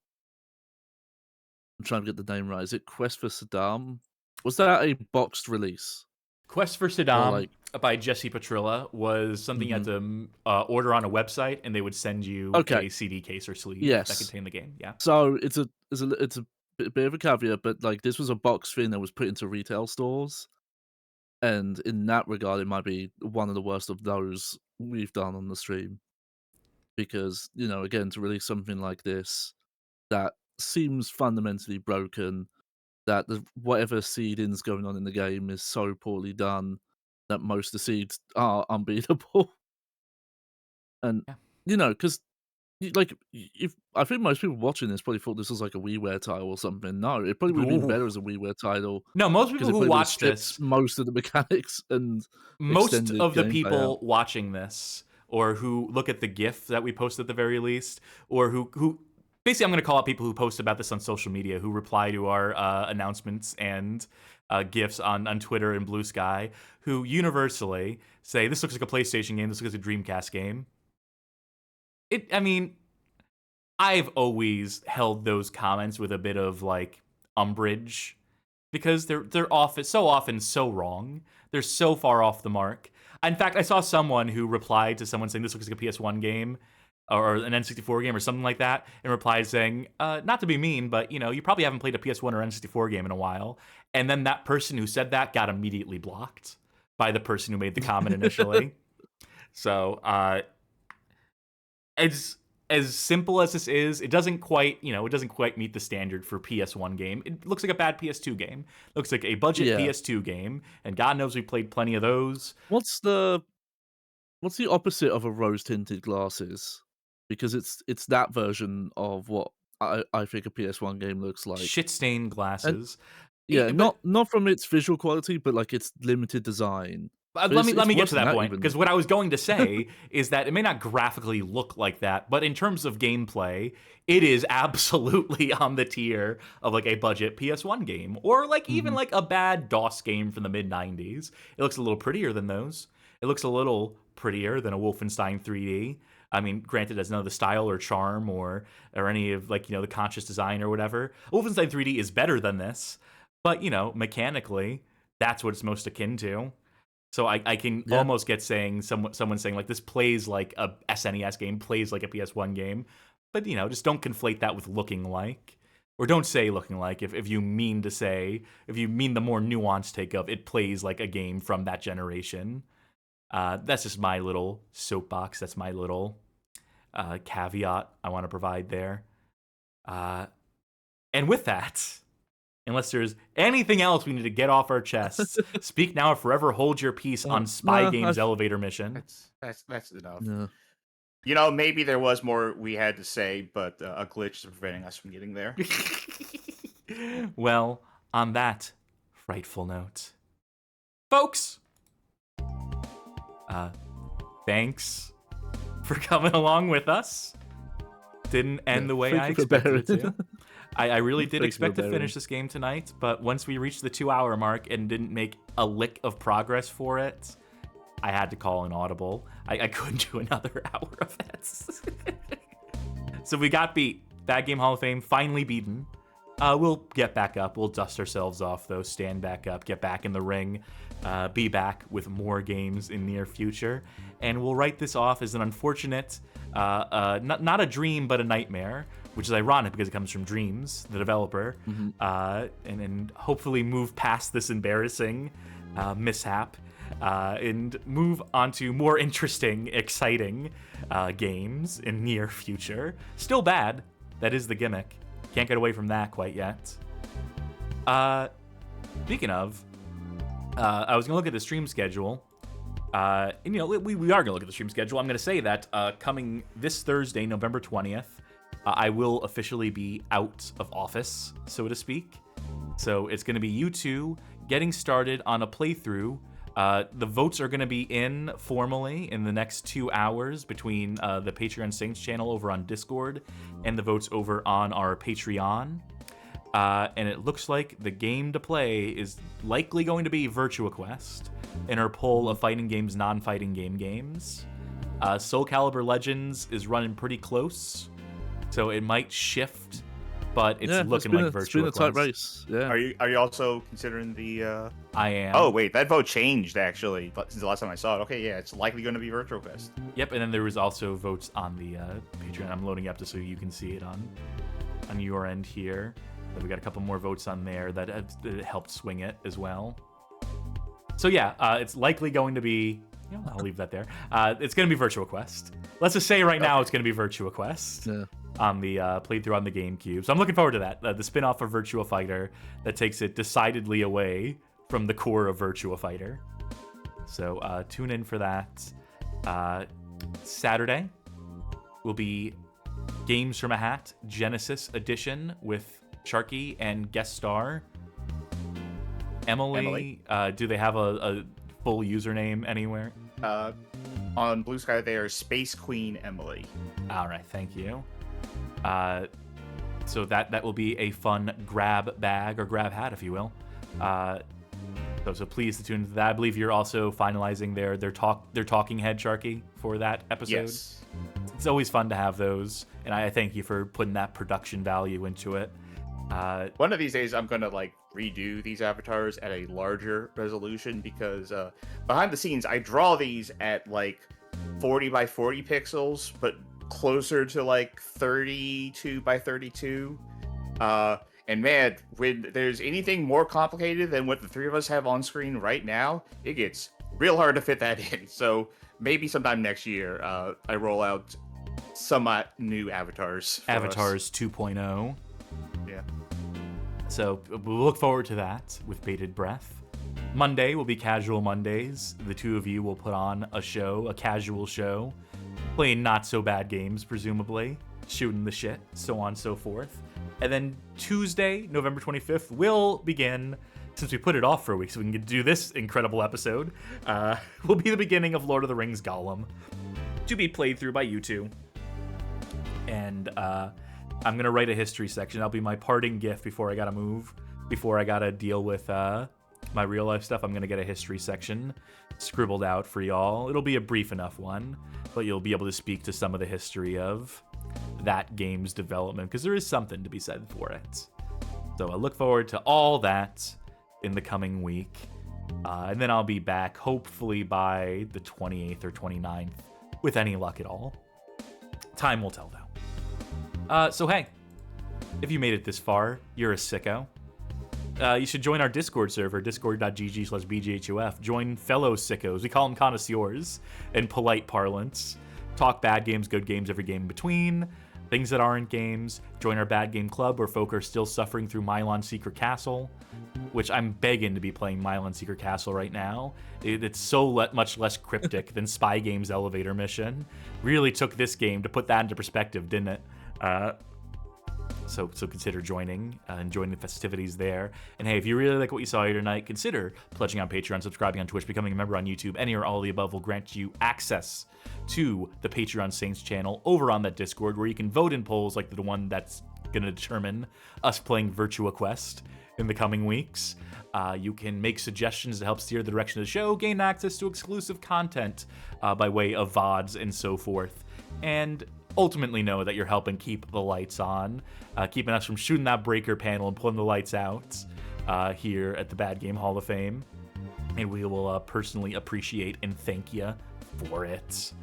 trying to get the name right. Is it Quest for Saddam? Was that a boxed release? Quest for Saddam by Jesse Petrilla was something you had to order on a website, and they would send you a CD case or sleeve that contained the game. Yeah. So it's a bit of a caveat, but like this was a box thing that was put into retail stores, and in that regard, it might be one of the worst of those we've done on the stream. Because again, to release something like this that seems fundamentally broken, that whatever seeding's going on in the game is so poorly done that most of the seeds are unbeatable. And because if I think most people watching this probably thought this was like a WiiWare title or something. No, it probably would have been better as a WiiWare title. No, most people who watch this, most of the mechanics and most of the people out. watching this, or who look at the GIF that we posted at the very least, or who basically, I'm going to call out people who post about this on social media, who reply to our announcements and GIFs on Twitter and Blue Sky, who universally say, this looks like a PlayStation game, this looks like a Dreamcast game. I've always held those comments with a bit of like umbrage, because they're so often so wrong. They're so far off the mark. In fact, I saw someone who replied to someone saying this looks like a PS1 game or an N64 game or something like that, and replied saying, not to be mean, but you probably haven't played a PS1 or N64 game in a while. And then that person who said that got immediately blocked by the person who made the comment initially. So as simple as this is, it doesn't quite meet the standard for PS1 game. It looks like a bad PS2 game. It looks like a budget PS2 game, and God knows we played plenty of those. What's the opposite of a rose-tinted glasses? Because it's that version of what I think a PS1 game looks like. Shit-stained glasses. Not from its visual quality, but like its limited design. Let me get to that point, because what I was going to say is that it may not graphically look like that, but in terms of gameplay, it is absolutely on the tier of like a budget PS1 game, or like even like a bad DOS game from the mid-90s. It looks a little prettier than those. It looks a little prettier than a Wolfenstein 3D. I mean, granted, there's none of the style or charm or any of like the conscious design or whatever. Wolfenstein 3D is better than this, but mechanically, that's what it's most akin to. So I can almost get saying someone saying like this plays like a SNES game, plays like a PS1 game, but just don't conflate that with looking like, or don't say looking like if you mean the more nuanced take of it plays like a game from that generation. That's just my little soapbox. That's my little caveat I want to provide there. And with that, unless there's anything else we need to get off our chests, speak now or forever hold your peace on Spy Games Elevator Mission. That's enough. No. Maybe there was more we had to say, but a glitch is preventing us from getting there. Well, on that frightful note, folks, thanks for coming along with us. Didn't end the way I expected it to. I really did expect to finish this game tonight, but once we reached the 2-hour mark and didn't make a lick of progress for it, I had to call an audible. I couldn't do another hour of this. So we got beat. Bad Game Hall of Fame finally beaten. We'll get back up. We'll dust ourselves off, though, stand back up, get back in the ring, be back with more games in near future. And we'll write this off as an unfortunate, not a dream, but a nightmare, which is ironic because it comes from Dreams, the developer, and hopefully move past this embarrassing mishap and move on to more interesting, exciting games in near future. Still bad. That is the gimmick. Can't get away from that quite yet. Speaking of, I was going to look at the stream schedule. And, we are going to look at the stream schedule. I'm going to say that coming this Thursday, November 20th, I will officially be out of office, so to speak. So it's going to be you two getting started on a playthrough. The votes are going to be in formally in the next 2 hours between the Patreon Saints channel over on Discord and the votes over on our Patreon. And it looks like the game to play is likely going to be Virtua Quest in our poll of fighting games, non-fighting games. Soul Calibur Legends is running pretty close, so it might shift, but it's looking like Virtua Quest. It's been a tight race. Yeah. Are you also considering the? I am. Oh wait, that vote changed actually since the last time I saw it. Okay, yeah, it's likely going to be Virtua Quest. Yep, and then there was also votes on the Patreon. I'm loading up just so you can see it on your end here. We got a couple more votes on there that helped swing it as well. So yeah, it's likely going to be. I'll leave that there. It's going to be Virtua Quest. Let's just say right now it's going to be Virtua Quest. Yeah. On the playthrough on the GameCube. So I'm looking forward to that. The spin-off of Virtua Fighter that takes it decidedly away from the core of Virtua Fighter. So tune in for that. Saturday will be Games from a Hat Genesis Edition with Sharky and guest star Emily. Do they have a full username anywhere? On Blue Sky, they are Space Queen Emily. All right, thank you. So that will be a fun grab bag or grab hat, if you will. So please tune into that. I believe you're also finalizing their talking head, Sharky, for that episode. Yes. It's always fun to have those, and I thank you for putting that production value into it. One of these days, I'm gonna redo these avatars at a larger resolution because behind the scenes, I draw these at 40 by 40 pixels, but closer to 32 by 32. And man, when there's anything more complicated than what the three of us have on screen right now, it gets real hard to fit that in. So maybe sometime next year, I roll out some new avatars. Avatars 2.0. Yeah. So we'll look forward to that with bated breath. Monday will be Casual Mondays. The two of you will put on a casual show, playing not so bad games, presumably, shooting the shit, so on and so forth. And then Tuesday, November 25th, will begin, since we put it off for a week so we can do this incredible episode, will be the beginning of Lord of the Rings Gollum, to be played through by you two. And I'm going to write a history section. That'll be my parting gift before I gotta move, before I gotta deal with my real life stuff, I'm going to get a history section scribbled out for y'all. It'll be a brief enough one, but you'll be able to speak to some of the history of that game's development, because there is something to be said for it. So I look forward to all that in the coming week. And then I'll be back, hopefully by the 28th or 29th, with any luck at all. Time will tell, though. So hey, if you made it this far, you're a sicko. You should join our Discord server, discord.gg/bghuf. Join fellow sickos. We call them connoisseurs in polite parlance. Talk bad games, good games, every game in between. Things that aren't games. Join our bad game club where folk are still suffering through Mylon Secret Castle, which I'm begging to be playing Mylon Secret Castle right now. It's so much less cryptic than Spy Game's elevator mission. Really took this game to put that into perspective, didn't it? So consider joining and joining the festivities there. And hey, if you really like what you saw here tonight, consider pledging on Patreon, subscribing on Twitch, becoming a member on YouTube. Any or all of the above will grant you access to the Patreon Saints channel over on that Discord, where you can vote in polls like the one that's going to determine us playing Virtua Quest in the coming weeks. You can make suggestions to help steer the direction of the show, gain access to exclusive content by way of VODs and so forth. And ultimately know that you're helping keep the lights on, keeping us from shooting that breaker panel and pulling the lights out here at the Bad Game Hall of Fame. And we will personally appreciate and thank you for it.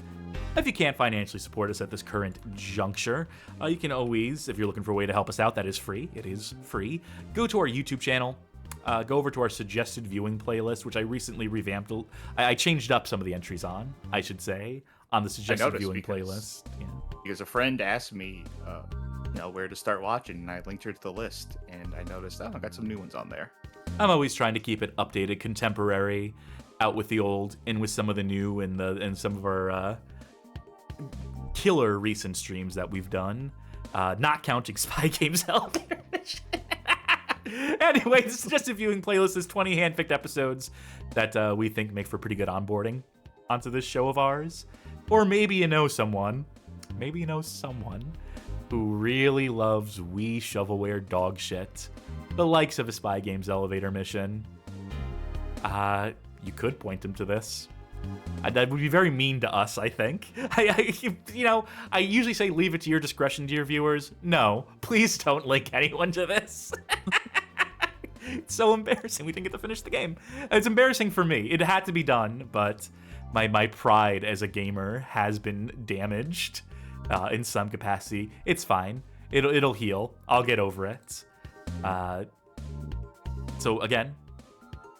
If you can't financially support us at this current juncture, you can always, if you're looking for a way to help us out, that is free. It is free. Go to our YouTube channel. Go over to our suggested viewing playlist, which I recently revamped. I changed up some of the entries on, I should say, on the suggested viewing playlist. Yeah. Because a friend asked me, where to start watching, and I linked her to the list, and I noticed, I got some new ones on there. I'm always trying to keep it updated, contemporary, out with the old, in with some of the new, and some of our killer recent streams that we've done, not counting Spy Games Elevator Mission. Anyway, this is just a viewing playlist. There's 20 hand-picked episodes that we think make for pretty good onboarding onto this show of ours. Or maybe you know someone who really loves wee shovelware dog shit, the likes of a Spy Games Elevator Mission. You could point them to this. That would be very mean to us, I think. I usually say leave it to your discretion, dear viewers. No, please don't link anyone to this. It's so embarrassing. We didn't get to finish the game. It's embarrassing for me. It had to be done, but my pride as a gamer has been damaged in some capacity. It's fine. It'll heal. I'll get over it. So again,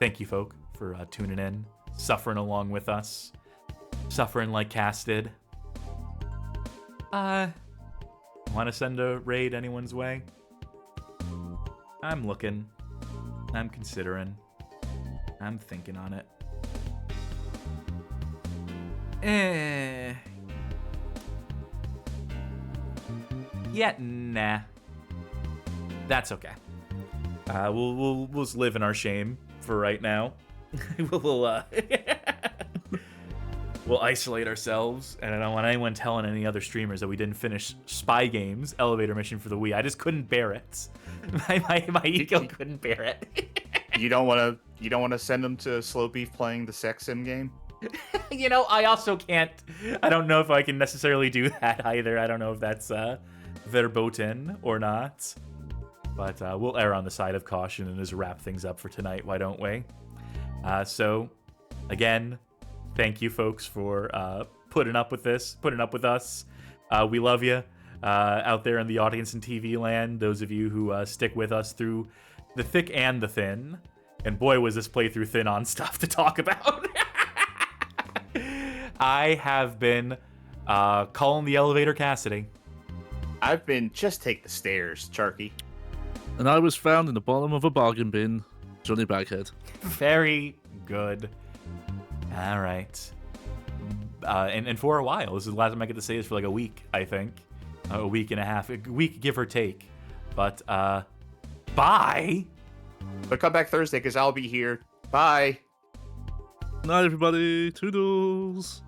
thank you, folk, for tuning in, suffering along with us, suffering like Cass did. Want to send a raid anyone's way? I'm looking. I'm considering. I'm thinking on it. Yeah, nah. That's okay. We'll just live in our shame for right now. We'll isolate ourselves, and I don't want anyone telling any other streamers that we didn't finish Spy Games Elevator Mission for the Wii. I just couldn't bear it. My ego couldn't bear it. You don't want to send them to Slow Beef playing the sex sim game? I also can't. I don't know if I can necessarily do that either. I don't know if that's verboten or not. But we'll err on the side of caution and just wrap things up for tonight. Why don't we? So, again, thank you, folks, for putting up with this, putting up with us. We love you out there in the audience and TV land. Those of you who stick with us through the thick and the thin. And boy, was this playthrough thin on stuff to talk about. I have been calling the elevator Cassidy. I've been just take the stairs, Charky. And I was found in the bottom of a bargain bin, Johnny Baghead. Very good. All right. And for a while, this is the last time I get to say this for like a week, I think. A week and a half. A week, give or take. But, bye! But come back Thursday, because I'll be here. Bye! Night, everybody. Toodles.